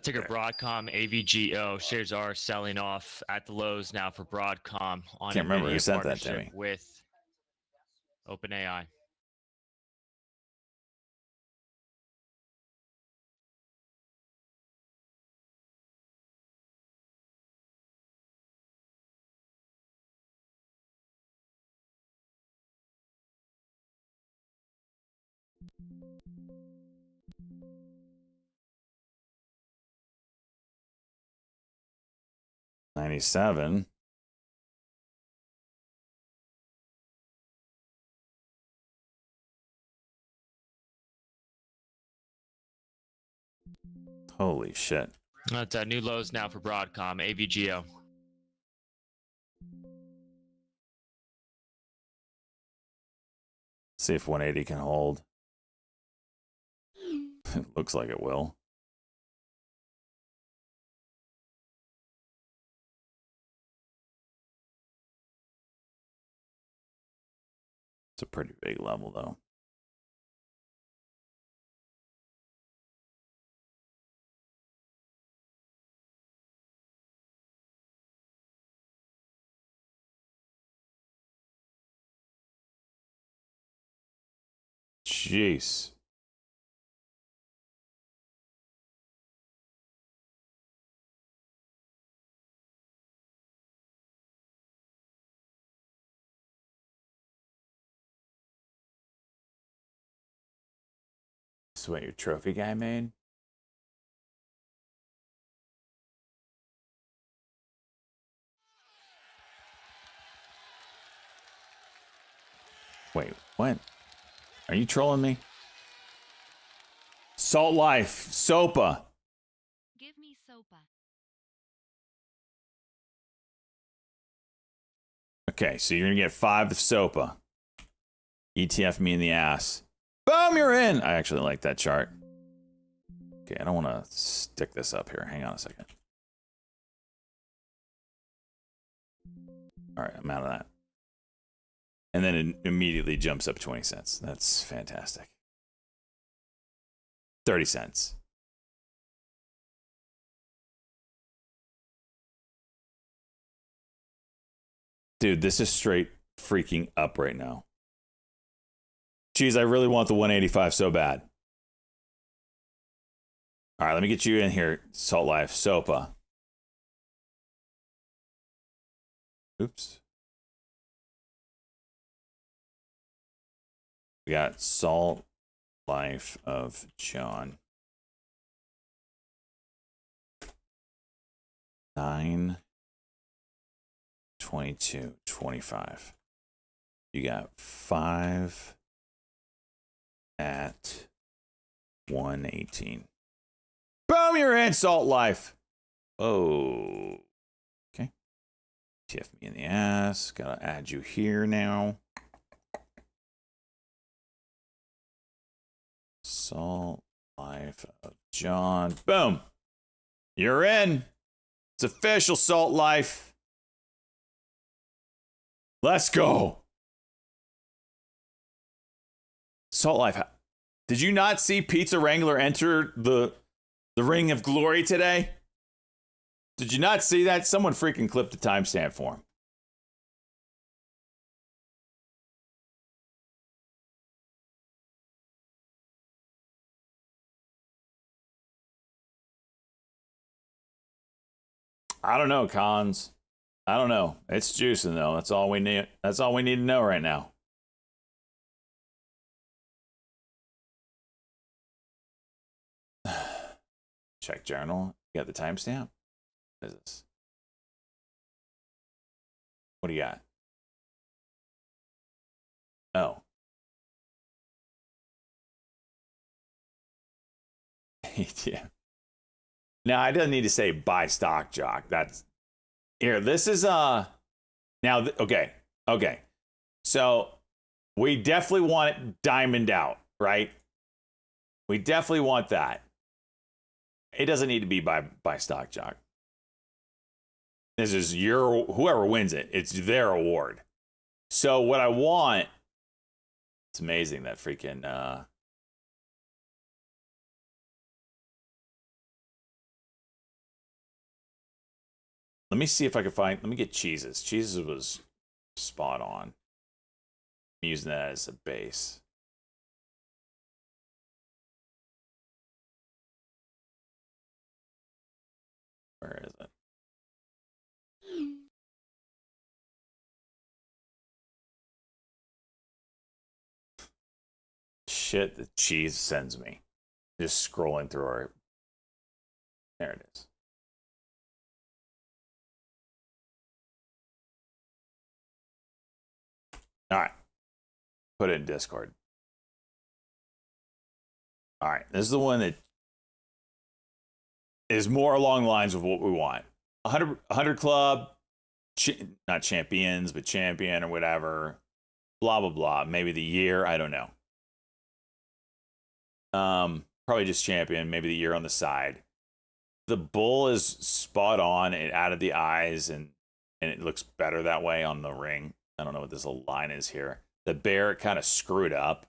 Ticker Broadcom AVGO shares are selling off at the lows now for Broadcom on Can't remember who NVIDIA sent that to partnership me. with OpenAI. $97. Holy shit. That's new lows now for Broadcom AVGO. See if 180 can hold. It looks like it will. It's a pretty big level, though. Jeez. This is what your trophy guy made? Wait, what? Are you trolling me? Salt Life, SOPA. Give me SOPA. Okay, so you're gonna get 5 of SOPA. ETF me in the ass. Boom, you're in. I actually like that chart. Okay, I don't want to stick this up here. Hang on a second. All right, I'm out of that. And then it immediately jumps up 20 cents. That's fantastic. 30 cents. Dude, this is straight freaking up right now. Geez, I really want the 185 so bad. All right, let me get you in here, Salt Life, SOPA. Oops. We got Salt Life of John. 9, 22, 25. You got 5 at 118. Boom, you're in, Salt Life. Oh. Okay. TF me in the ass. Gotta add you here now. Salt Life of John. Boom. You're in. It's official, Salt Life. Let's go. Salt Life. Did you not see Pizza Wrangler enter the The Ring of Glory today. Did you not see that? Someone freaking clipped the timestamp for him. I don't know, Cons. I don't know. It's juicing though. That's all we need. That's all we need to know right now. Check journal. You got the timestamp? What is this? What do you got? Oh. Yeah. Now, I doesn't need to say buy stock, Jock. That's here. This is now. Okay. So we definitely want it diamond out, right? We definitely want that. It doesn't need to be buy stock, Jock. This is whoever wins it. It's their award. So what I want. It's amazing that freaking. Let me see if I can find. Let me get Cheeses. Cheeses was spot on. I'm using that as a base. Where is it? Shit, the cheese sends me. Just scrolling through our. There it is. All right. Put it in Discord. All right. This is the one that is more along the lines of what we want. 100 Club, not champions, but champion or whatever. Blah, blah, blah. Maybe the year. I don't know. Probably just champion. Maybe the year on the side. The bull is spot on. It added the eyes and it looks better that way on the ring. I don't know what this little line is here. The bear kind of screwed up.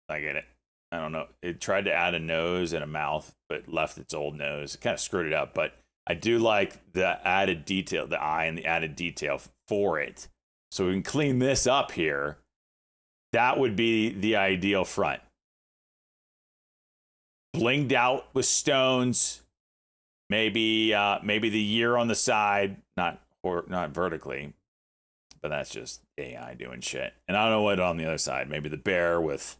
I get it. I don't know. It tried to add a nose and a mouth, but left its old nose. It kind of screwed it up. But I do like the added detail, the eye and the added detail for it. So we can clean this up here. That would be the ideal front. Blinged out with stones. Maybe the year on the side, not vertically. But that's just AI doing shit. And I don't know what on the other side. Maybe the bear with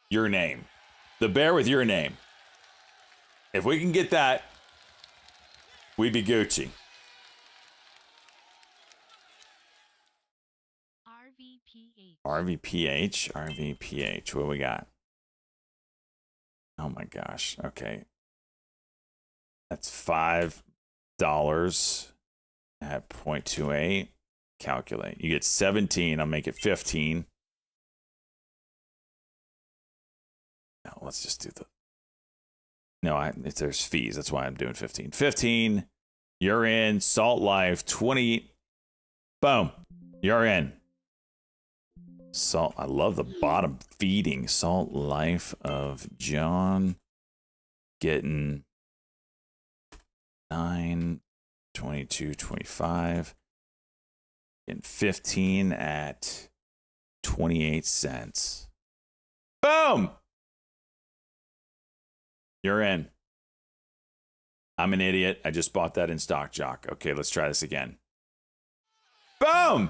your name. The bear with your name. If we can get that, we'd be Gucci. RVPH. What we got? Oh my gosh. Okay. That's $5. At 0.28, calculate. You get 17. I'll make it 15. Now let's just do the. No, there's fees. That's why I'm doing 15. 15. You're in. Salt Life 20. Boom. You're in. Salt. I love the bottom feeding. Salt Life of John. Getting 9. 22, 25, and 15 at 28 cents. Boom! You're in. I'm an idiot. I just bought that in Stock Jock. Okay, let's try this again. Boom!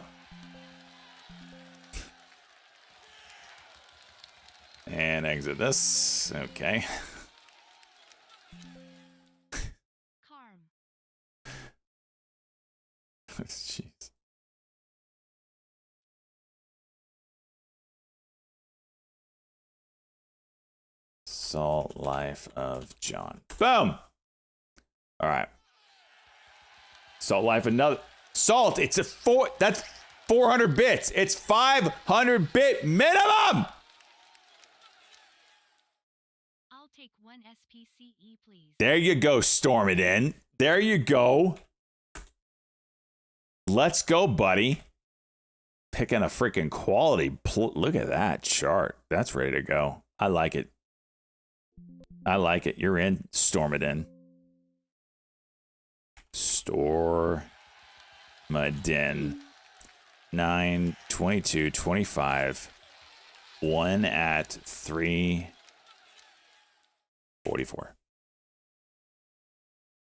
And exit this. Okay. Jeez. Salt Life of John. Boom. All right. Salt Life another. Salt. It's that's 400 bits. It's 500 bit minimum. I'll take one SPCE, please. There you go. Storm it in. There you go. Let's go, buddy. Picking a freaking quality. Look at that chart. That's ready to go. I like it. I like it. You're in. Storm it in. Storm it in. 9, 22, 25. 1 at 344.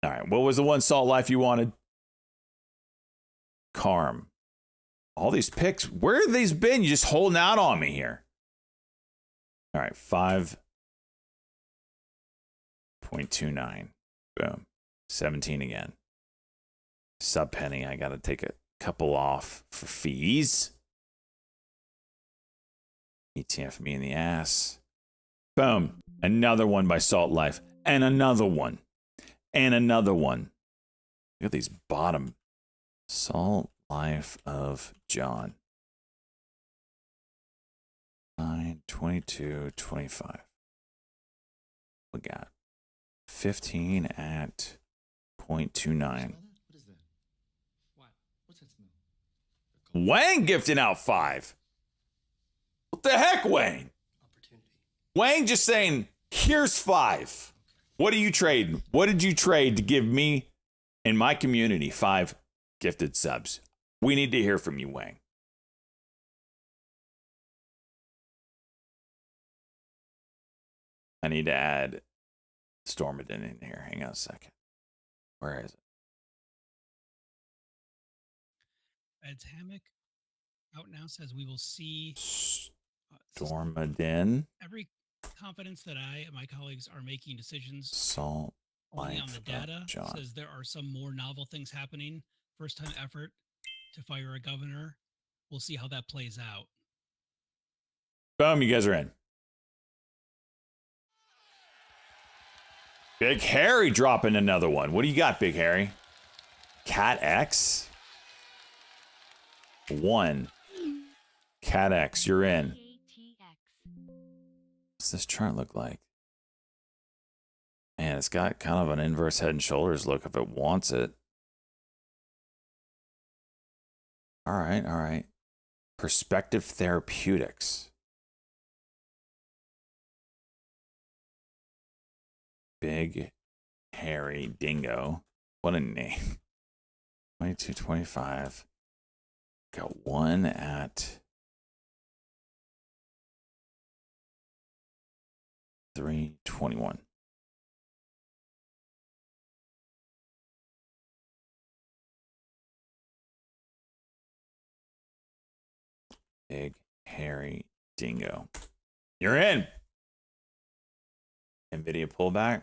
All right. What was the one Salt Life you wanted? Carm. All these picks. Where have these been? You just holding out on me here. All right. 5.29. Boom. 17 again. Sub penny. I got to take a couple off for fees. ETF me in the ass. Boom. Another one by Salt Life. And another one. And another one. Look at these bottom. Salt Life of John. 9, 22, 25. We got 15 at 0.29. What is that? What? What's that smell? Wang gifting out 5. What the heck, Wang? Opportunity. Wang just saying, here's 5. What are you trading? What did you trade to give me and my community 5 gifted subs? We need to hear from you, Wang. I need to add Stormadin in here. Hang on a second. Where is it? Ed's Hammock out now says we will see Stormadin. every confidence that I and my colleagues are making decisions Salt only on Life the of data. John. Says there are some more novel things happening. First time effort to fire a governor. We'll see how that plays out. Boom, you guys are in. Big Harry dropping another one. What do you got, Big Harry? Cat X? 1. Cat X, you're in. What's this chart look like? Man, it's got kind of an inverse head and shoulders look if it wants it. All right, all right. Perspective Therapeutics. Big Hairy Dingo. What a name. 2225. Got 1 at 321. Big Hairy Dingo. You're in. NVIDIA pullback.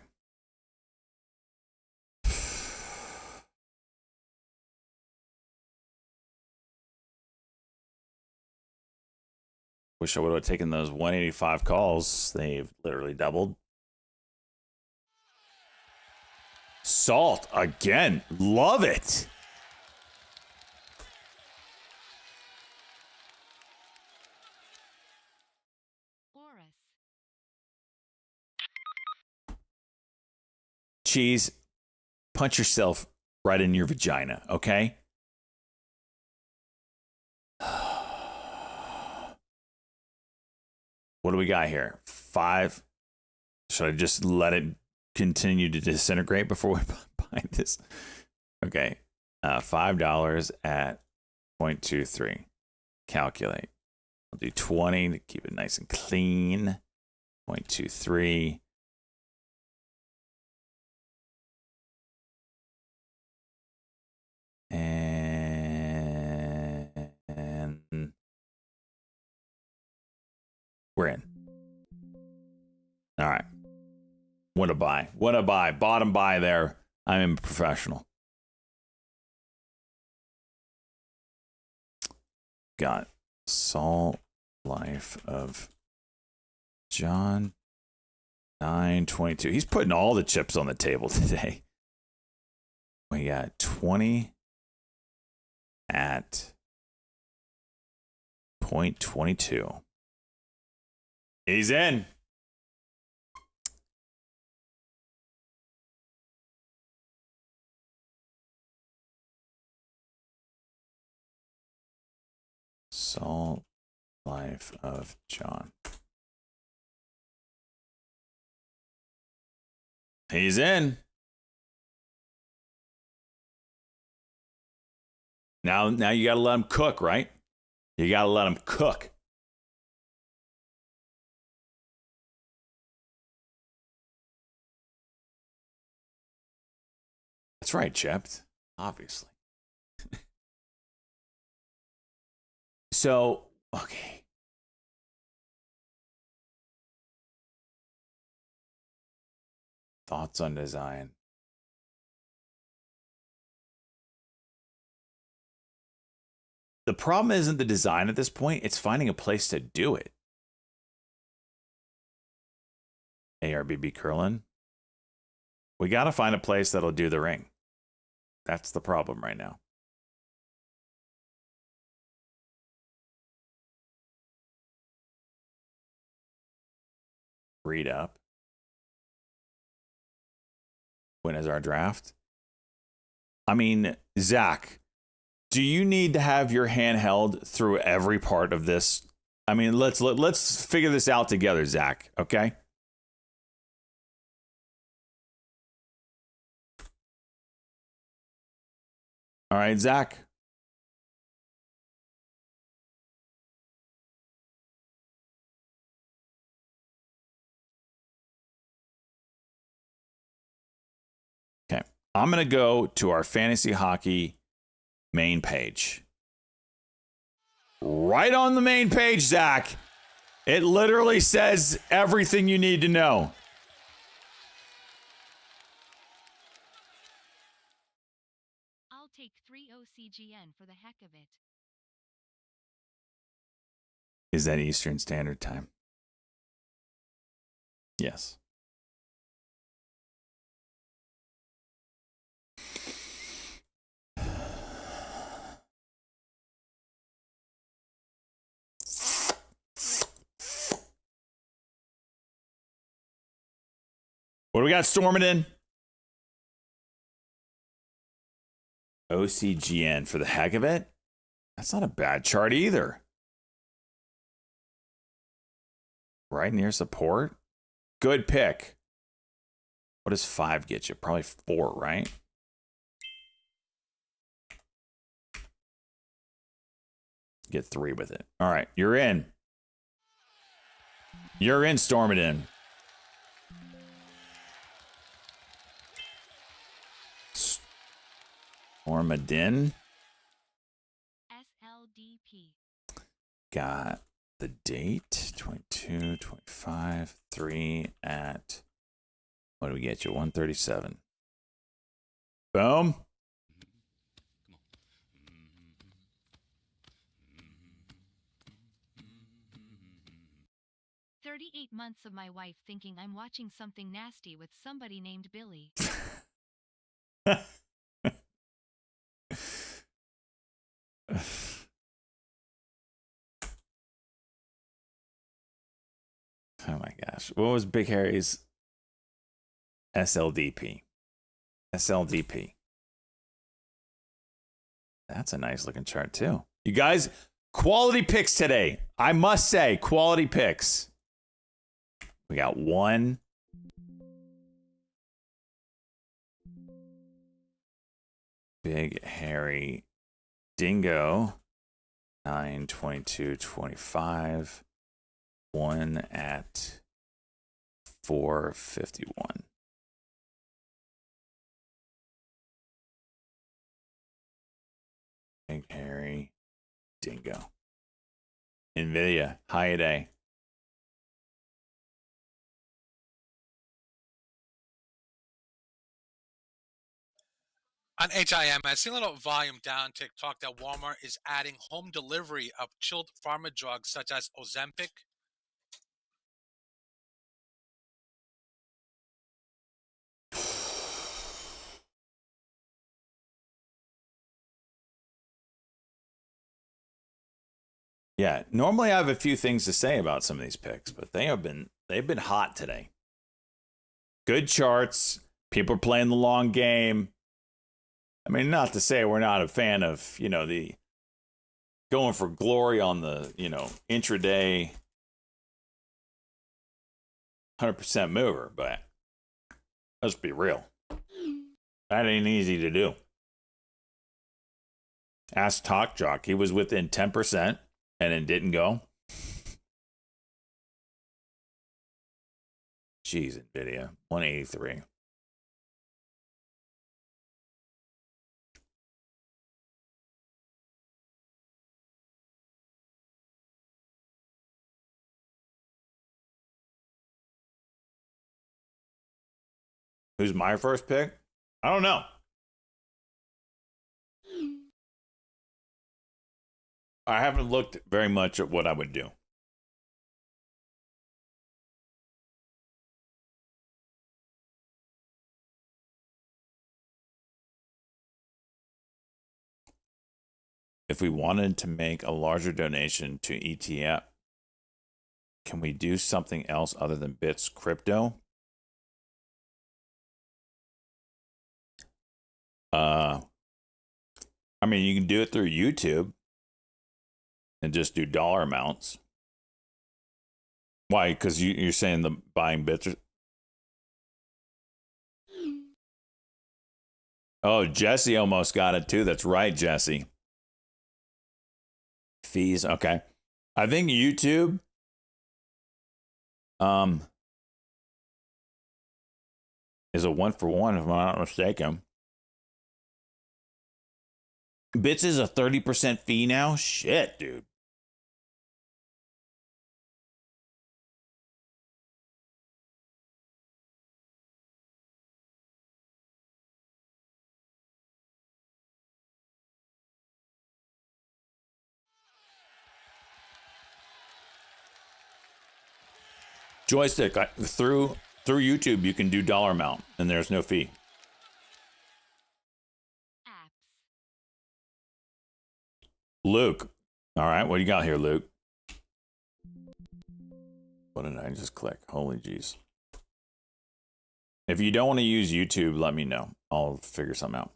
Wish I would have taken those 185 calls. They've literally doubled. Salt again. Love it. Boris. Cheese, punch yourself right in your vagina, okay? What do we got here? 5. Should I just let it continue to disintegrate before we buy this? Okay. $5 at 0.23. Calculate. I'll do 20 to keep it nice and clean. 0.23. And we're in. All right. What a buy. What a buy. Bottom buy there. I'm a professional. Got Salt Life of John 922. He's putting all the chips on the table today. We got 20 at 0.22. He's in. Salt Life of John. He's in. Now you got to let him cook, right? You got to let him cook. That's right, Chep. Obviously. So, okay. Thoughts on design. The problem isn't the design at this point, it's finding a place to do it. ARBB Curlin. We got to find a place that'll do the ring. That's the problem right now. Read up. When is our draft? I mean, Zach, do you need to have your hand held through every part of this? I mean, let's figure this out together, Zach, okay? All right, Zach. Okay, I'm going to go to our fantasy hockey main page. Right on the main page, Zach. It literally says everything you need to know. I'll take 3 OCGN for the heck of it. Is that Eastern Standard Time? Yes. What do we got storming in? OCGN for the heck of it? That's not a bad chart either. Right near support? Good pick. What does 5 get you? Probably 4, right? Get 3 with it. All right, you're in. You're in, storm it in. Stormadin. SLDP. Got the date 22, 25, 3 at what do we get you? 137. Boom. 38 months of my wife thinking I'm watching something nasty with somebody named Billy. Oh my gosh. What was Big Harry's SLDP? SLDP. That's a nice looking chart too. You guys, quality picks today. I must say, quality picks. We got one. Big Harry Dingo. 9, 22, 25. One at 451. Big Harry Dingo. NVIDIA, high a day. On HIM, I see a little volume downtick talk that Walmart is adding home delivery of chilled pharma drugs such as Ozempic. Yeah, normally I have a few things to say about some of these picks, but they've been hot today. Good charts. People are playing the long game. I mean, not to say we're not a fan of, the going for glory on the, intraday 100% mover, but Let's be real. That ain't easy to do. Ask Talk Jock. He was within 10% and it didn't go. Jeez, NVIDIA. 183. Who's my first pick? I don't know. I haven't looked very much at what I would do. If we wanted to make a larger donation to ETF, can we do something else other than Bits Crypto? I mean, you can do it through YouTube and just do dollar amounts. Why? Because you're saying the buying bits are... Oh, Jesse almost got it too. That's right, Jesse. Fees, okay. I think YouTube is a 1-for-1 if I'm not mistaken. Bits is a 30% fee now? Shit, dude. Joystick, through YouTube, you can do dollar amount, and there's no fee. Apps. Luke. All right, what do you got here, Luke? What did I just click? Holy jeez. If you don't want to use YouTube, let me know. I'll figure something out.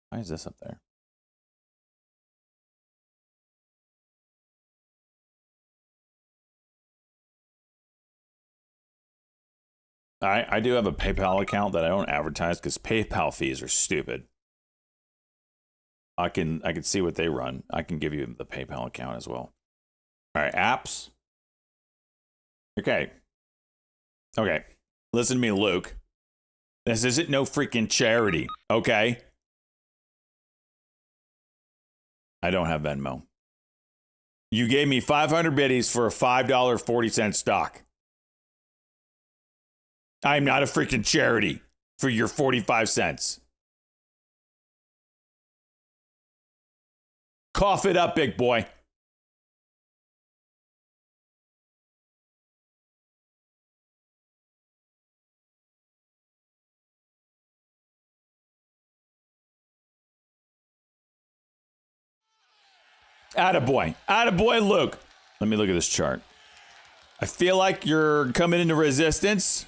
Why is this up there? I do have a PayPal account that I don't advertise because PayPal fees are stupid. I can see what they run. I can give you the PayPal account as well. All right, apps. Okay. Listen to me, Luke. This isn't no freaking charity, okay? I don't have Venmo. You gave me 500 biddies for a $5.40 stock. I'm not a freaking charity for your 45 cents. Cough it up, big boy. Attaboy. Attaboy, Luke. Let me look at this chart. I feel like you're coming into resistance.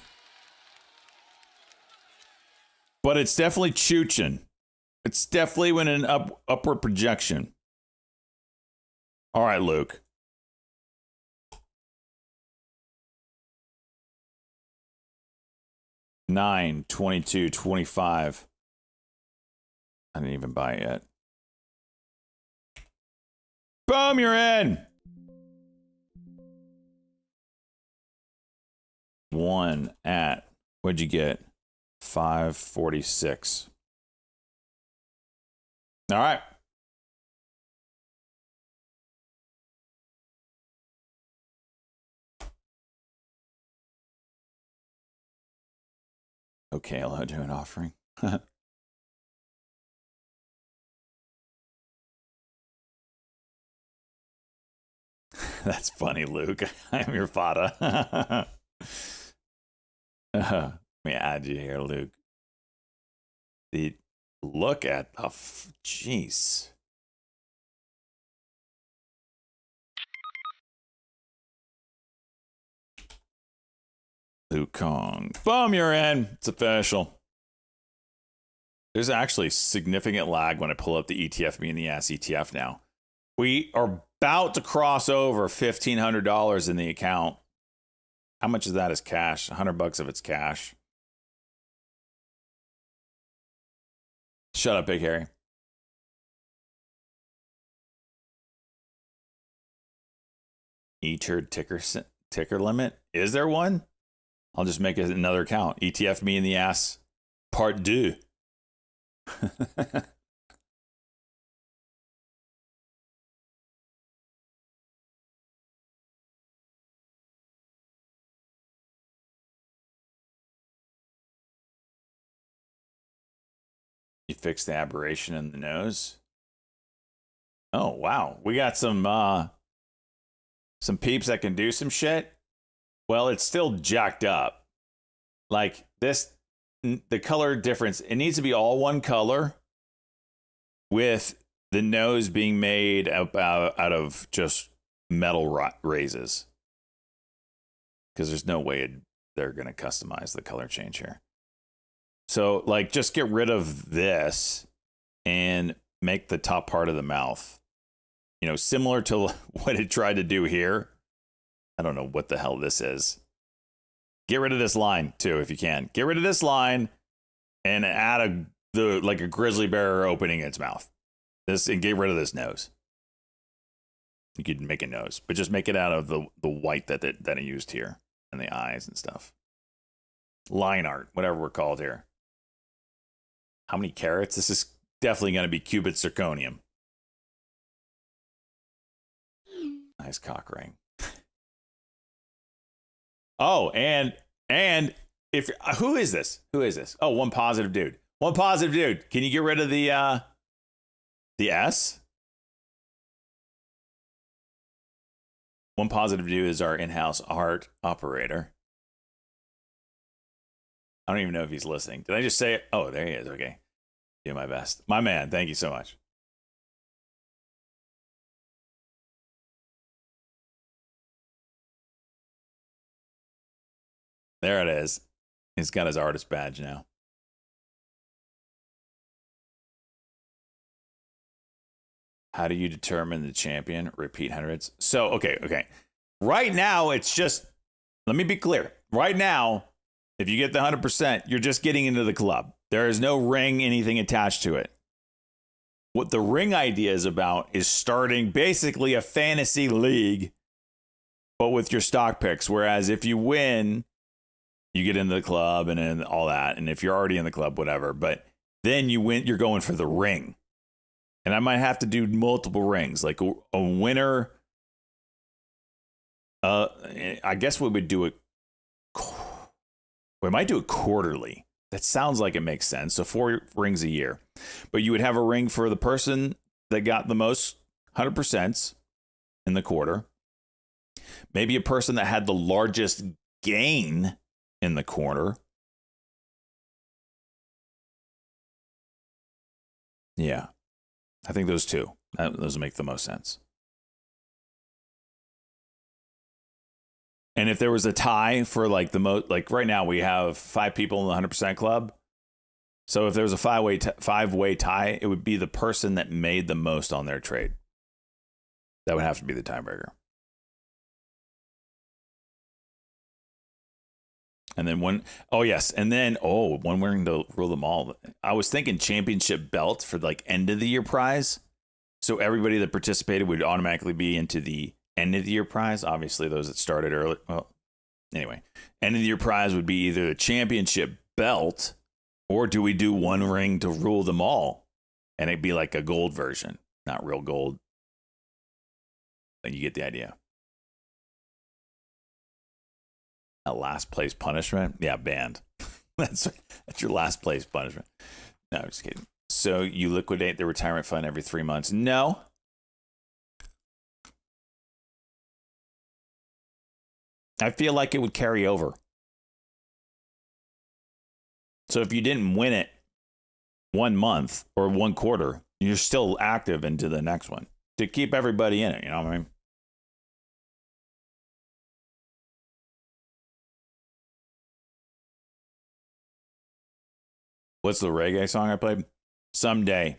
But it's definitely chooching. It's definitely in an upward projection. All right, Luke. $9, $22, $25. I didn't even buy it yet. Boom, you're in. One at, what'd you get? 546. All right. Okay, I'll do an offering. That's funny, Luke. I'm your fada. Let me add you here, Luke. Look at the jeez. Luke Kong. Boom, you're in. It's official. There's actually significant lag when I pull up the ETF me in the ass ETF now. We are about to cross over $1,500 in the account. How much of that is cash? $100 of it's cash. Shut up, Big Harry. E-turd ticker limit. Is there one? I'll just make another account. ETF me in the ass part 2. You fixed the aberration in the nose. Oh, wow. We got some peeps that can do some shit. Well, it's still jacked up. Like this, the color difference, it needs to be all one color with the nose being made out of just metal raises. Because there's no way they're going to customize the color change here. So, like, just get rid of this and make the top part of the mouth, you know, similar to what it tried to do here. I don't know what the hell this is. Get rid of this line, too, if you can. Get rid of this line and add like a grizzly bear opening its mouth. And get rid of this nose. You could make a nose, but just make it out of the white that it used here and the eyes and stuff. Line art, whatever we're called here. How many carats? This is definitely going to be cubit zirconium. Nice cock ring. Oh, and if who is this? Who is this? Oh, one positive dude. One positive dude. Can you get rid of the S? One positive dude is our in-house art operator. I don't even know if he's listening. Did I just say it? Oh, there he is. Okay. Do my best. My man, thank you so much. There it is. He's got his artist badge now. How do you determine the champion? Repeat hundreds. So, okay. Right now, it's just, let me be clear. Right now, if you get the 100%, you're just getting into the club. There is no ring, anything attached to it. What the ring idea is about is starting basically a fantasy league, but with your stock picks. Whereas if you win, you get into the club and all that. And if you're already in the club, whatever. But then you win, you're going for the ring. And I might have to do multiple rings, like a winner. I guess we would do it. We might do it quarterly. That sounds like it makes sense. So 4 rings a year. But you would have a ring for the person that got the most 100% in the quarter. Maybe a person that had the largest gain in the quarter. Yeah. I think those two. Those make the most sense. And if there was a tie for like the most, like right now we have 5 people in the 100% club. So if there was a five-way tie, it would be the person that made the most on their trade. That would have to be the tiebreaker. And then one ring to rule them all. I was thinking championship belt for like end of the year prize. So everybody that participated would automatically be into the end of the year prize. Obviously, those that started early. Well, anyway, end of the year prize would be either the championship belt, or do we do one ring to rule them all? And it'd be like a gold version, not real gold. Then you get the idea. A last place punishment? Yeah, banned. that's your last place punishment. No, just kidding. So you liquidate the retirement fund every 3 months? No. I feel like it would carry over. So if you didn't win it 1 month or 1 quarter, you're still active into the next one to keep everybody in it. You know what I mean? What's the reggae song I played? Someday.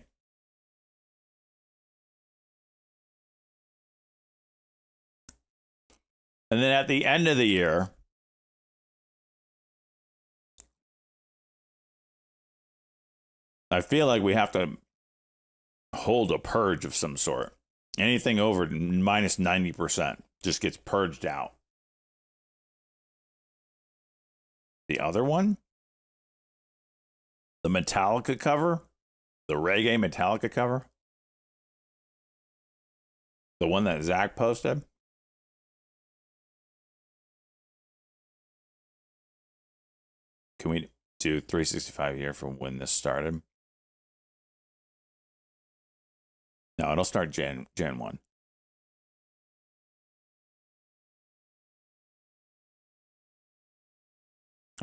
And then at the end of the year, I feel like we have to hold a purge of some sort. Anything over minus 90% just gets purged out. The other one, the Metallica cover, the reggae Metallica cover, the one that Zach posted. Can we do 365 year from when this started? No, it'll start Jan 1.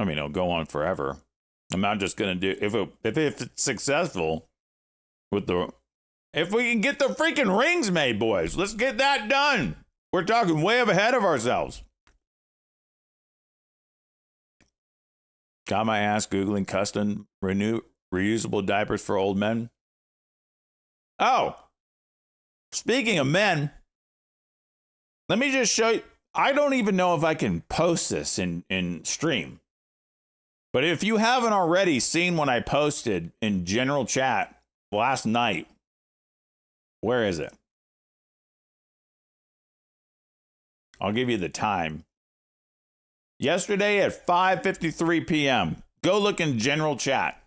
I mean, it'll go on forever. I'm not just gonna do if it's successful with if we can get the freaking rings made, boys. Let's get that done. We're talking way ahead of ourselves. Got my ass Googling custom reusable diapers for old men. Oh, speaking of men, let me just show you. I don't even know if I can post this in stream. But if you haven't already seen what I posted in general chat last night, where is it? I'll give you the time. Yesterday at 5:53 p.m. Go look in general chat.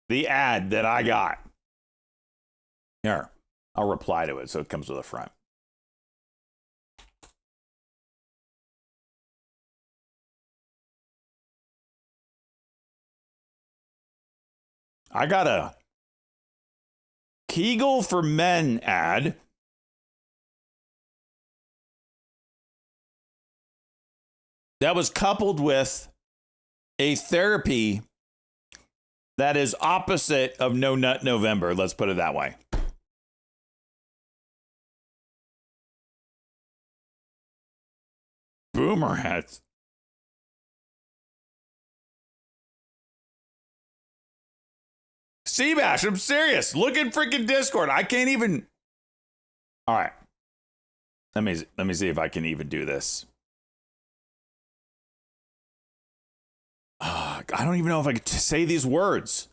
The ad that I got. Here, I'll reply to it so it comes to the front. I got a Kegel for Men ad. That was coupled with a therapy that is opposite of No Nut November. Let's put it that way. Boomer hats. Seabash, I'm serious. Look at freaking Discord. I can't even. All right. Let me see if I can even do this. I don't even know if I could say these words.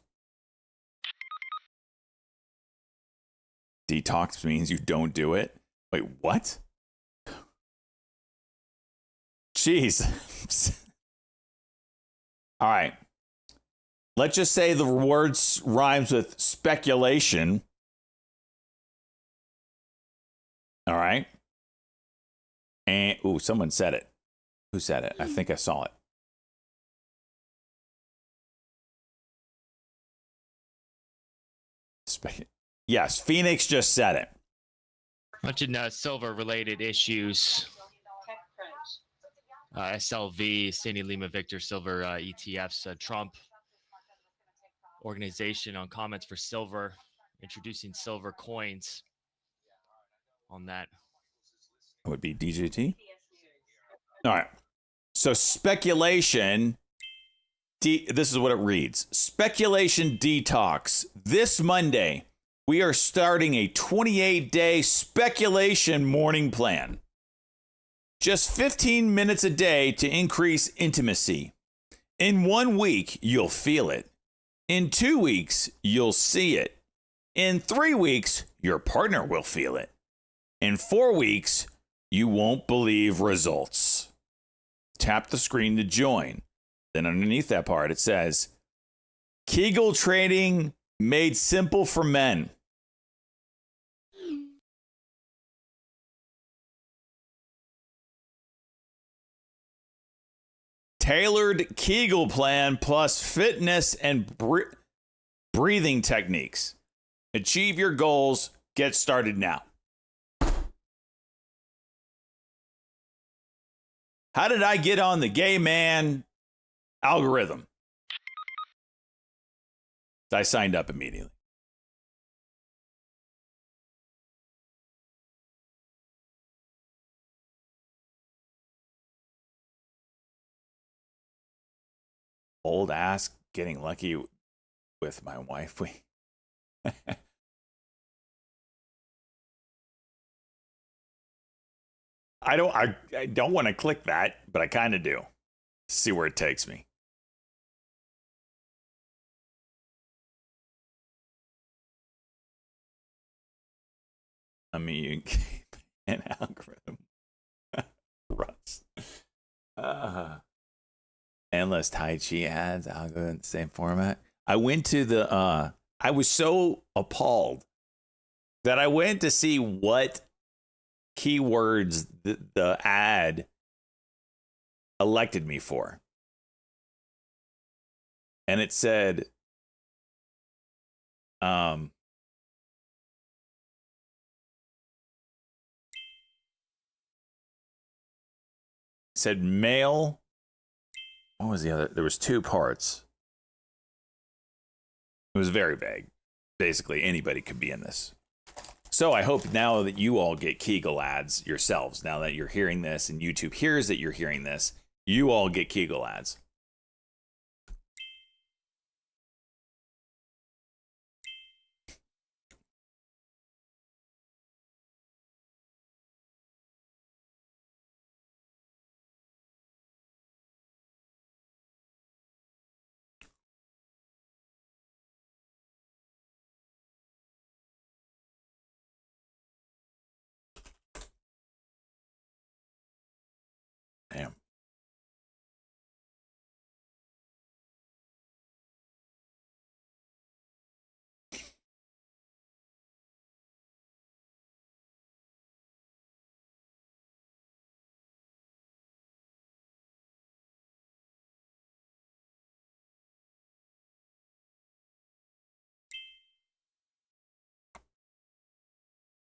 Detox means you don't do it. Wait, what? Jeez. All right. Let's just say the words rhymes with speculation. All right. And, ooh, someone said it. Who said it? I think I saw it. Yes, Phoenix just said it. Mentioned silver-related issues. SLV, Sandy Lima Victor Silver ETFs. Trump organization on comments for silver, introducing silver coins on that. It would be DJT. All right. So speculation. This is what it reads. Speculation detox. This Monday, we are starting a 28-day speculation morning plan. Just 15 minutes a day to increase intimacy. In 1 week, you'll feel it. In 2 weeks, you'll see it. In 3 weeks, your partner will feel it. In 4 weeks, you won't believe results. Tap the screen to join. Then underneath that part, it says, Kegel trading made simple for men. Tailored Kegel plan plus fitness and breathing techniques. Achieve your goals. Get started now. How did I get on the gay man algorithm? I signed up immediately. Old ass getting lucky with my wife. I don't want to click that, but I kind of do. See where it takes me. I mean, you an algorithm. Russ. Endless Tai Chi ads. I'll go in the same format. I went to the. I was so appalled that I went to see what keywords the ad elected me for. And it said, said male. What was the other? There was two parts. It was very vague. Basically, anybody could be in this. So I hope now that you all get Kegel ads yourselves, now that you're hearing this and YouTube hears that you're hearing this, you all get Kegel ads. Damn.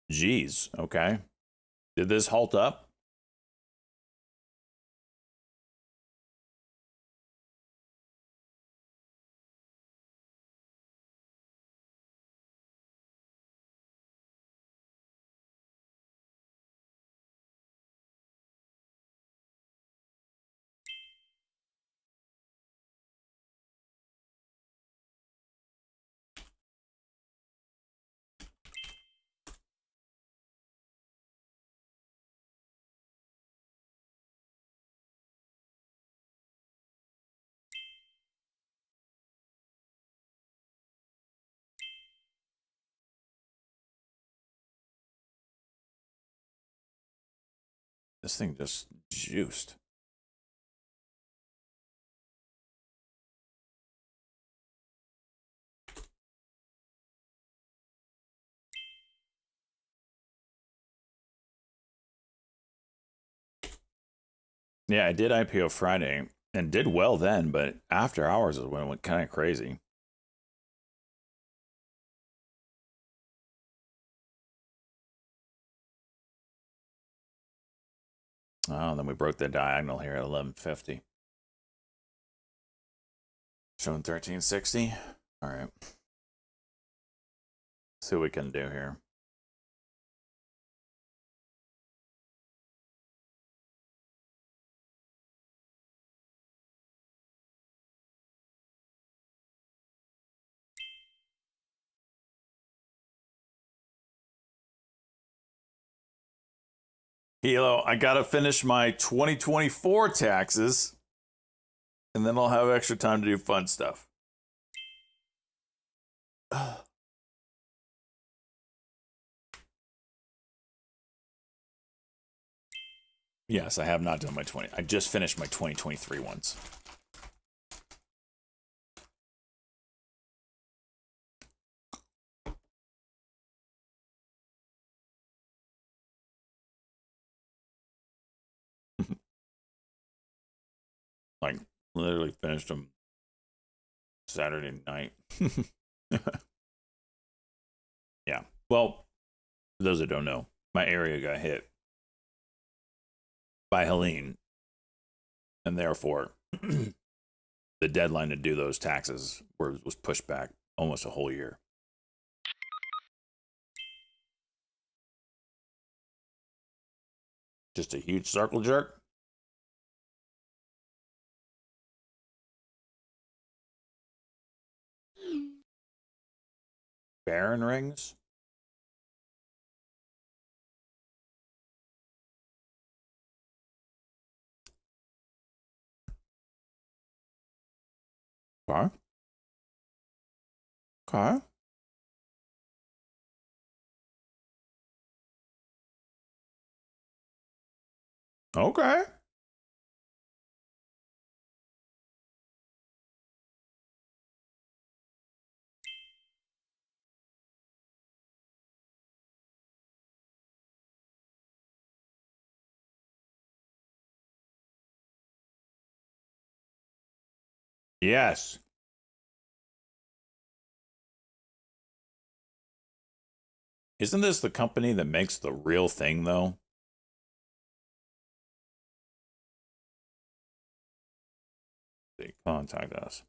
Jeez. Okay. Did this halt up? This thing just juiced. Yeah, I did IPO Friday and did well then, but after hours is when it went kind of crazy. Oh, then we broke the diagonal here at 1150. Showing 1360. All right. See what we can do here. Hilo, I gotta finish my 2024 taxes, and then I'll have extra time to do fun stuff. Yes, I have not done my 20. I just finished my 2023 ones. Like, literally finished them Saturday night. Yeah. Well, for those that don't know, my area got hit by Helene, and therefore the deadline to do those taxes was pushed back almost a whole year. Just a huge circle jerk. Baron rings. Okay. Okay. Okay. Yes. Isn't this the company that makes the real thing, though? They contact us.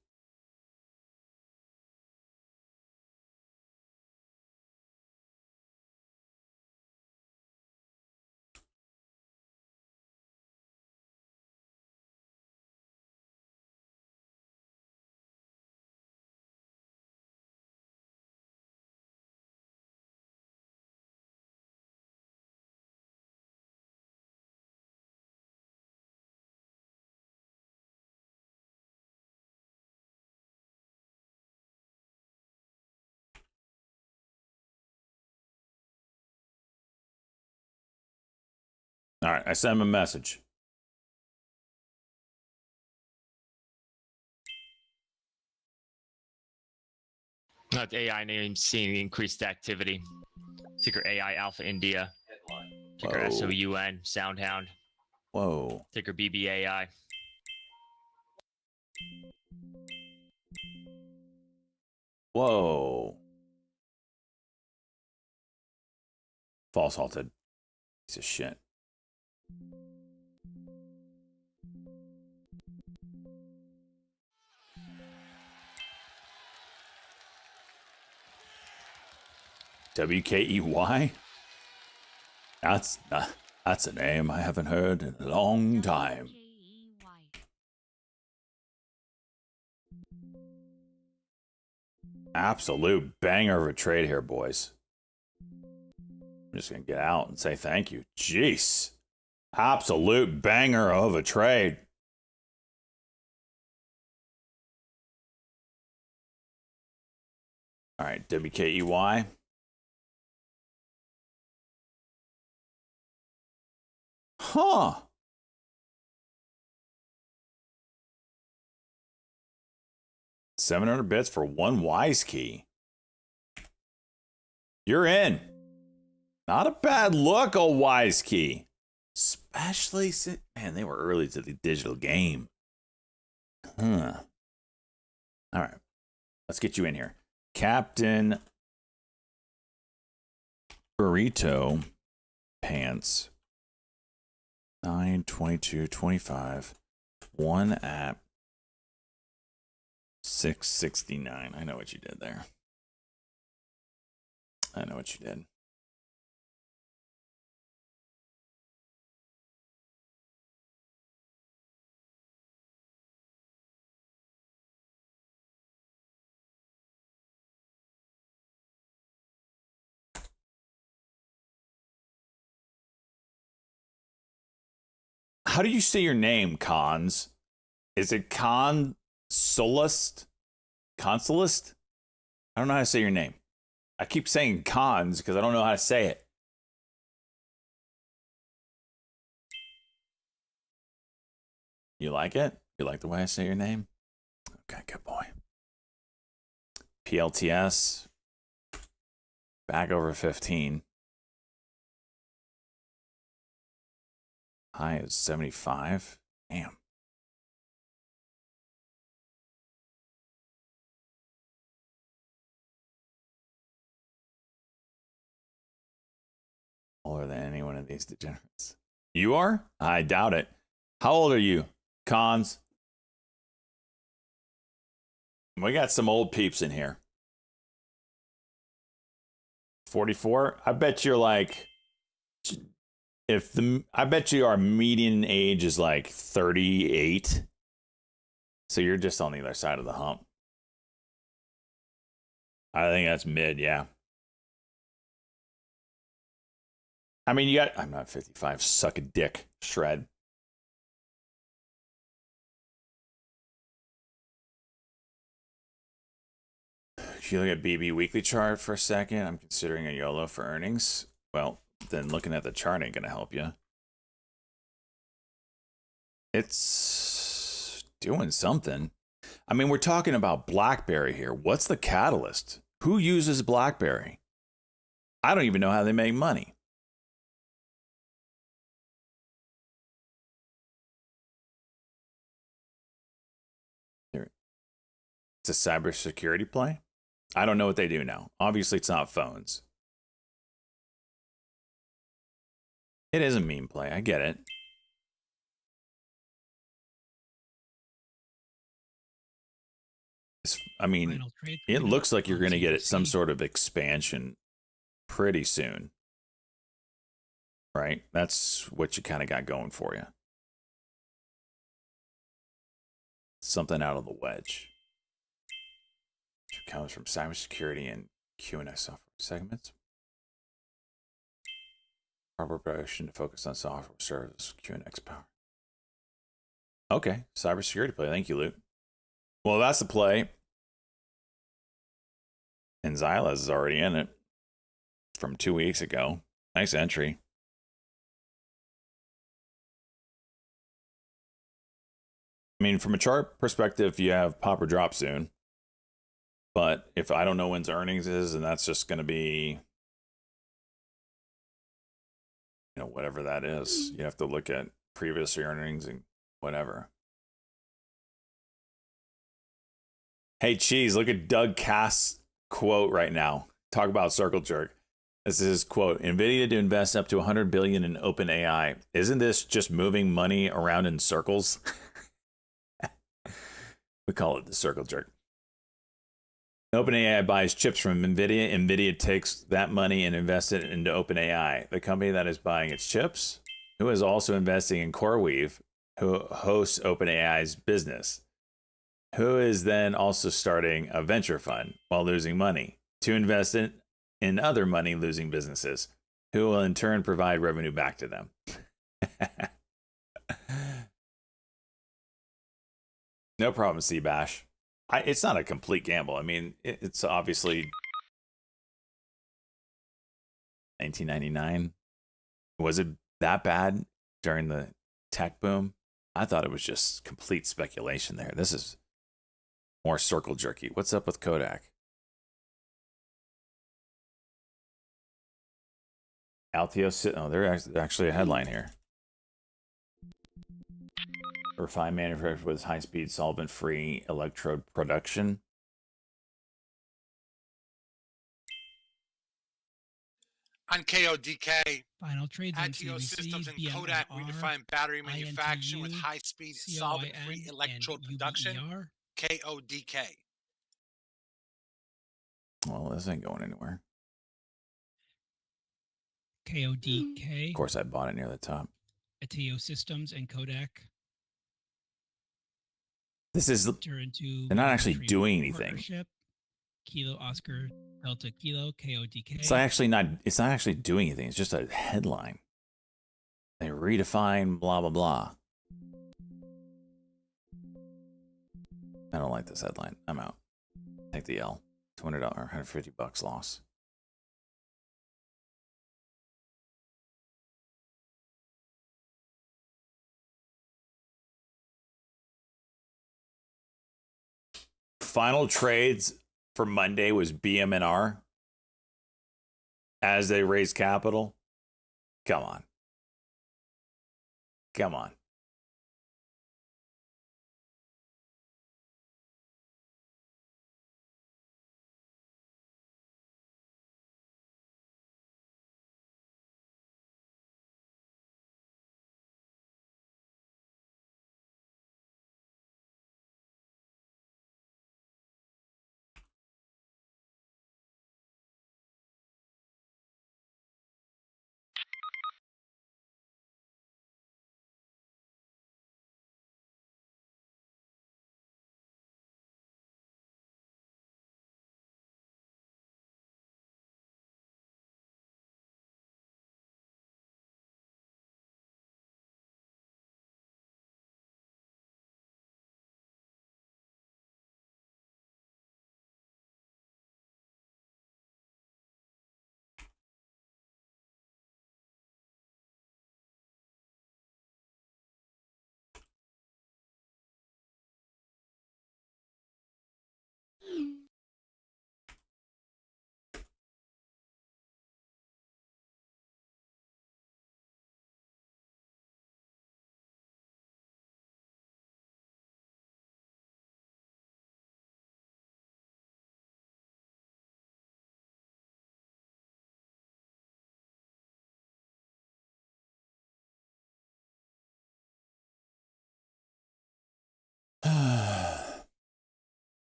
All right, I sent him a message. Not AI name seeing increased activity. Ticker AI Alpha India. Ticker Whoa. SOUN Soundhound. Whoa. Ticker BBAI. Whoa. False halted. Piece of shit. WKEY? That's a name I haven't heard in a long time. WKEY. Absolute banger of a trade here, boys. I'm just gonna get out and say thank you. Jeez. Absolute banger of a trade. All right, WKEY. Huh. $700 for one wise key. You're in. Not a bad look, old wise key. Especially, man, they were early to the digital game. Huh. All right. Let's get you in here. Captain Burrito Pants. 9, 22, 25. One app. 669. I know what you did there. I know what you did. How do you say your name, Cons? Is it Consolist? Consolist? I don't know how to say your name. I keep saying Cons because I don't know how to say it. You like it? You like the way I say your name? Okay, good boy. PLTS. Back over 15. High is 75. Damn. Older than any one of these degenerates. You are? I doubt it. How old are you, Cons? We got some old peeps in here. 44? I bet you're like... I bet you our median age is like 38. So you're just on the other side of the hump. I think that's mid, yeah. I mean, I'm not 55. Suck a dick. Shred. If you look at BB weekly chart for a second, I'm considering a YOLO for earnings. Well, then looking at the chart ain't going to help you. It's doing something. I mean, we're talking about BlackBerry here. What's the catalyst? Who uses BlackBerry? I don't even know how they make money. Here. It's a cybersecurity play. I don't know what they do now. Obviously, it's not phones. It is a meme play. I get it. I mean, Final trade it coming looks up like you're on going to get some CNBC. sort of expansion pretty soon. Right? That's what you kind of got going for you. Something out of the wedge. Which comes from cybersecurity and QNS software segments. Hardware production to focus on software service, QNX power. Okay, cybersecurity play. Thank you, Luke. Well, that's the play. And Xylez is already in it from 2 weeks ago. Nice entry. I mean, from a chart perspective, you have pop or drop soon. But if I don't know when's earnings is, and that's just going to be, you know, whatever that is, you have to look at previous earnings and whatever. Hey, Cheese, look at Doug Cass' quote right now. Talk about circle jerk. This is his quote. NVIDIA to invest up to $100 billion in OpenAI. Isn't this just moving money around in circles? We call it the circle jerk. OpenAI buys chips from NVIDIA. NVIDIA takes that money and invests it into OpenAI, the company that is buying its chips, who is also investing in CoreWeave, who hosts OpenAI's business, who is then also starting a venture fund while losing money to invest in other money-losing businesses, who will in turn provide revenue back to them. No problem, Seabash. It's not a complete gamble. I mean, it's obviously 1999. Was it that bad during the tech boom? I thought it was just complete speculation there. This is more circle jerky. What's up with Kodak? Altios, oh, there's actually a headline here. Refined manufacturer with high-speed solvent-free electrode production. On KODK, Final trades on Atio Systems CNBC, and Kodak BMR, redefine battery manufacturing with INTU, high-speed solvent-free COIN, electrode and production. UBER. KODK. Well, this ain't going anywhere. KODK, Of course, I bought it near the top. Ateo Systems, and Kodak. This is, Enter into they're not actually country doing anything. partnership. Kilo Oscar Delta Kilo KODK. It's actually not. It's not actually doing anything. It's just a headline. They redefine blah blah blah. I don't like this headline. I'm out. Take the L. $200, $150 loss. Final trades for Monday was BMNR as they raise capital. Come on. Come on.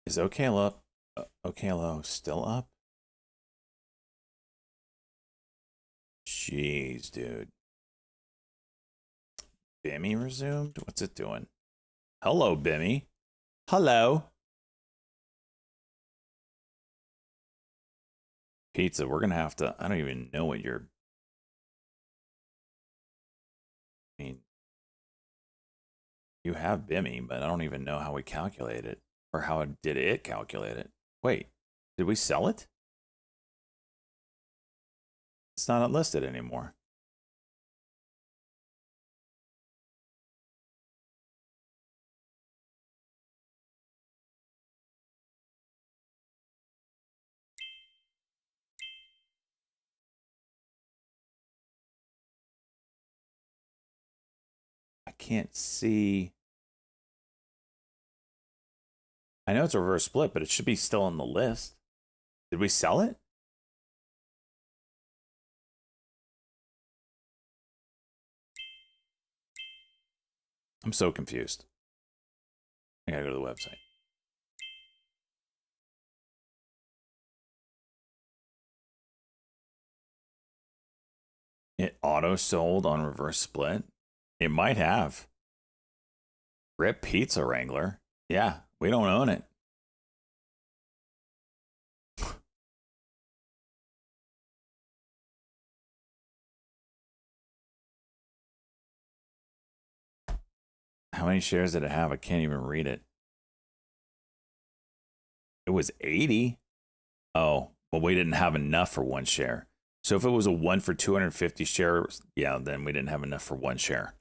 Is OKLO still up? Jeez, dude. Bimmy resumed? What's it doing? Hello, Bimmy. Hello. Pizza, we're going to have to... I don't even know what you're... I mean... You have Bimmy, but I don't even know how we calculate it. Or how did it calculate it? Wait, did we sell it? It's not listed anymore. I can't see. I know it's a reverse split, but it should be still on the list. Did we sell it? I'm so confused. I gotta go to the website. It auto sold on reverse split. It might have. Rip Pizza Wrangler. Yeah, we don't own it. How many shares did it have? I can't even read it. It was 80. Oh, well, we didn't have enough for one share. So if it was a 1 for 250 shares, yeah, then we didn't have enough for one share.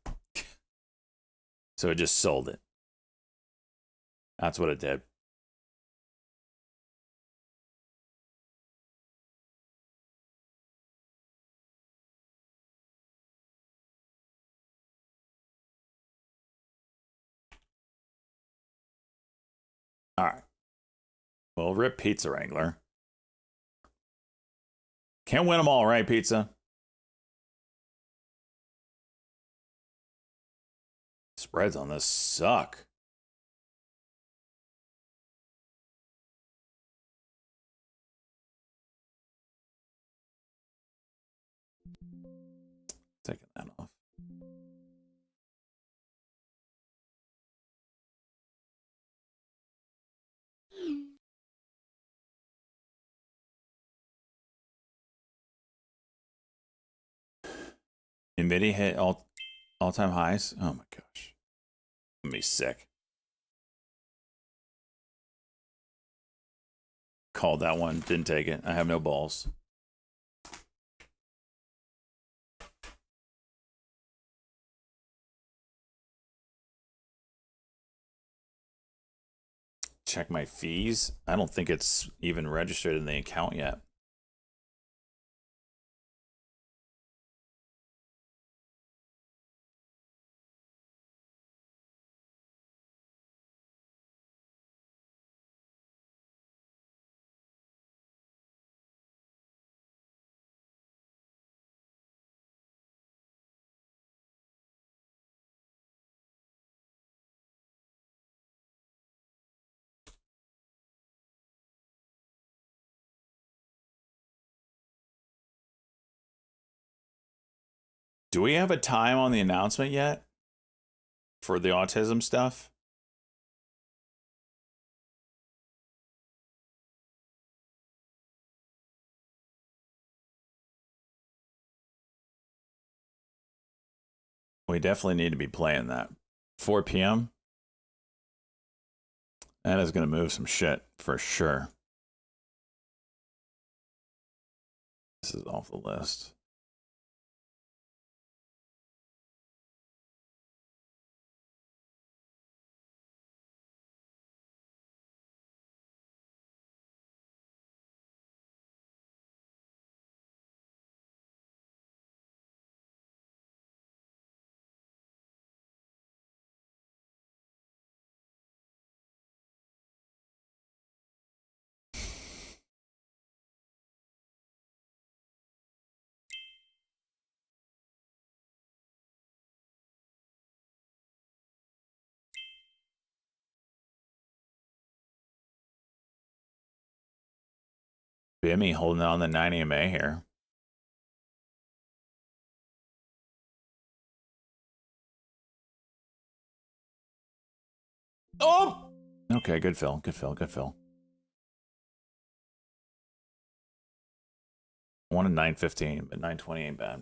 So it just sold it. That's what it did. All right. Well, rip Pizza Wrangler. Can't win them all, right, Pizza? Spreads on this suck. Taking that off. Nvidia hit all-time highs. Oh my gosh. I'm gonna be sick. Called that one. Didn't take it. I have no balls. Check my fees. I don't think it's even registered in the account yet. Do we have a time on the announcement yet for the autism stuff? We definitely need to be playing that. 4 p.m. That is going to move some shit for sure. This is off the list. Bimmy holding on the 9 EMA here. Oh! Okay, good fill, good fill, good fill. 1 and 915, but 920 ain't bad.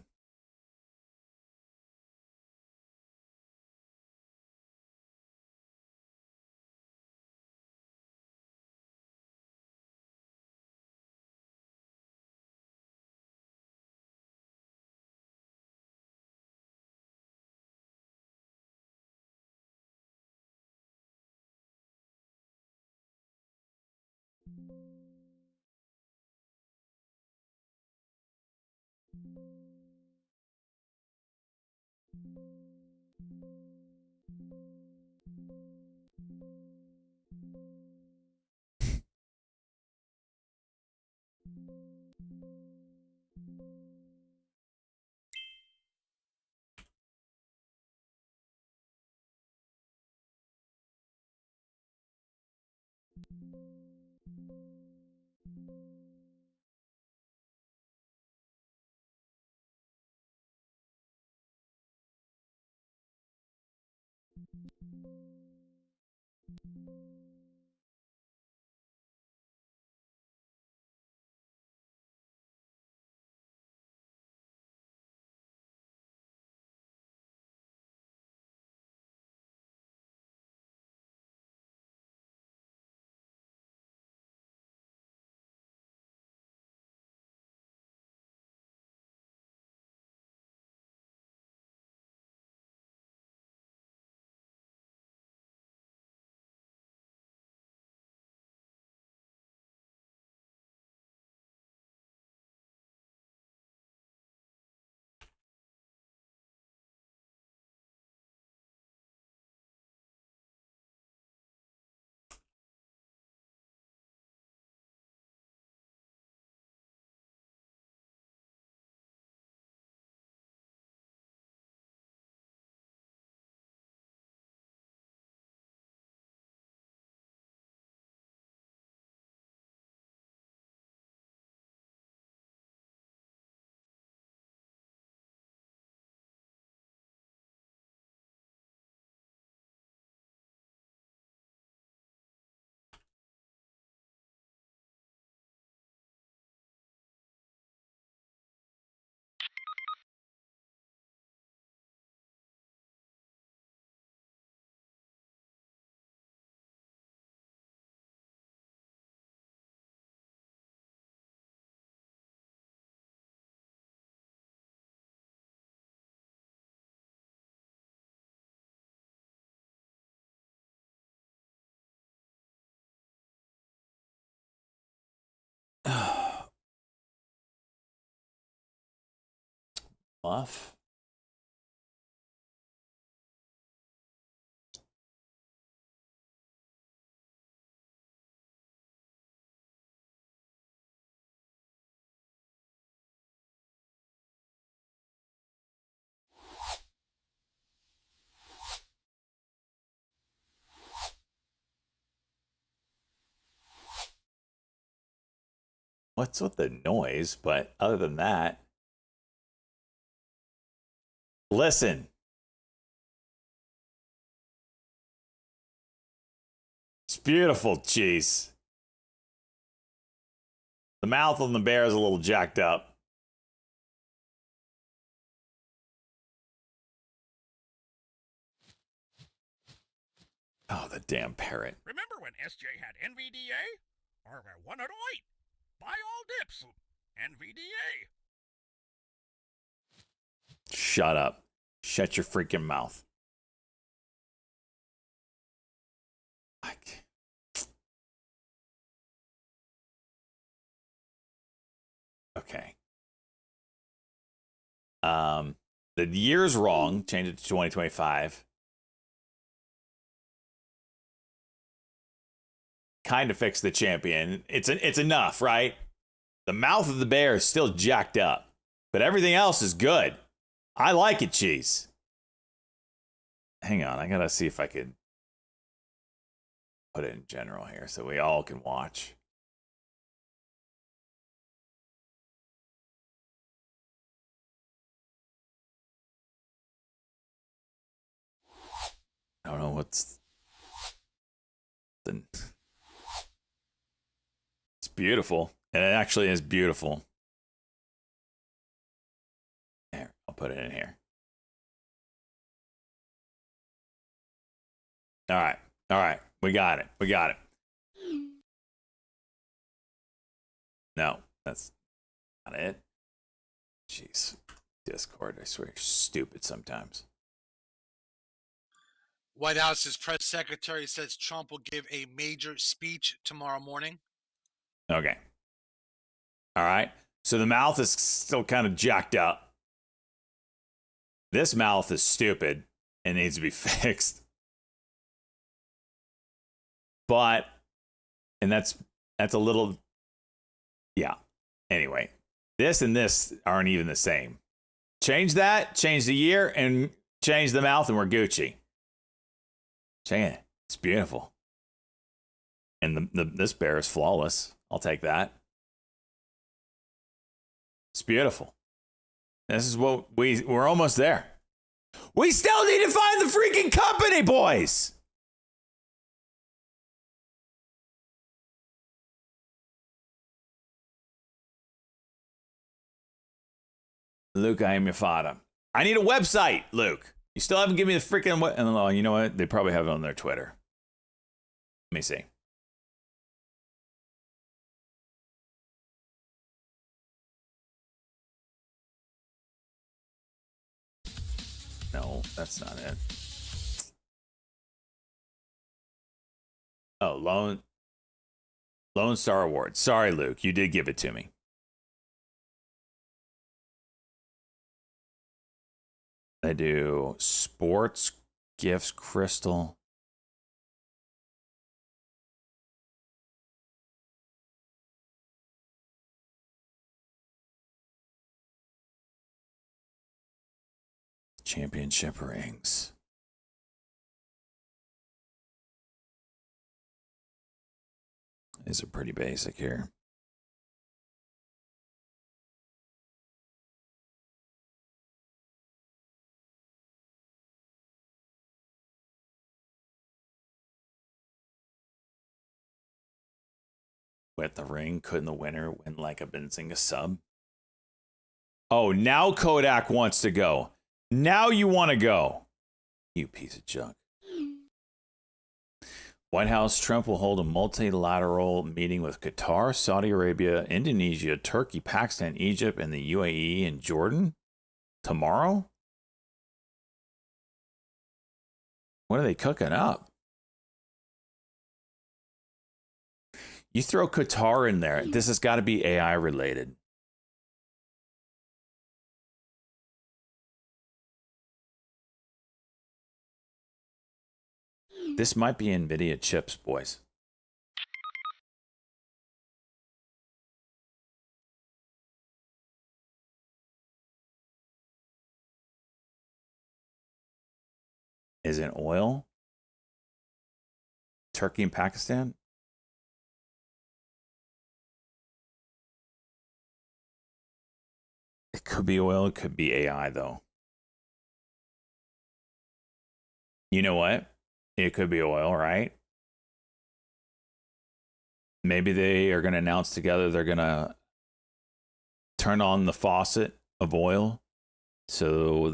Muff. What's with the noise? But other than that, listen. It's beautiful, cheese. The mouth on the bear is a little jacked up. Oh, the damn parrot. Remember when SJ had NVDA? Or 108? Buy all dips. NVDA. Shut up. Shut your freaking mouth. Okay. The year's wrong. Change it to 2025. Kind of fix the champion. It's enough, right? The mouth of the bear is still jacked up, but everything else is good. I like it, cheese. Hang on, I gotta see if I could put it in general here so we all can watch. It's beautiful. And it actually is beautiful. There, I'll put it in here. All right. All right. We got it. We got it. No, that's not it. Jeez. Discord, I swear, you're stupid sometimes. White House's press secretary says Trump will give a major speech tomorrow morning. Okay. All right. So the mouth is still kind of jacked up. This mouth is stupid and needs to be fixed. But, and that's a little, yeah. Anyway, this and this aren't even the same. Change that, change the year, and change the mouth, and we're Gucci. Check it. It's beautiful. And this bear is flawless. I'll take that. It's beautiful. This is what we're almost there. We still need to find the freaking company, boys. Luke, I am your father. I need a website, Luke. You still haven't given me the freaking what? And you know what? They probably have it on their Twitter. Let me see. No, that's not it. Oh, Lone Star Award. Sorry, Luke. You did give it to me. They do sports, gifts, crystal. Championship rings. These are pretty basic here. With the ring, couldn't the winner win like a Benzinga sub? Oh, now Kodak wants to go. Now you want to go. You piece of junk. White House, Trump will hold a multilateral meeting with Qatar, Saudi Arabia, Indonesia, Turkey, Pakistan, Egypt, and the UAE and Jordan tomorrow? What are they cooking up? You throw Qatar in there. This has got to be AI related. This might be NVIDIA chips, boys. Is it oil? Turkey and Pakistan? It could be oil, it could be AI, though. You know what? It could be oil, right? Maybe they are going to announce together they're going to turn on the faucet of oil so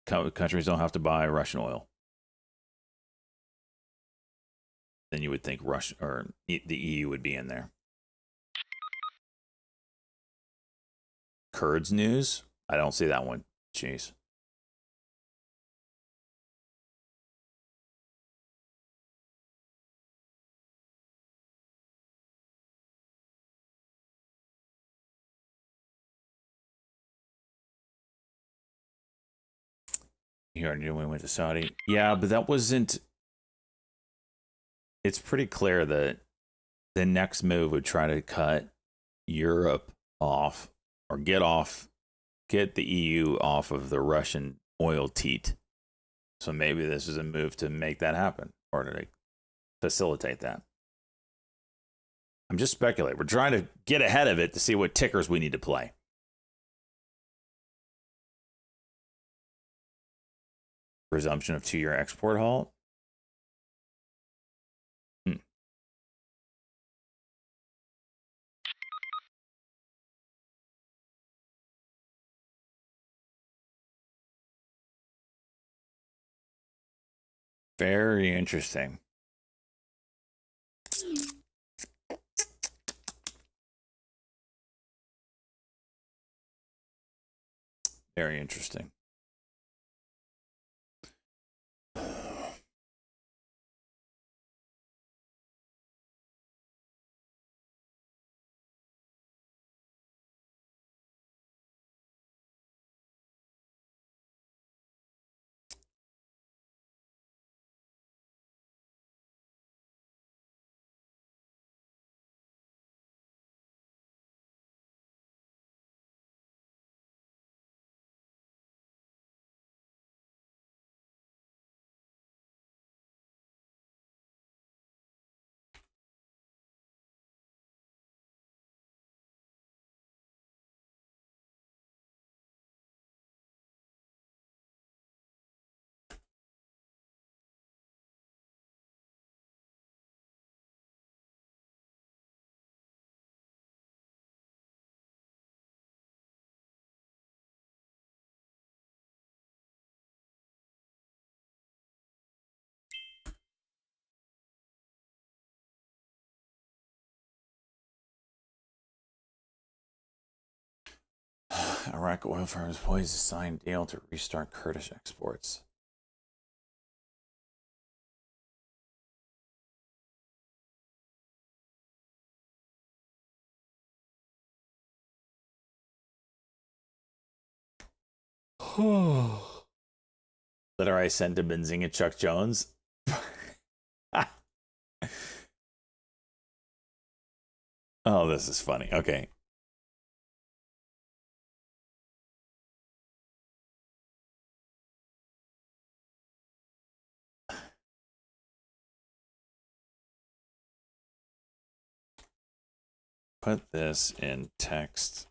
countries don't have to buy Russian oil. Then you would think Russia or the EU would be in there. Kurds news? I don't see that one. Jeez. You already knew when we went to Saudi. Yeah, but that wasn't... It's pretty clear that the next move would try to cut Europe off or get the EU off of the Russian oil teat. So maybe this is a move to make that happen or to facilitate that. I'm just speculating. We're trying to get ahead of it to see what tickers we need to play. Resumption of 2-year export halt. Very interesting. Very interesting. Iraq oil firms poised to sign deal to restart Kurdish exports. Letter I sent to Benzinga Chuck Jones. Oh, this is funny. Okay. Put this in text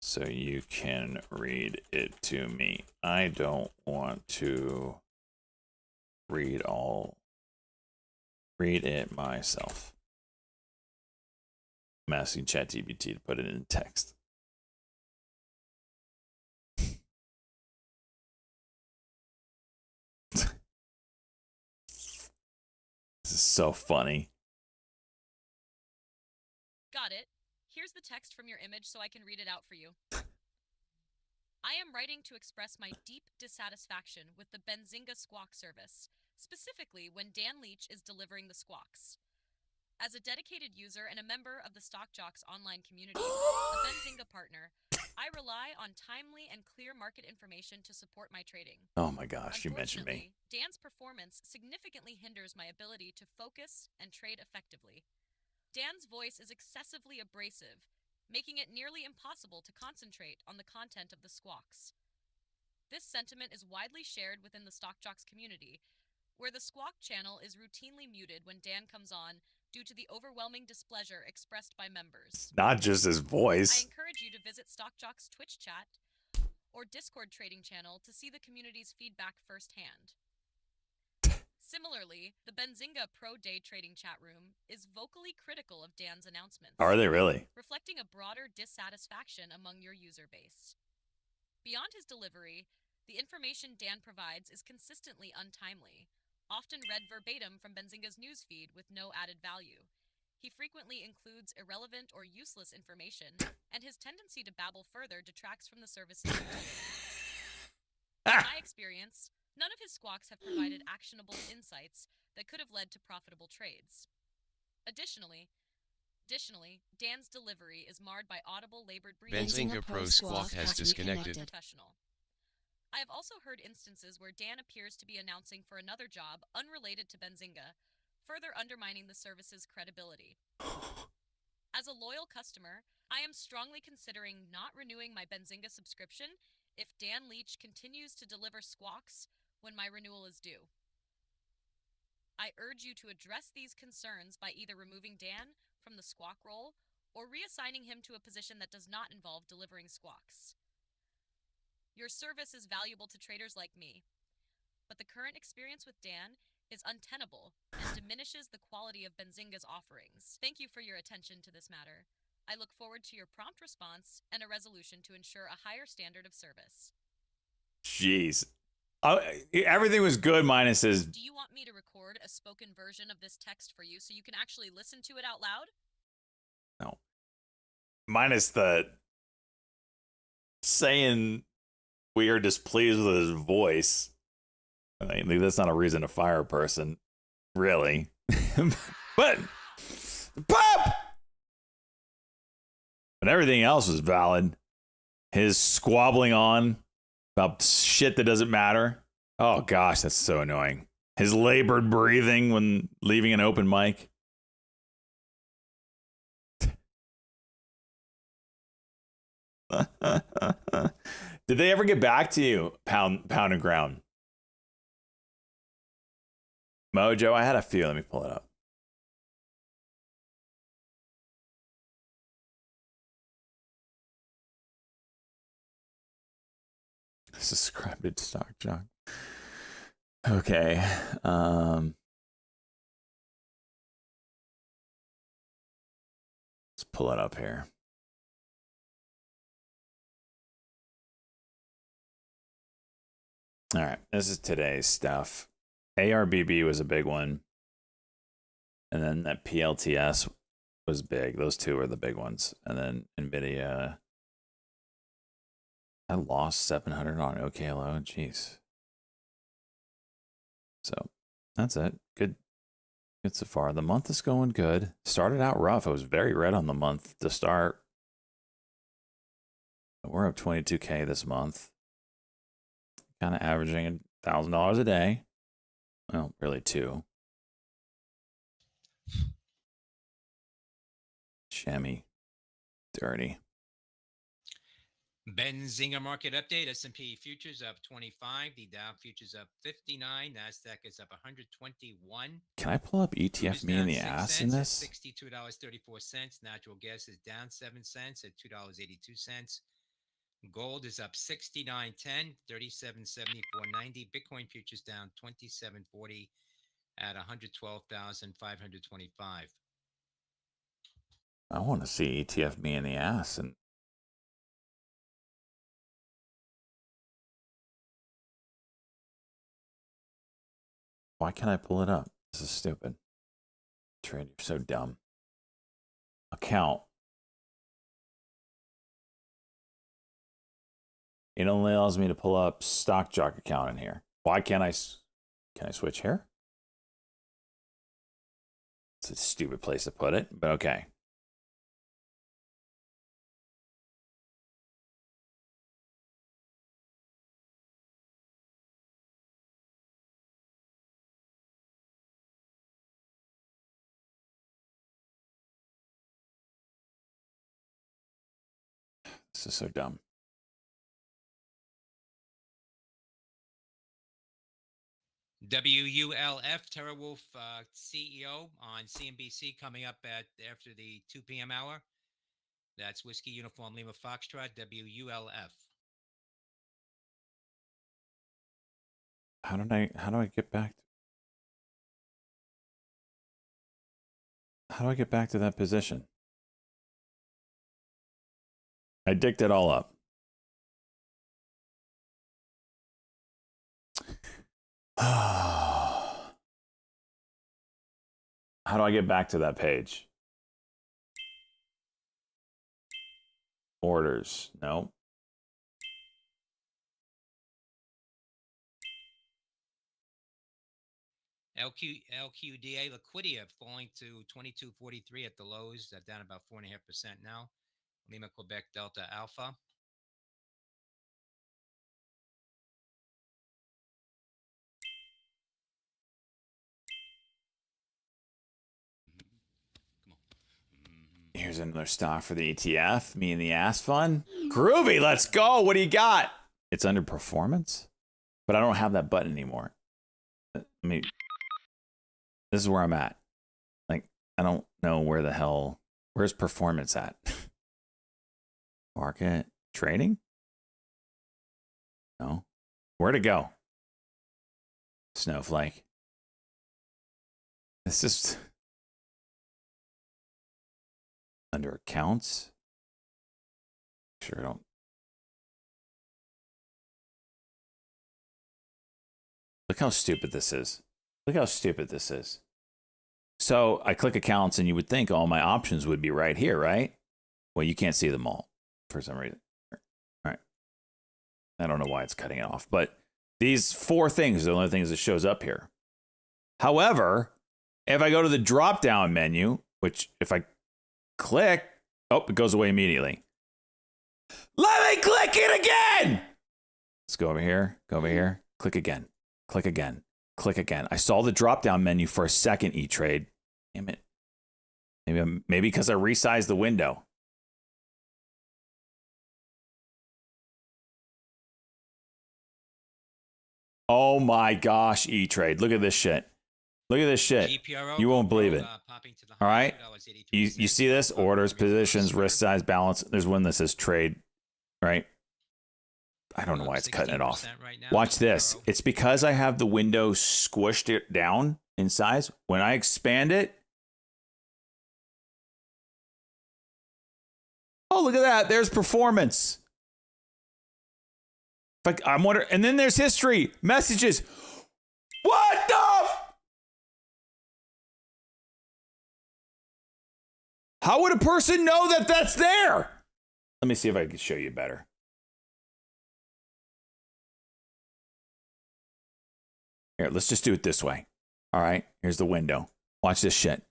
so you can read it to me. I don't want to read it myself. I'm asking ChatGPT to put it in text. This is so funny. Got it. Here's the text from your image so I can read it out for you. I am writing to express my deep dissatisfaction with the Benzinga Squawk service, specifically when Dan Leach is delivering the squawks. As a dedicated user and a member of the Stock Jocks online community, a Benzinga partner, I rely on timely and clear market information to support my trading. Oh my gosh, you mentioned me. Unfortunately, Dan's performance significantly hinders my ability to focus and trade effectively. Dan's voice is excessively abrasive, making it nearly impossible to concentrate on the content of the squawks. This sentiment is widely shared within the Stock Jocks community, where the squawk channel is routinely muted when Dan comes on due to the overwhelming displeasure expressed by members. Not just his I voice. encourage you to visit Stock Jocks Twitch chat or Discord trading channel to see the community's feedback firsthand. Similarly, the Benzinga Pro Day Trading chat room is vocally critical of Dan's announcements. Are they really? Reflecting a broader dissatisfaction among your user base. Beyond his delivery, the information Dan provides is consistently untimely, often read verbatim from Benzinga's newsfeed with no added value. He frequently includes irrelevant or useless information, and his tendency to babble further detracts from the service's utility. In my experience, none of his squawks have provided actionable insights that could have led to profitable trades. Additionally, Dan's delivery is marred by audible labored breathing. Benzinga Pro Squawk has disconnected. Professional. I have also heard instances where Dan appears to be announcing for another job unrelated to Benzinga, further undermining the service's credibility. As a loyal customer, I am strongly considering not renewing my Benzinga subscription if Dan Leach continues to deliver squawks when my renewal is due. I urge you to address these concerns by either removing Dan from the squawk role or reassigning him to a position that does not involve delivering squawks. Your service is valuable to traders like me, but the current experience with Dan is untenable and diminishes the quality of Benzinga's offerings. Thank you for your attention to this matter. I look forward to your prompt response and a resolution to ensure a higher standard of service. Jeez. Everything was good minus his Do you want me to record record a spoken version of this text for you so you can actually listen to it out loud? No. Minus the saying we are displeased with his voice. I mean, that's not a reason to fire a person, really. But everything else was valid. His squabbling on about shit that doesn't matter. Oh gosh, that's so annoying. His labored breathing when leaving an open mic. Did they ever get back to you, Pound and Ground? Mojo, I had a few. Let me pull it up. Subscribed stock jock. Okay. Let's pull it up here. All right, this is today's stuff. ARBB was a big one. And then that PLTS was big. Those two were the big ones. And then NVIDIA. I lost 700 on OKLO. Jeez. So that's it. Good so far. The month is going good. Started out rough. I was very red on the month to start. But we're up 22K this month. Kind of averaging $1,000 a day. Well, really two. Chamois. Dirty. Benzinga market update. S&P futures up 25. The Dow futures up 59. Nasdaq is up 121. Can I pull up ETF me in the ass in this? $62.34. Natural gas is down 7 cents at $2.82. Gold is up 69.10, 37.74.90. Bitcoin futures down 27.40 at 112,525. I want to see ETF me in the ass. And why can't I pull it up? This is stupid. Trade, you're so dumb. Account. It only allows me to pull up Stock Jock account in here. Why can't I? Can I switch here? It's a stupid place to put it, but okay. This is so dumb. WULF, TerraWolf CEO on CNBC coming up after the 2 p.m. hour. That's Whiskey Uniform Lima Foxtrot, WULF. How do I get back? How do I get back to that position? I dicked it all up. How do I get back to that page? Orders. No. LQDA Liquidia falling to 22.43 at the lows, down about 4.5% now. Lima Quebec Delta Alpha. Here's another stock for the ETF. Me and the ass fun. Groovy, let's go. What do you got? It's under performance, but I don't have that button anymore. I mean, this is where I'm at. Like, I don't know where the hell, where's performance at? Market trading? No. Where to go? Snowflake. It's just under accounts. Sure, I don't. Look how stupid this is. Look how stupid this is. So I click accounts and you would think all my options would be right here, right? Well, you can't see them all for some reason. All right. I don't know why it's cutting it off, but these 4 things are the only things that shows up here. However, if I go to the drop down menu, which if I click, oh, it goes away immediately. Let me click it again. Let's go over here, click again, click again, click again. I saw the drop down menu for a second, E-Trade. Damn it. Maybe because I resized the window. Oh my gosh, E-Trade. Look at this shit. Look at this shit. GPRO, You won't believe it. popping to the All right. $100.83. You see this? Orders, positions, risk size, balance. There's one that says trade, right? I don't know why it's cutting it off. Right now, Watch this. GPRO. It's because I have the window squished it down in size. When I expand it, oh, look at that. There's performance. I'm wondering, and then there's history, messages. What the? How would a person know that that's there? Let me see if I can show you better. Here, let's just do it this way. All right, here's the window. Watch this shit.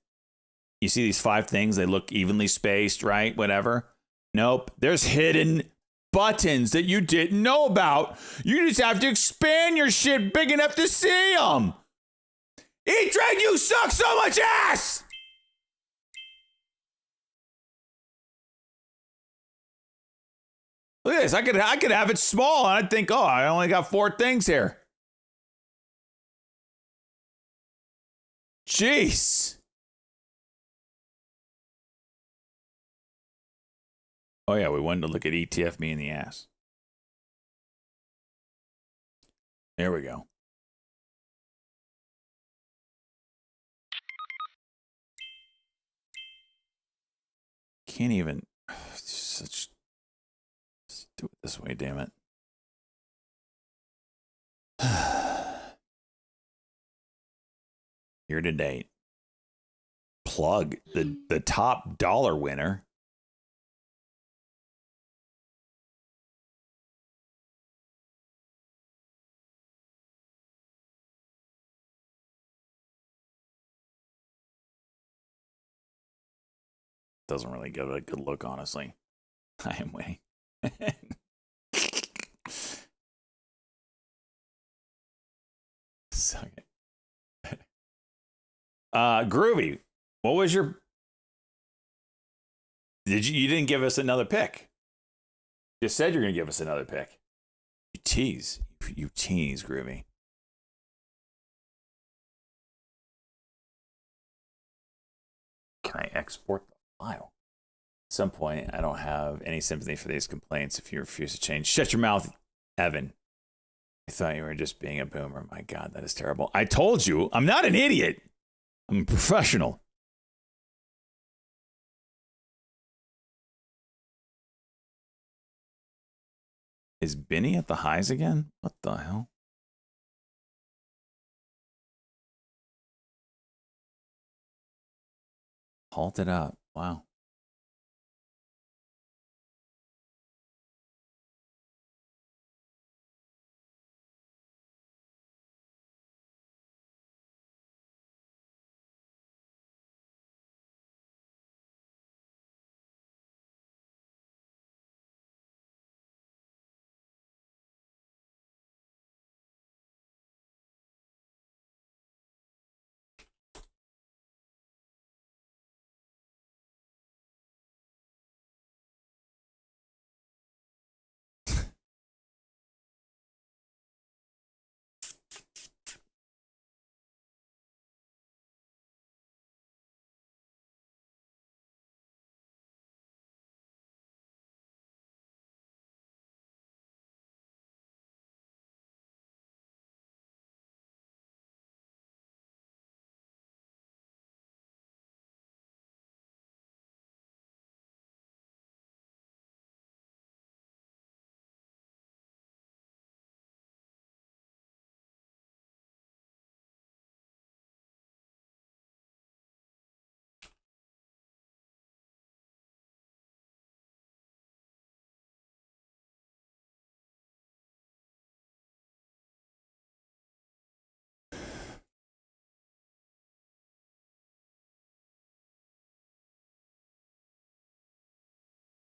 You see these 5 things? They look evenly spaced, right? Whatever. Nope. There's hidden buttons that you didn't know about. You just have to expand your shit big enough to see them. E-Trade, you suck so much ass! Look at this. I could have it small and I'd think, oh, I only got 4 things here. Jeez. Oh yeah, we wanted to look at ETF me in the ass. There we go. Can't even such. Let's do it this way, damn it. Year to date. Plug the top dollar winner. Doesn't really give it a good look, honestly. I am waiting. Suck it. Groovy, what was your? You didn't give us another pick? You said you're gonna give us another pick. You tease, Groovy. Can I export the file? At some point, I don't have any sympathy for these complaints if you refuse to change. Shut your mouth, Evan. I thought you were just being a boomer. My God, that is terrible. I told you, I'm not an idiot. I'm a professional. Is Benny at the highs again? What the hell? Halted up. Wow.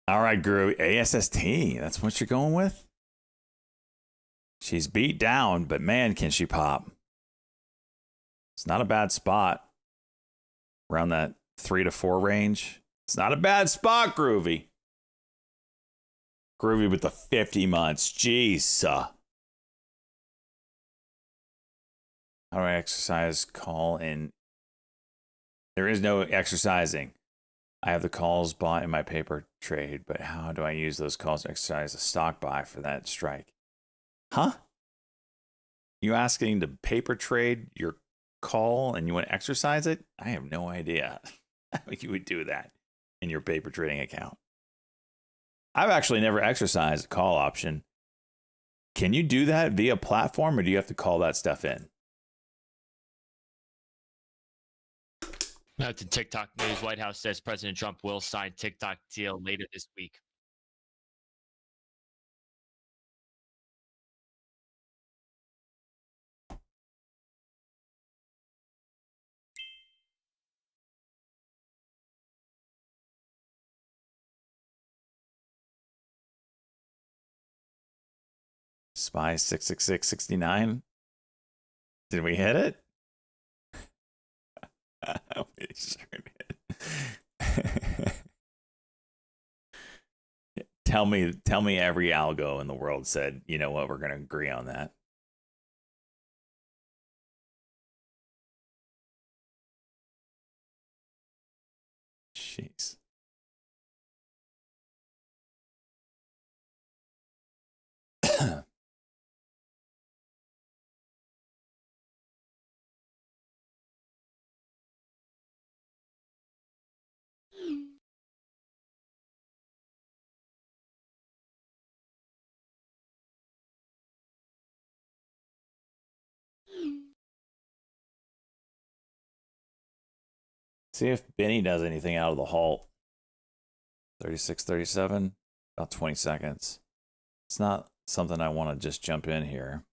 All right, Groovy. ASST. That's what you're going with? She's beat down, but man, can she pop. It's not a bad spot. Around that 3 to 4 range. It's not a bad spot, Groovy. Groovy with the 50 months. Jeez. How do I exercise call in? There is no exercising. I have the calls bought in my paper trade, but how do I use those calls to exercise a stock buy for that strike? Huh? You asking to paper trade your call and you want to exercise it? I have no idea how you would do that in your paper trading account. I've actually never exercised a call option. Can you do that via platform, or do you have to call that stuff in? To TikTok news, White House says President Trump will sign TikTok deal later this week. Spy 66669. Did we hit it? We sure did. Tell me every algo in the world said, you know what, we're going to agree on that. Jeez. See if Benny does anything out of the halt. 36, 37, about 20 seconds. It's not something I want to just jump in here.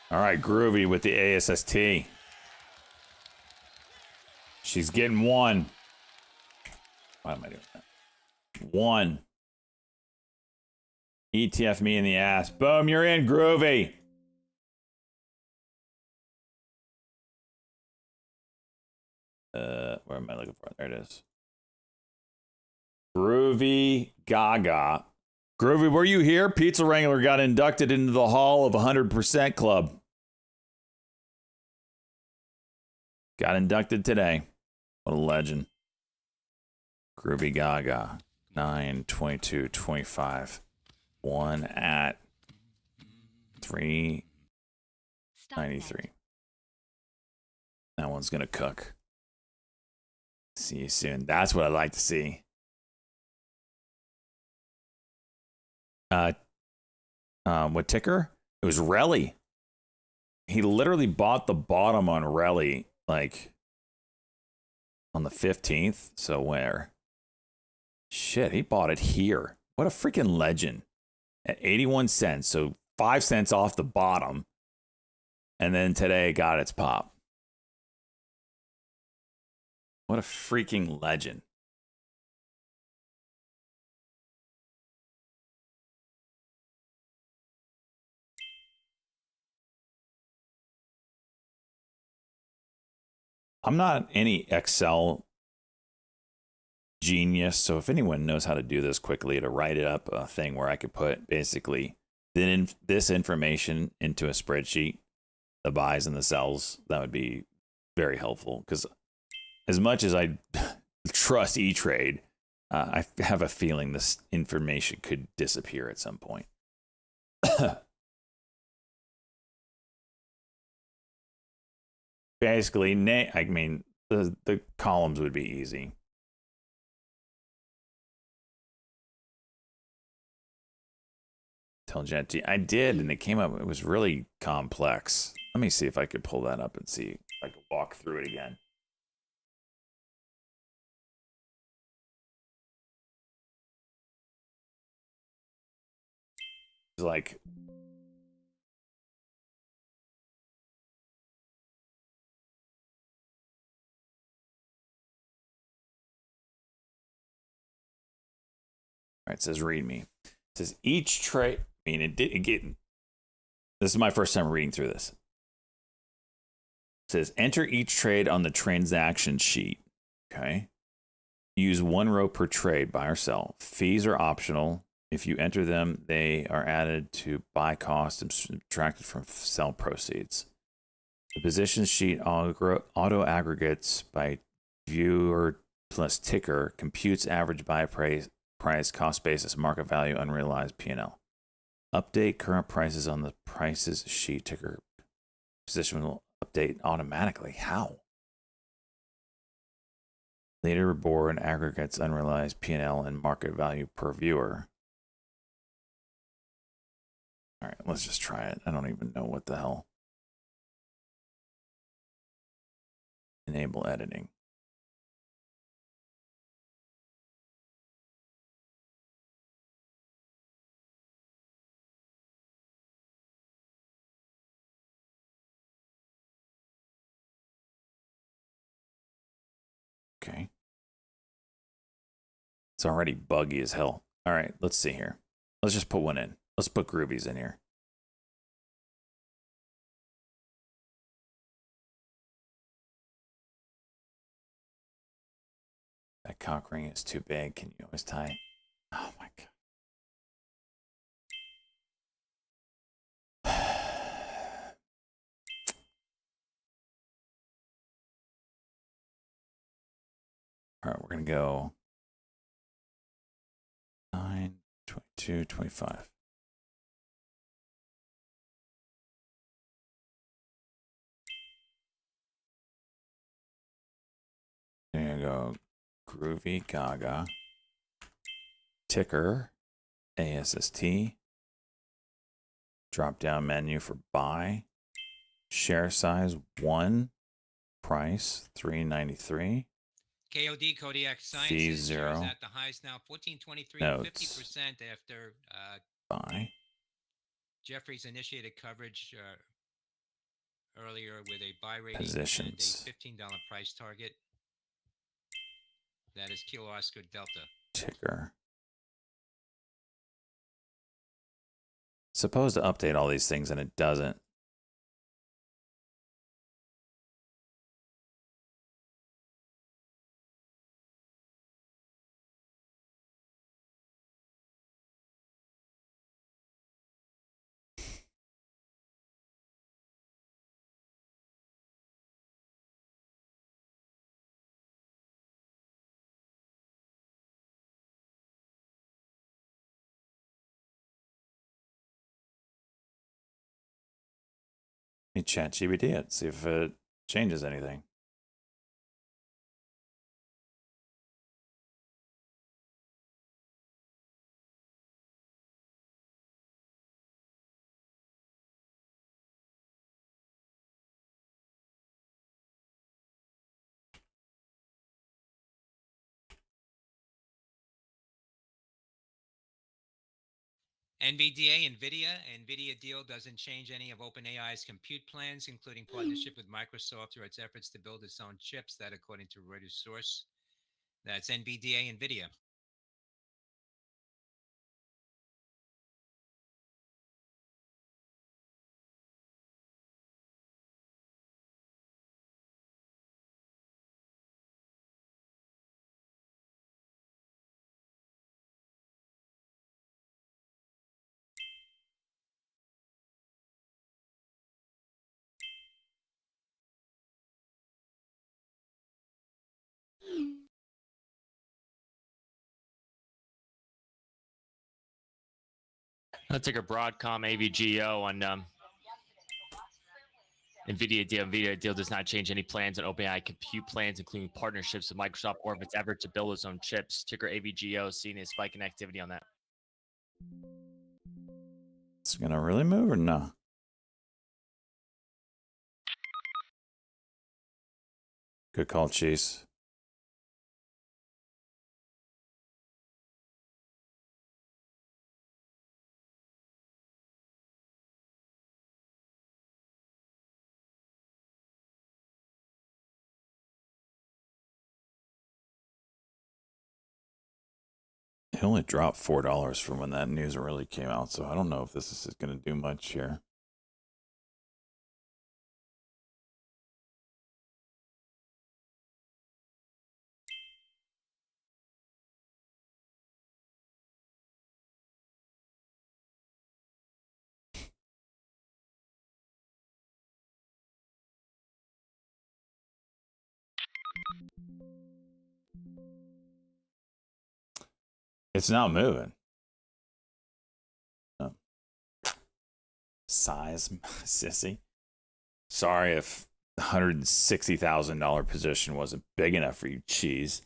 All right, Groovy with the ASST. She's getting one. Why am I doing that? One. ETF me in the ass. Boom, you're in, Groovy. Where am I looking for? There it is. Groovy Gaga. Groovy, were you here? Pizza Wrangler got inducted into the Hall of 100% Club. Got inducted today. What a legend. Groovy Gaga. 9/22/25. One at 393. That one's gonna cook. See you soon. That's what I'd like to see. What ticker? It was Relly. He literally bought the bottom on Relly, like on the 15th. So where? Shit, he bought it here. What a freaking legend. at 81 cents. So 5 cents off the bottom. And then today it got its pop. What a freaking legend. I'm not any Excel genius, so if anyone knows how to do this quickly, to write it up a thing where I could put basically this information into a spreadsheet, the buys and the sells, that would be very helpful. Because as much as I trust E-Trade, I have a feeling this information could disappear at some point. Basically, I mean, the columns would be easy. Tell Jet, I did, and it came up. It was really complex. Let me see if I could pull that up and see if I could walk through it again. It's like, all right, it says read me. It says each trade. I mean, it didn't get. This is my first time reading through this. It says enter each trade on the transaction sheet. Okay. Use 1 row per trade, buy or sell. Fees are optional. If you enter them, they are added to buy cost and subtracted from sell proceeds. The position sheet auto aggregates by viewer plus ticker, computes average buy price, cost basis, market value, unrealized P&L. Update current prices on the prices sheet ticker. Position will update automatically. How? Leaderboard aggregates unrealized P&L and market value per viewer. All right, let's just try it. I don't even know what the hell. Enable editing. Okay. It's already buggy as hell. All right, let's see here. Let's just put one in. Let's put Groovies in here. That cock ring is too big. Can you always tie it? Oh my god. All right, we're going to go 9, 22, 25. There you go. Groovy Gaga. Ticker. ASST. Drop down menu for buy. Share size 1. Price $3.93. KOD Kodiak Sciences Fee shares 0. at the highest now, 1423, Notes. 50% after Buy. Jeffries initiated coverage earlier with a buy rating Positions. and a $15 price target. That is Kilo Oscar Delta. Ticker. Supposed to update all these things and it doesn't. You chat GBT it, see if it changes anything. NVDA, NVIDIA deal doesn't change any of OpenAI's compute plans, including partnership with Microsoft through its efforts to build its own chips. That, according to Reuters source, that's NVDA, NVIDIA. Let's take a Broadcom AVGO on NVIDIA deal. NVIDIA deal does not change any plans on OpenAI compute plans, including partnerships with Microsoft or if it's ever to build its own chips. Ticker AVGO seeing a spike in activity on that. It's gonna really move or no? Good call, Chase. It only dropped $4 from when that news really came out, so I don't know if this is going to do much here. It's not moving. Oh. Size, sissy. Sorry if the $160,000 position wasn't big enough for you, cheese.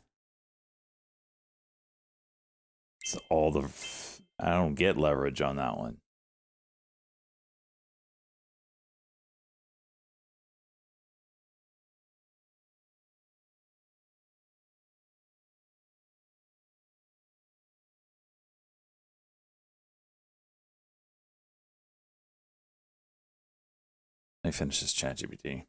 It's all the... I don't get leverage on that one. Let me finish this ChatGPT.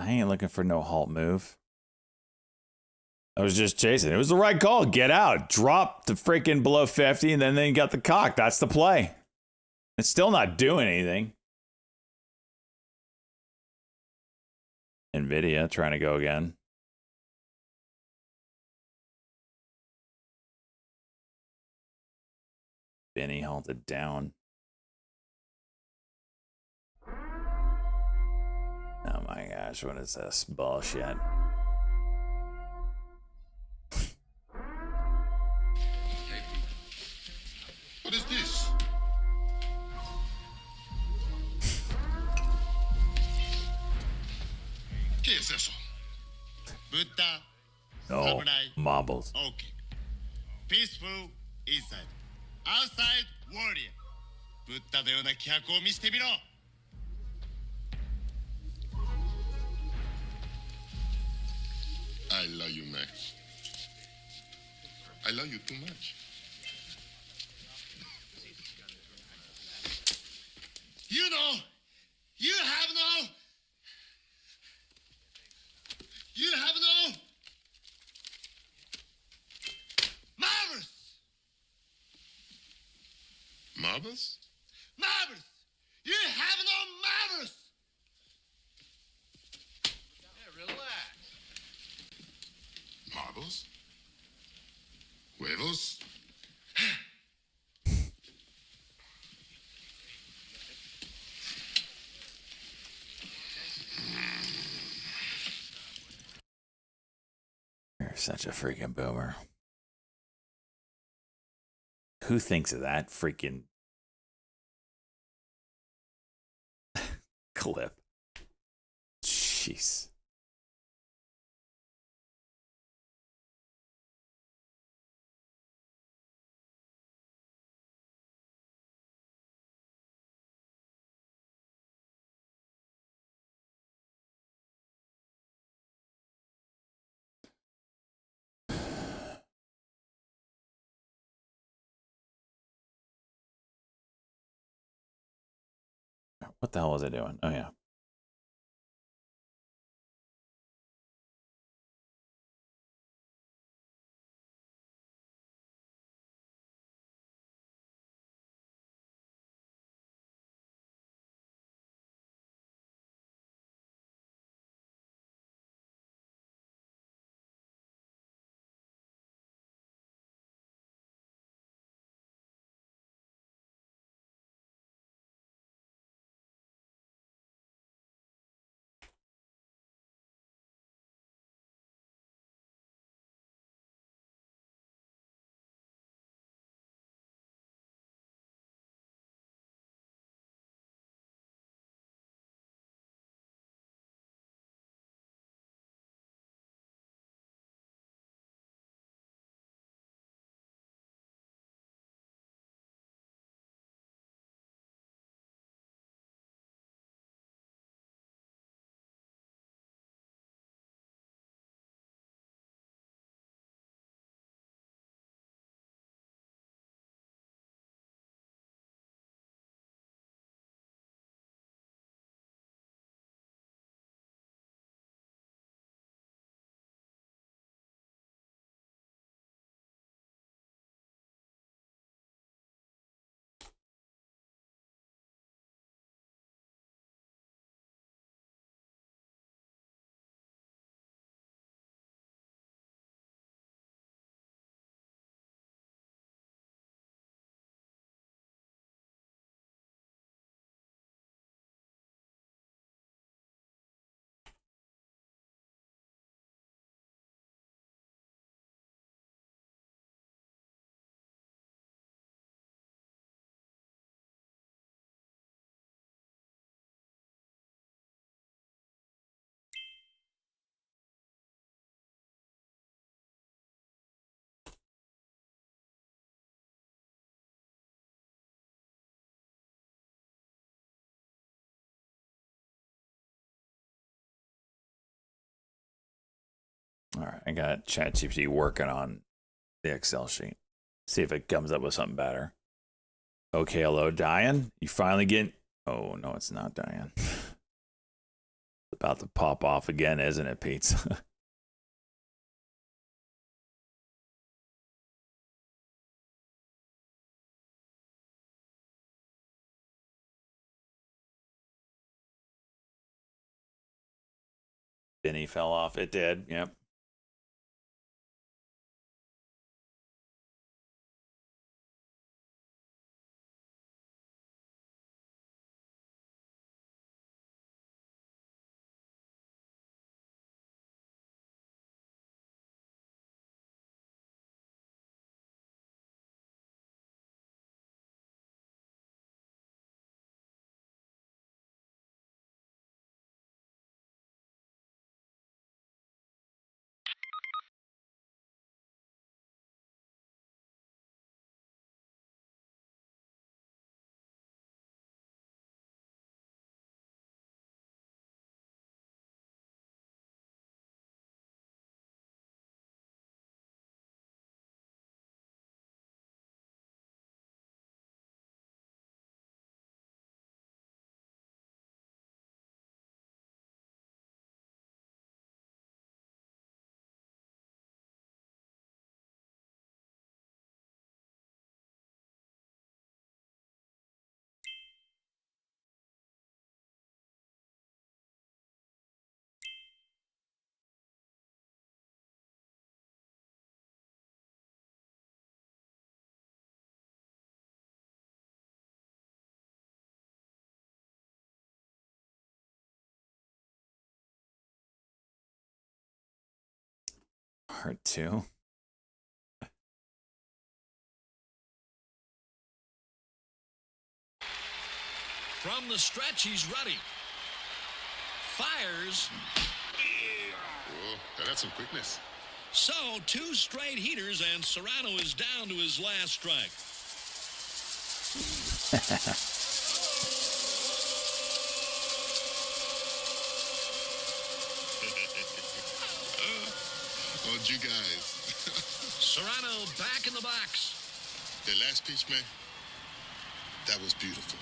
I ain't looking for no halt move. I was just chasing. It was the right call. Get out. Drop the freaking below 50 and then you got the cock. That's the play. It's still not doing anything. NVIDIA trying to go again. Benny halted down. Oh my gosh, what is this bullshit? What is this? ¿Qué es eso? Buddha. Oh, Samurai. marbles. Okay. Peaceful inside. Outside warrior. ブッダのような気迫を見せてみろ。I love you, Max. I love you too much. You know, you have no marbles. Marbles? Marbles! You have no marbles! Yeah, relax. Marbles? Huevos? You're such a freaking boomer. Who thinks of that freaking clip? Jeez. What the hell was I doing? Oh, yeah. All right, I got ChatGPT working on the Excel sheet. See if it comes up with something better. Okay, hello, Diane. You finally getting... Oh, no, it's not Diane. It's about to pop off again, isn't it, Pizza? Benny fell off. It did. Yep. Part 2. From the stretch, he's ready. Fires. Oh, that's some quickness. So, 2 straight heaters, and Serrano is down to his last strike. On you guys. Serrano back in the box. The last pitch, man, that was beautiful.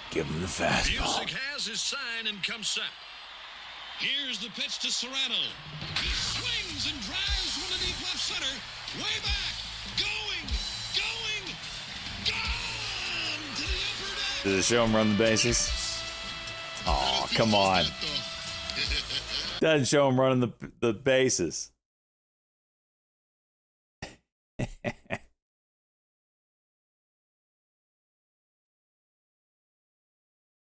Give him the fastball. Music has his sign and comes set. Here's the pitch to Serrano. He swings and drives from the deep left center. Way back. Going. Gone to the upper deck. Does it show him run the bases? Oh, come on. Doesn't show him running the bases.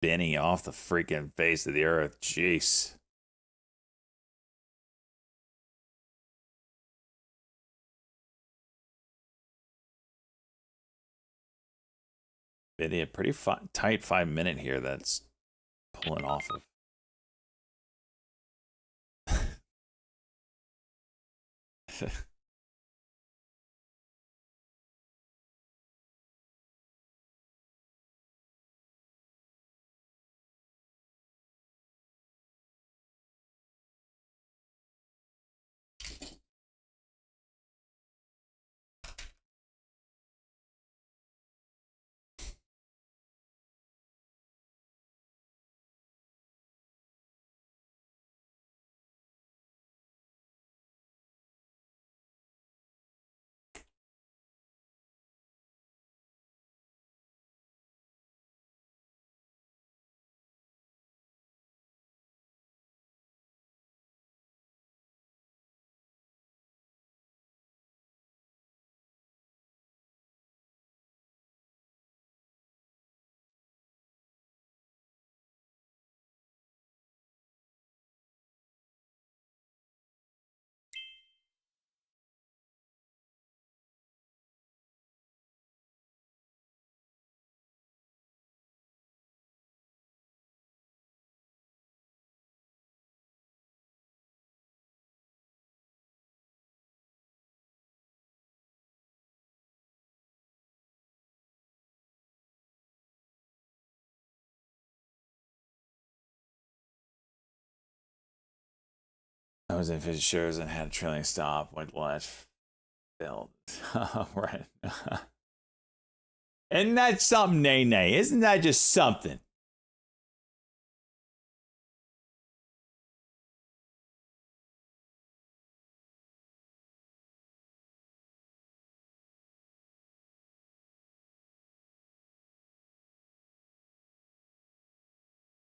Benny off the freaking face of the earth. Jeez. Benny, a pretty tight 5-minute here that's pulling off of. I was in Fisher Shares and had a trailing stop. Went left. Failed. Right. Isn't that something, Nay? Isn't that just something?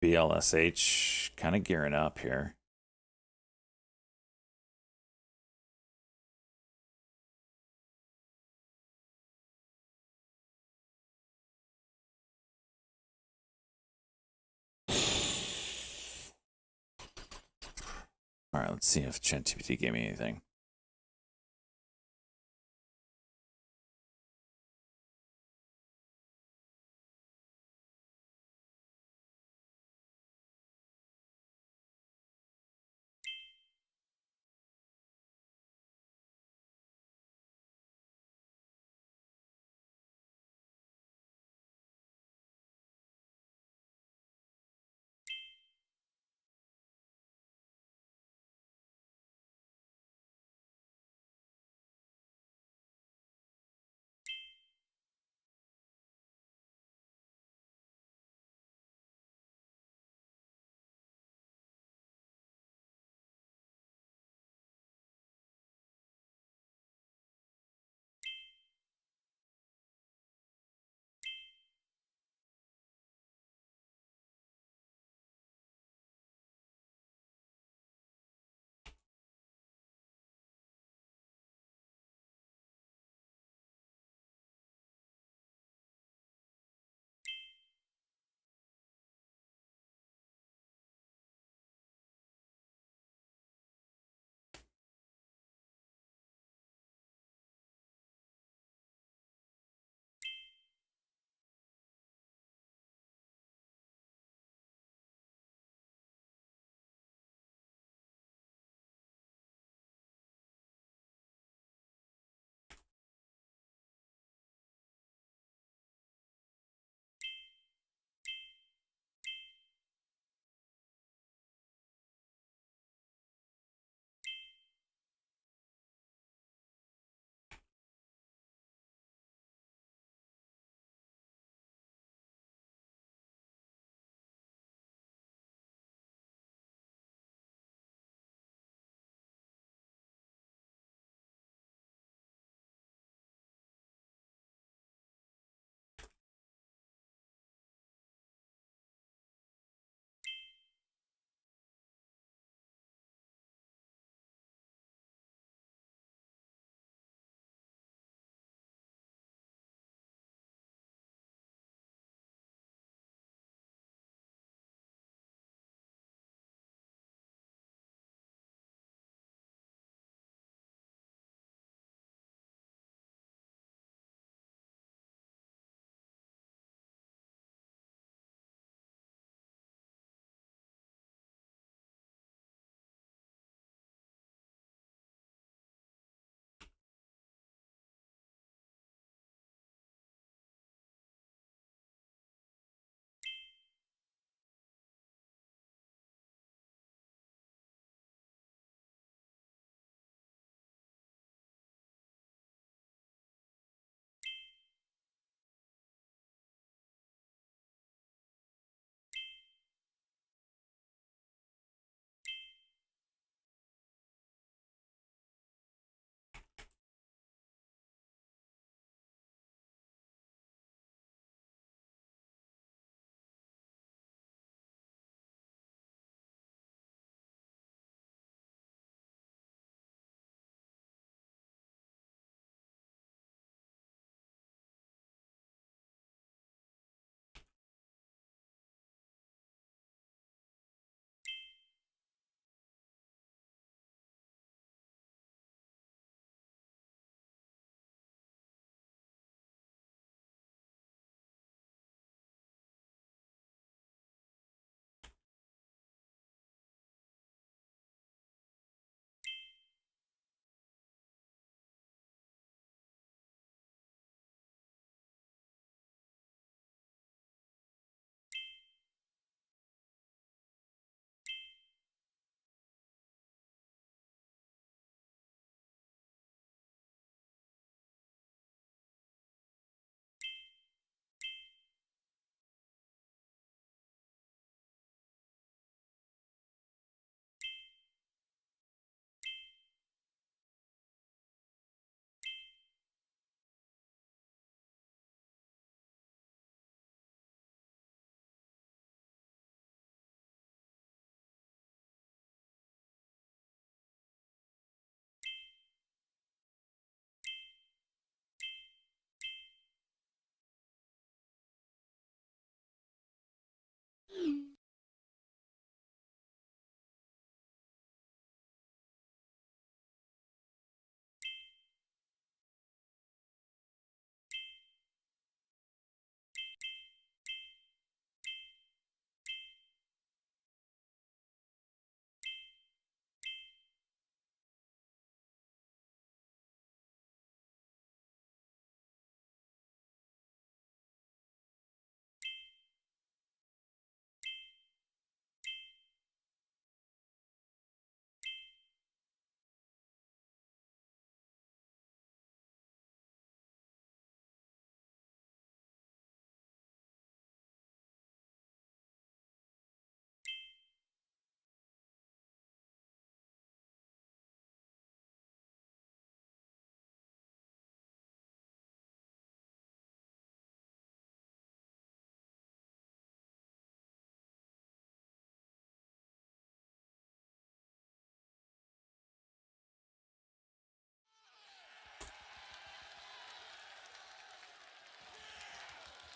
BLSH kind of gearing up here. All right, let's see if ChatGPT gave me anything.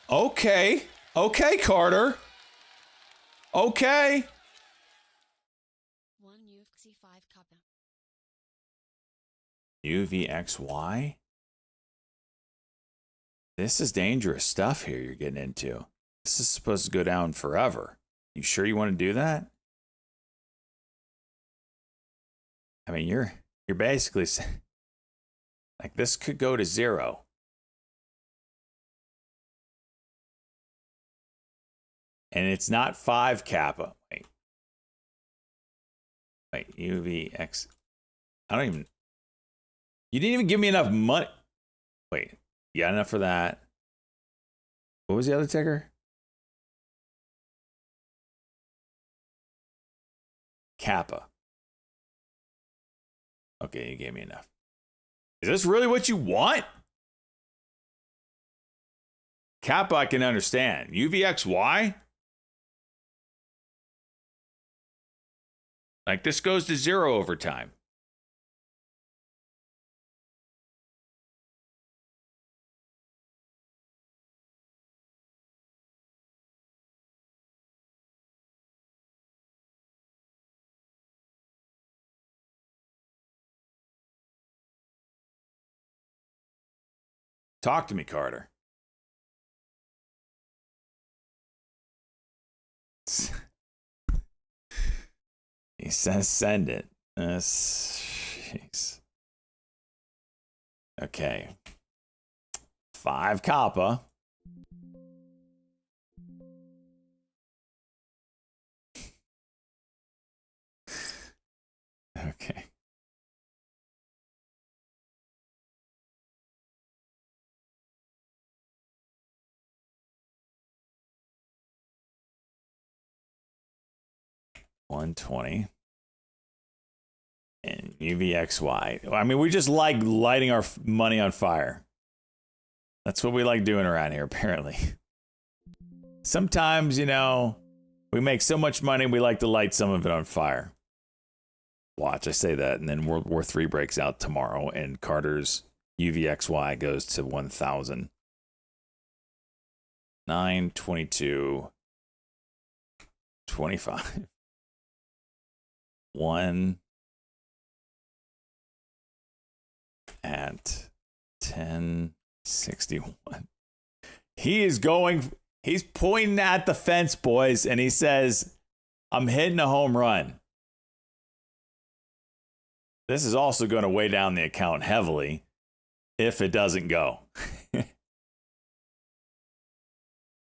Okay. Okay, Carter. Okay. One UFC5 Kappa. UVXY? This is dangerous stuff here you're getting into. This is supposed to go down forever. You sure you want to do that? I mean, you're basically saying, like, this could go to 0. And it's not 5 Kappa. Wait, UVX. I don't even. You didn't even give me enough money. Wait, you got enough for that? What was the other ticker? Kappa. Okay, you gave me enough. Is this really what you want? Kappa, I can understand. UVXY? Like, this goes to 0 over time. Talk to me, Carter. He says send it. Jeez. Okay. 5 Kappa. Okay. $120 and UVXY. I mean, we just like lighting our money on fire. That's what we like doing around here, apparently. Sometimes, you know, we make so much money, we like to light some of it on fire. Watch, I say that, and then World War III breaks out tomorrow, and Carter's UVXY goes to 1,000. 922 25. 1 at 1061. He's pointing at the fence, boys, and he says, I'm hitting a home run. This is also going to weigh down the account heavily if it doesn't go.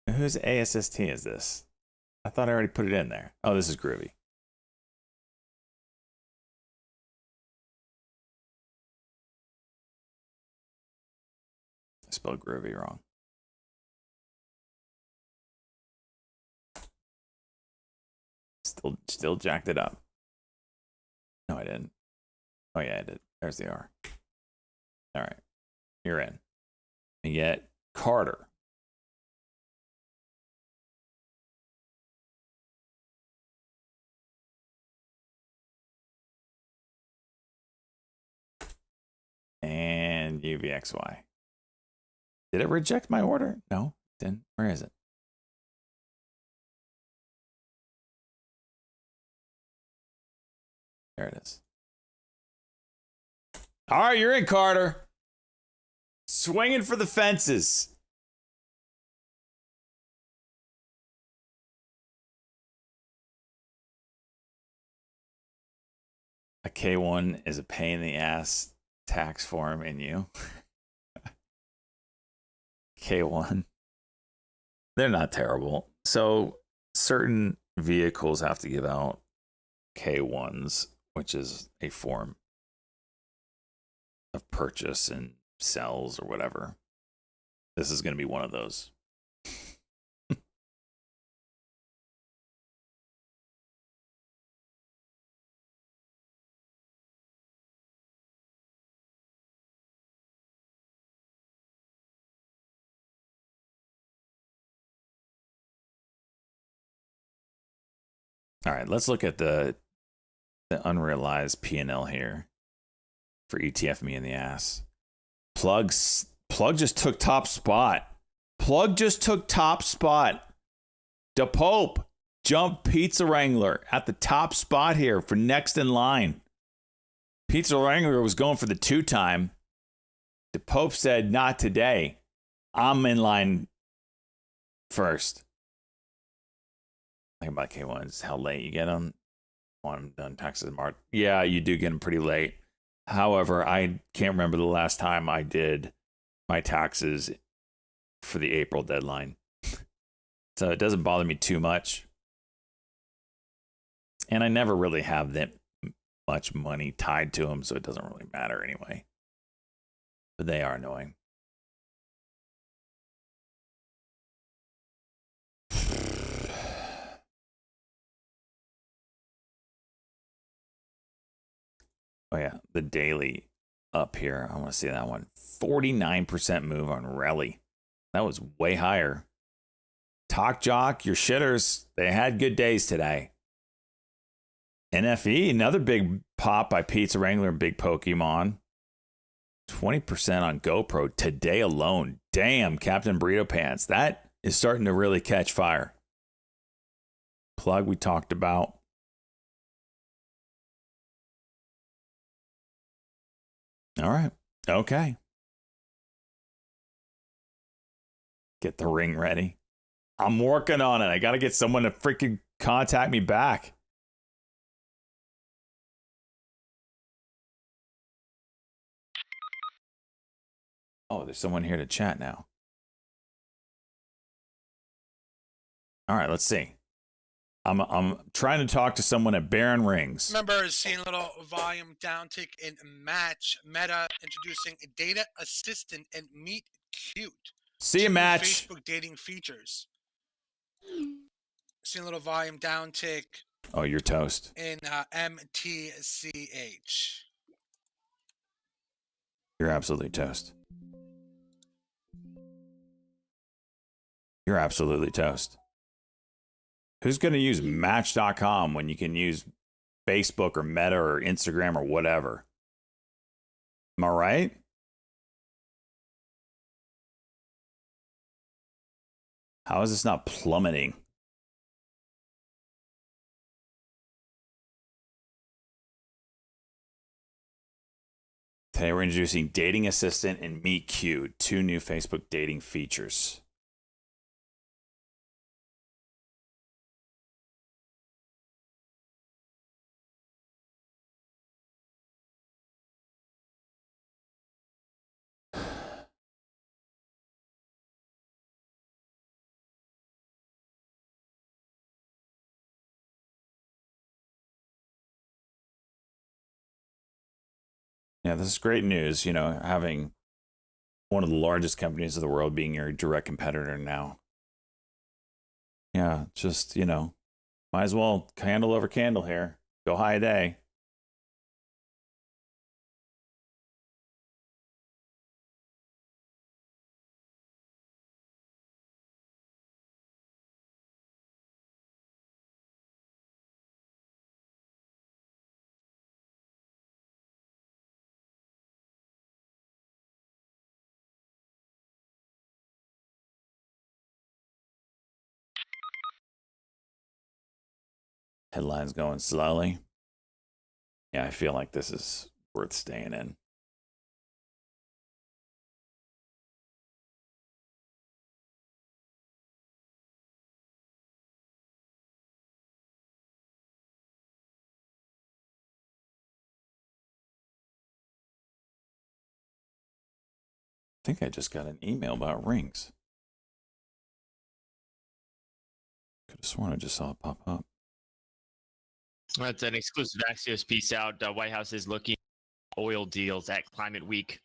Whose ASST is this? I thought I already put it in there. Oh, this is Groovy. I spelled Groovy wrong. Still jacked it up. No, I didn't. Oh, yeah, I did. There's the R. All right. You're in. And get Carter. And UVXY. Did it reject my order? No, it didn't. Where is it? There it is. All right, you're in, Carter. Swinging for the fences. A K1 is a pain in the ass tax form in you. K1. They're not terrible. So certain vehicles have to give out K1s, which is a form of purchase and sales or whatever. This is going to be one of those. All right, let's look at the unrealized P&L here for ETF me in the ass. Plug just took top spot. Plug just took top spot. Da Pope jumped Pizza Wrangler at the top spot here for next in line. Pizza Wrangler was going for the 2-time. Da Pope said, not today. I'm in line first. Think about K1 is how late you get them. On done taxes in March. Yeah, you do get them pretty late. However, I can't remember the last time I did my taxes for the April deadline. So it doesn't bother me too much. And I never really have that much money tied to them, so it doesn't really matter anyway. But they are annoying. Oh, yeah. The daily up here. I want to see that one. 49% move on Relly. That was way higher. Talk Jock, your shitters, they had good days today. NFE, another big pop by Pizza Wrangler and Big Pokemon. 20% on GoPro today alone. Damn, Captain Burrito Pants. That is starting to really catch fire. Plug we talked about. All right. Okay. Get the ring ready. I'm working on it. I got to get someone to freaking contact me back. Oh, there's someone here to chat now. All right, let's see. I'm trying to talk to someone at Baron Rings. Remember seeing a little volume downtick in Match. Meta introducing a data assistant and Meet Cute. See a match. Facebook dating features. Seeing a little volume downtick Oh, you're toast. in MTCH. You're absolutely toast. You're absolutely toast. Who's going to use Match.com when you can use Facebook or Meta or Instagram or whatever? Am I right? How is this not plummeting? Today we're introducing Dating Assistant and Meet Cute, 2 new Facebook dating features. Yeah, this is great news, you know, having one of the largest companies of the world being your direct competitor now. Yeah, just, you know, might as well candle over candle here. Go high a day. Headlines going slowly. Yeah, I feel like this is worth staying in. I think I just got an email about rings. Could have sworn I just saw it pop up. That's an exclusive Axios piece out. White House is looking at oil deals at Climate Week.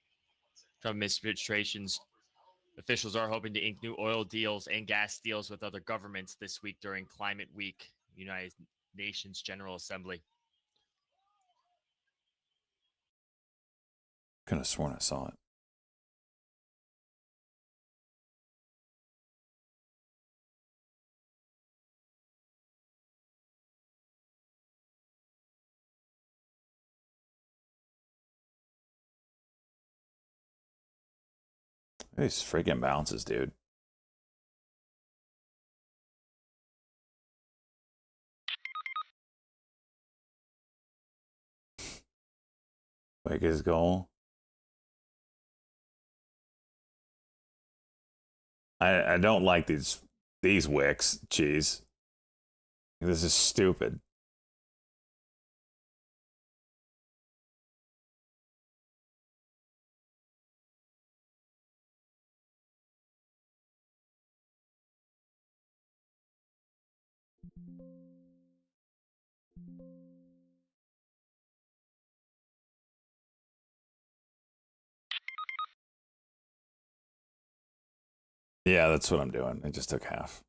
Trump administration's officials are hoping to ink new oil deals and gas deals with other governments this week during Climate Week, United Nations General Assembly. Could have sworn I saw it. These freaking bounces, dude. Like his goal. I don't like these wicks, cheese. This is stupid. Yeah, that's what I'm doing. I just took half.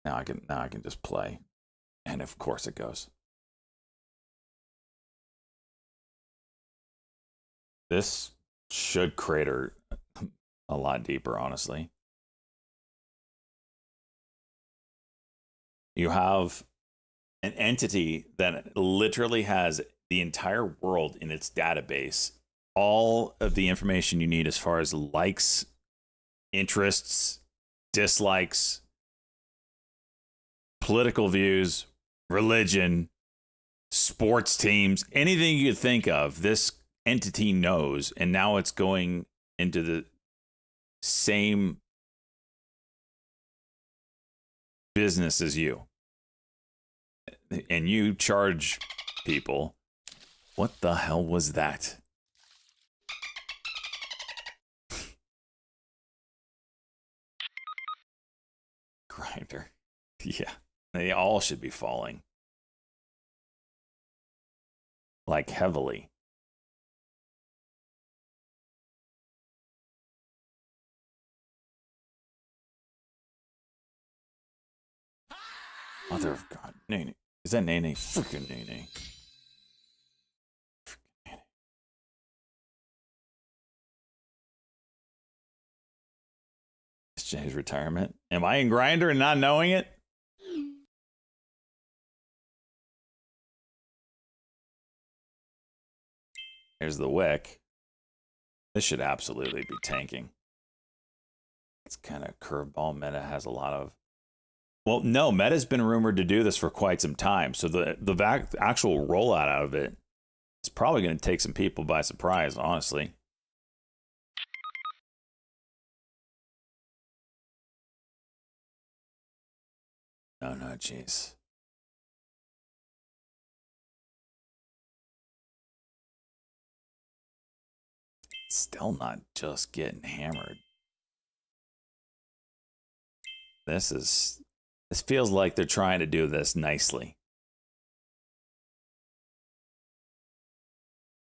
Now I can just play. And of course it goes. This should crater a lot deeper, honestly. You have an entity that literally has the entire world in its database. All of the information you need as far as likes, interests, dislikes, political views, religion, sports teams, anything you could think of, this entity knows, and now it's going into the same business as you. And you charge people. What the hell was that? Grinder. Yeah. They all should be falling. Like heavily. Mother of God. Nene. Is that Nene? Freaking Nene. His retirement. Am I in Grinder and not knowing it? Here's the wick. This should absolutely be tanking. It's kind of curveball. Meta has a lot of... Well, no, Meta's been rumored to do this for quite some time. So the actual rollout out of it is probably going to take some people by surprise, honestly. Oh, no, jeez. Still not just getting hammered. This feels like they're trying to do this nicely.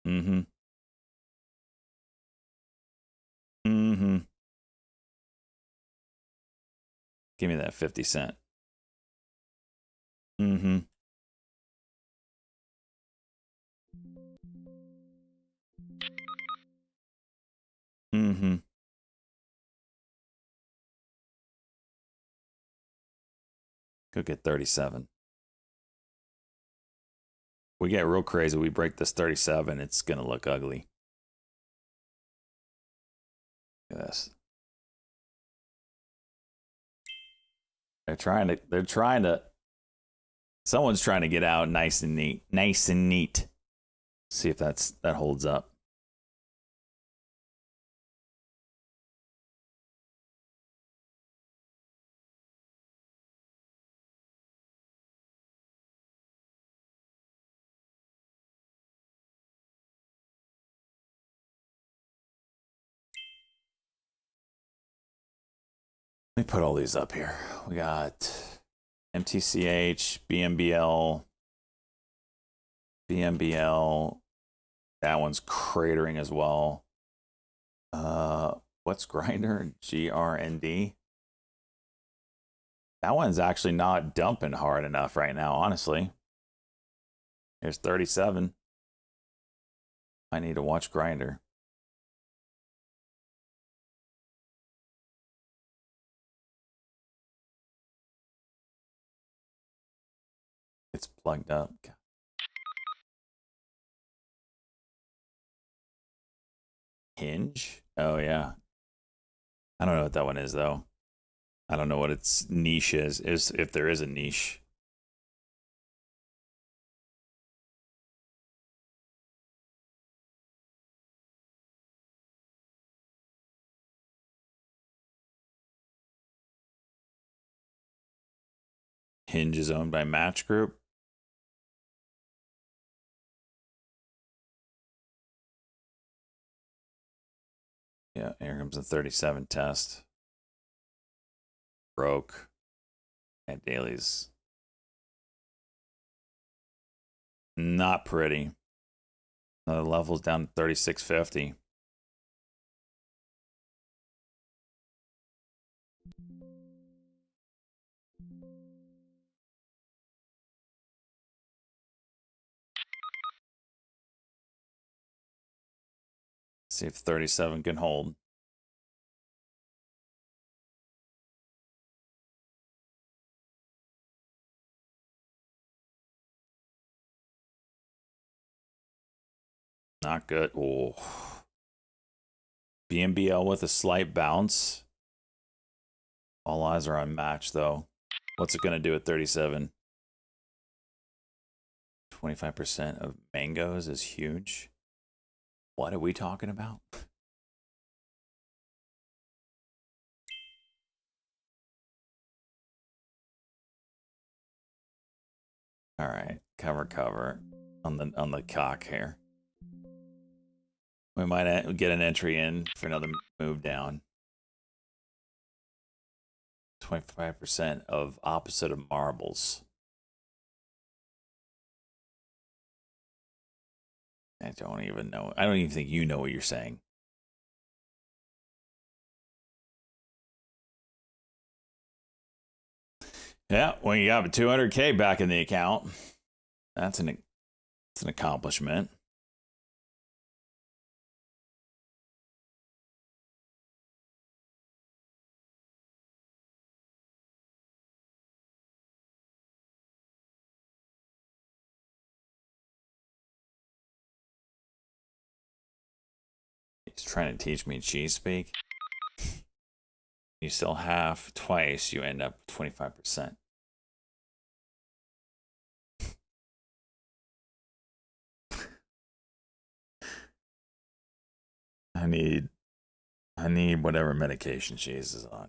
Mm-hmm. Mm-hmm. Give me that 50 cent. Mm-hmm. Mm-hmm. Go get 37. We get real crazy. We break this 37. It's going to look ugly. Look at this. They're trying to, someone's trying to get out nice and neat. Nice and neat. See if that holds up. Let me put all these up here. We got MTCH, BMBL, BMBL. That one's cratering as well. What's Grinder? GRND. That one's actually not dumping hard enough right now, honestly. Here's 37. I need to watch Grinder. It's plugged up. Hinge? Oh, yeah. I don't know what that one is, though. I don't know what its niche is if there is a niche. Hinge is owned by Match Group. Yeah, here comes the 37 test. Broke. At Dailies. Not pretty. Another level's down to 3650. See if 37 can hold. Not good. Oh. BNBL with a slight bounce. All eyes are on Match, though. What's it going to do at 37? 25% of mangoes is huge. What are we talking about? All right, cover on the cock here. We might get an entry in for another move down. 25% of opposite of marbles. I don't even know. I don't even think you know what you're saying. Yeah, when you got 200K back in the account, that's an accomplishment. He's trying to teach me cheese speak. You sell half twice, you end up 25%. I need whatever medication cheese is on.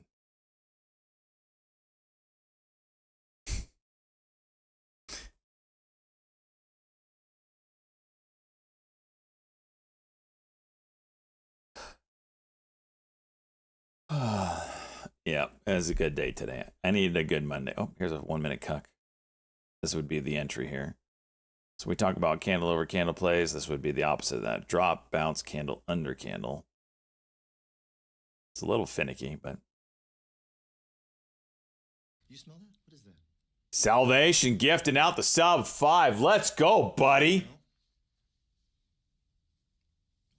Yeah, it was a good day today. I needed a good Monday. Oh, here's a 1 minute cuck. This would be the entry here. So we talk about candle over candle plays. This would be the opposite of that. Drop, bounce, candle under candle. It's a little finicky, but. You smell that? What is that? Salvation gifting out the sub 5. Let's go, buddy.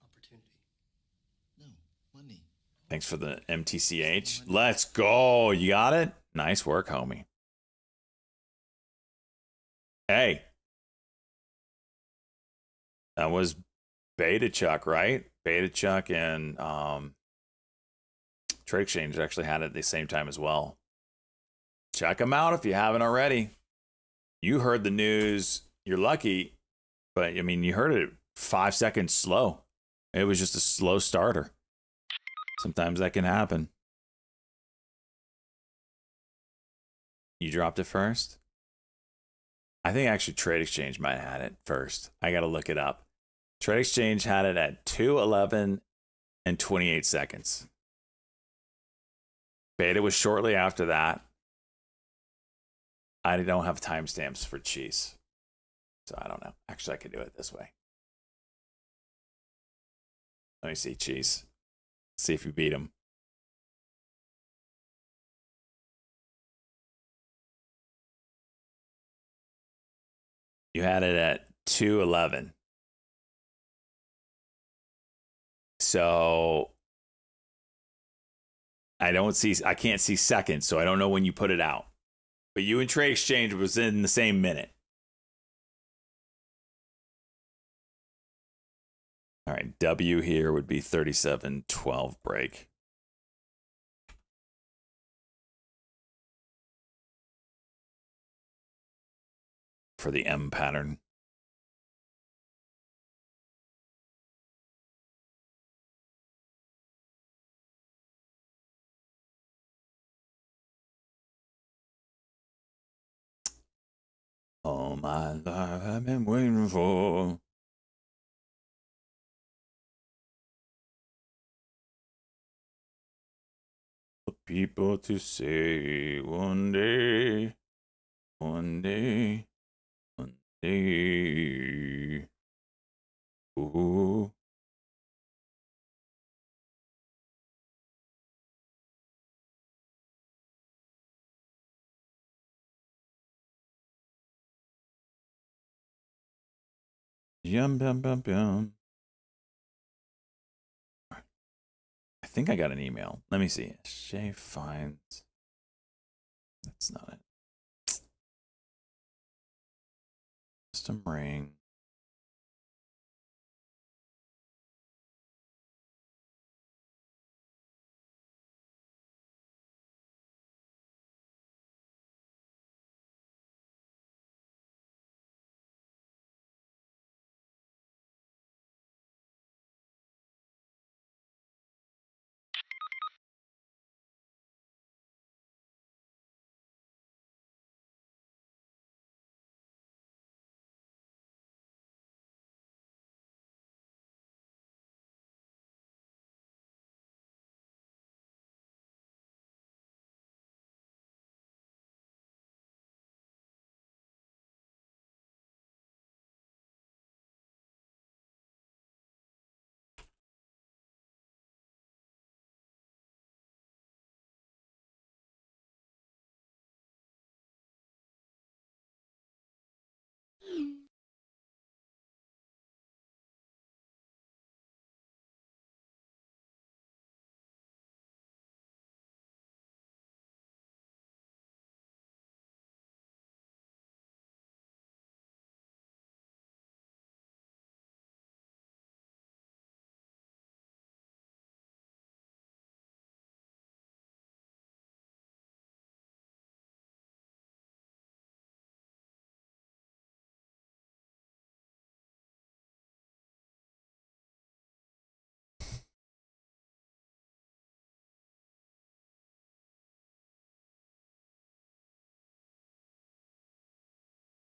Opportunity. No, money. Thanks for the MTCH. Let's go. You got it? Nice work, homie. Hey. That was Beta Chuck, right? Beta Chuck and Trade Exchange actually had it at the same time as well. Check them out if you haven't already. You heard the news. You're lucky. But, I mean, you heard it 5 seconds slow. It was just a slow starter. Sometimes that can happen. You dropped it first? I think actually Trade Exchange might have had it first. I got to look it up. Trade Exchange had it at 2:11 and 28 seconds. Beta was shortly after that. I don't have timestamps for cheese. So I don't know. Actually, I could do it this way. Let me see, cheese. See if you beat him. You had it at 2:11. So I can't see seconds, so I don't know when you put it out. But you and Trade Exchange was in the same minute. All right, W here would be 37.12 break. For the M pattern. All my life I've been waiting for. For people to say one day, one day, one day. Ooh. Yum, yum, yum, yum. I think I got an email. Let me see. Shay finds. That's not it. Custom ring.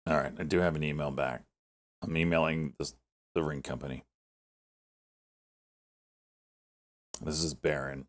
All right, I do have an email back. I'm emailing the ring company. This is Baron.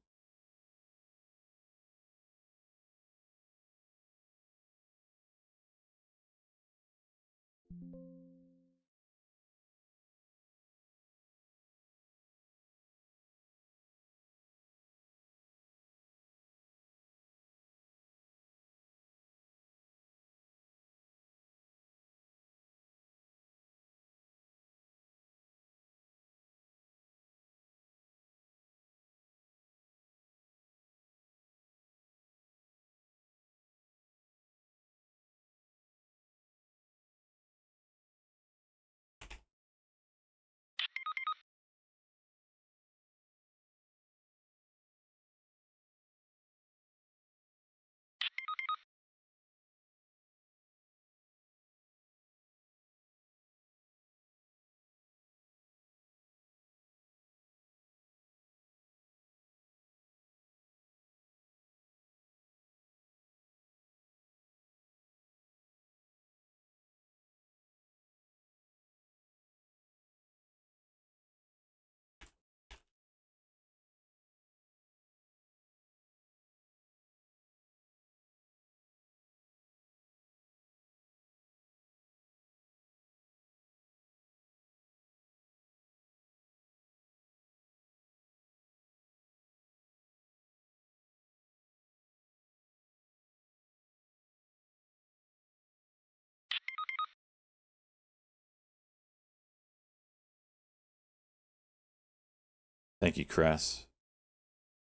Thank you, Cress.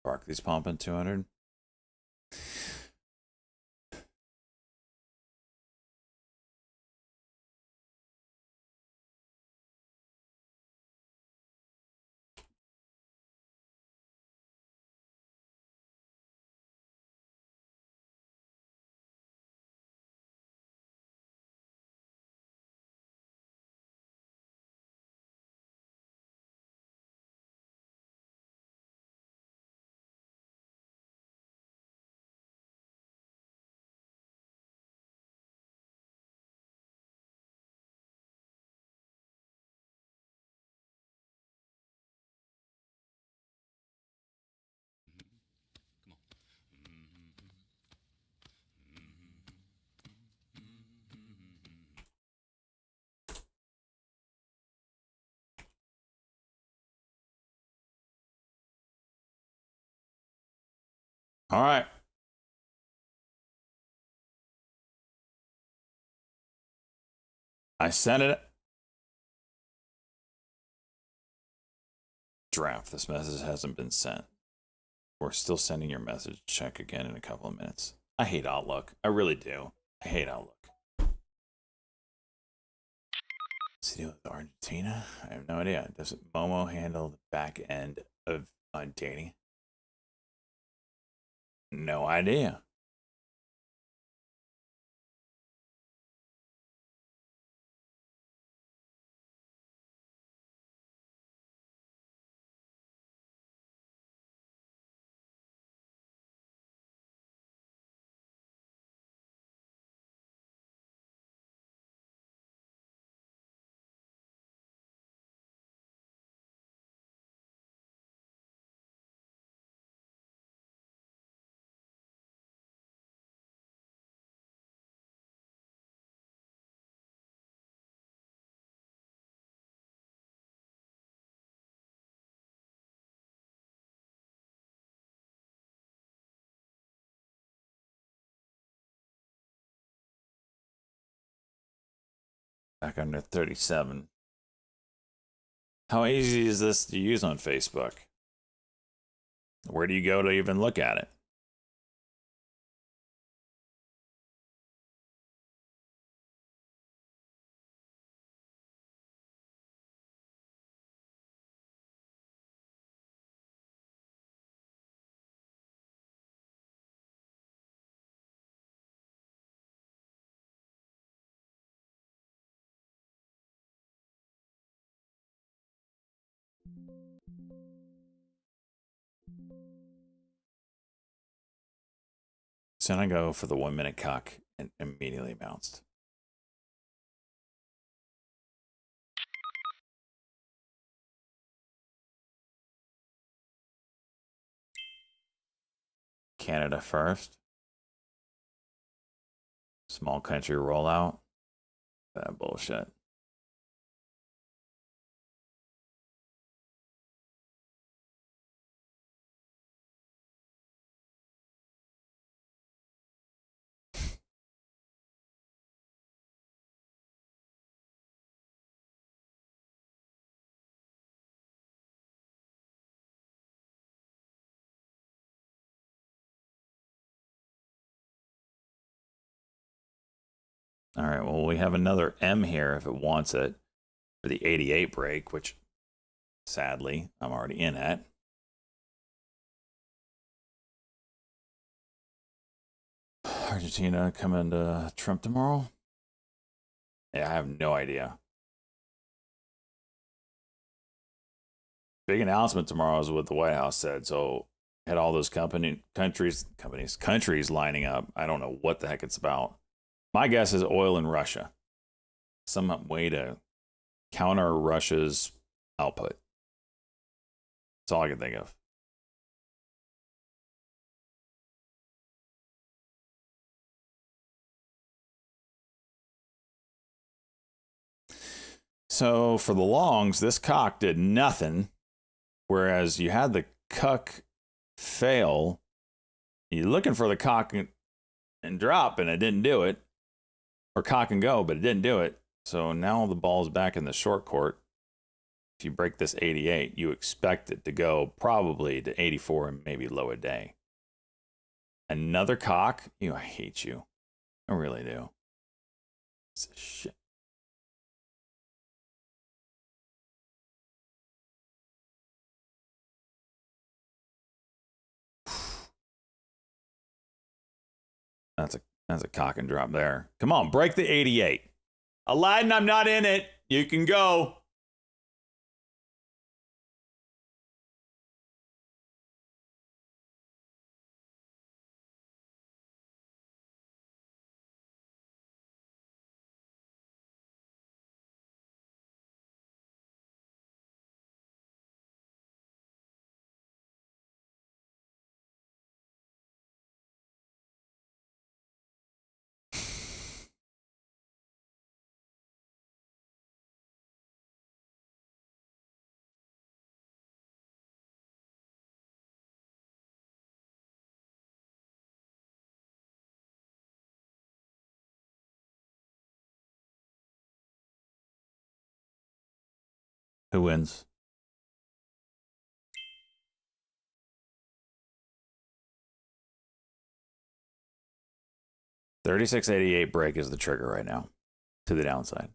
Barclays pumping 200. All right. I sent it. Draft. This message hasn't been sent. We're still sending your message. Check again in a couple of minutes. I hate Outlook. I really do. I hate Outlook. What's he do with Argentina? I have no idea. Does Momo handle the back end of dating? No idea. Back under 37. How easy is this to use on Facebook? Where do you go to even look at it? So then I go for the 1 minute cock and immediately bounced. Canada first. Small country rollout. That bullshit. All right, well, we have another M here if it wants it for the 88 break, which sadly I'm already in at. Argentina coming to Trump tomorrow? Yeah, I have no idea. Big announcement tomorrow is what the White House said. So had all those countries lining up. I don't know what the heck it's about. My guess is oil in Russia. Some way to counter Russia's output. That's all I can think of. So for the longs, this cock did nothing. Whereas you had the cuck fail. You're looking for the cock and drop, and it didn't do it. Or cock and go, but it didn't do it. So now the ball's back in the short court. If you break this 88, you expect it to go probably to 84 and maybe low a day. Another cock? I hate you. I really do. It's a shit. That's a cock and drop there. Come on, break the 88. Aladdin, I'm not in it. You can go. Who wins? $36.88 break is the trigger right now to the downside.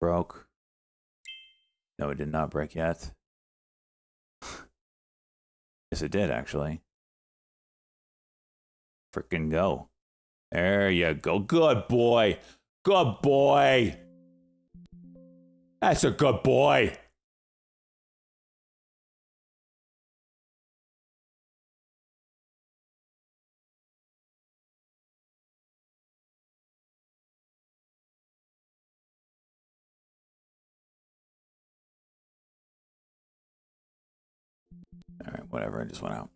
Broke. No, it did not break yet. Yes, it did, actually. Freaking go. There you go. Good boy. Good boy. That's a good boy. All right, whatever. I just went out.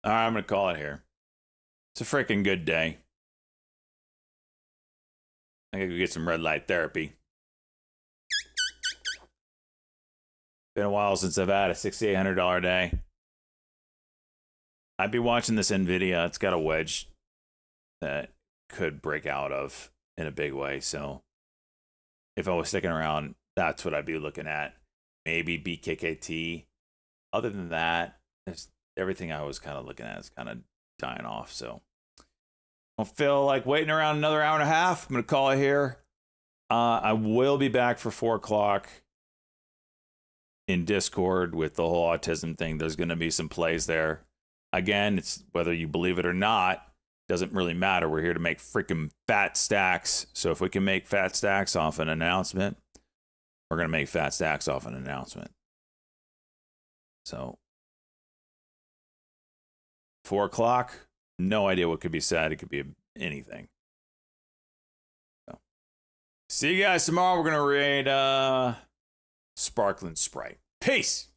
All right, I'm going to call it here. It's a freaking good day. I gotta go get some red light therapy. Been a while since I've had a $6,800 day. I'd be watching this NVIDIA. It's got a wedge that could break out of in a big way. So if I was sticking around, that's what I'd be looking at. Maybe BKKT. Other than that, everything I was kind of looking at is kind of dying off. So I don't feel like waiting around another hour and a half. I'm going to call it here. I will be back for 4 o'clock in Discord with the whole autism thing. There's going to be some plays there. Again, it's whether you believe it or not, doesn't really matter. We're here to make freaking fat stacks. So if we can make fat stacks off an announcement, we're going to make fat stacks off an announcement. So 4 o'clock, no idea what could be said. It could be anything. So, see you guys tomorrow. We're going to raid Sparkling Sprite. Peace.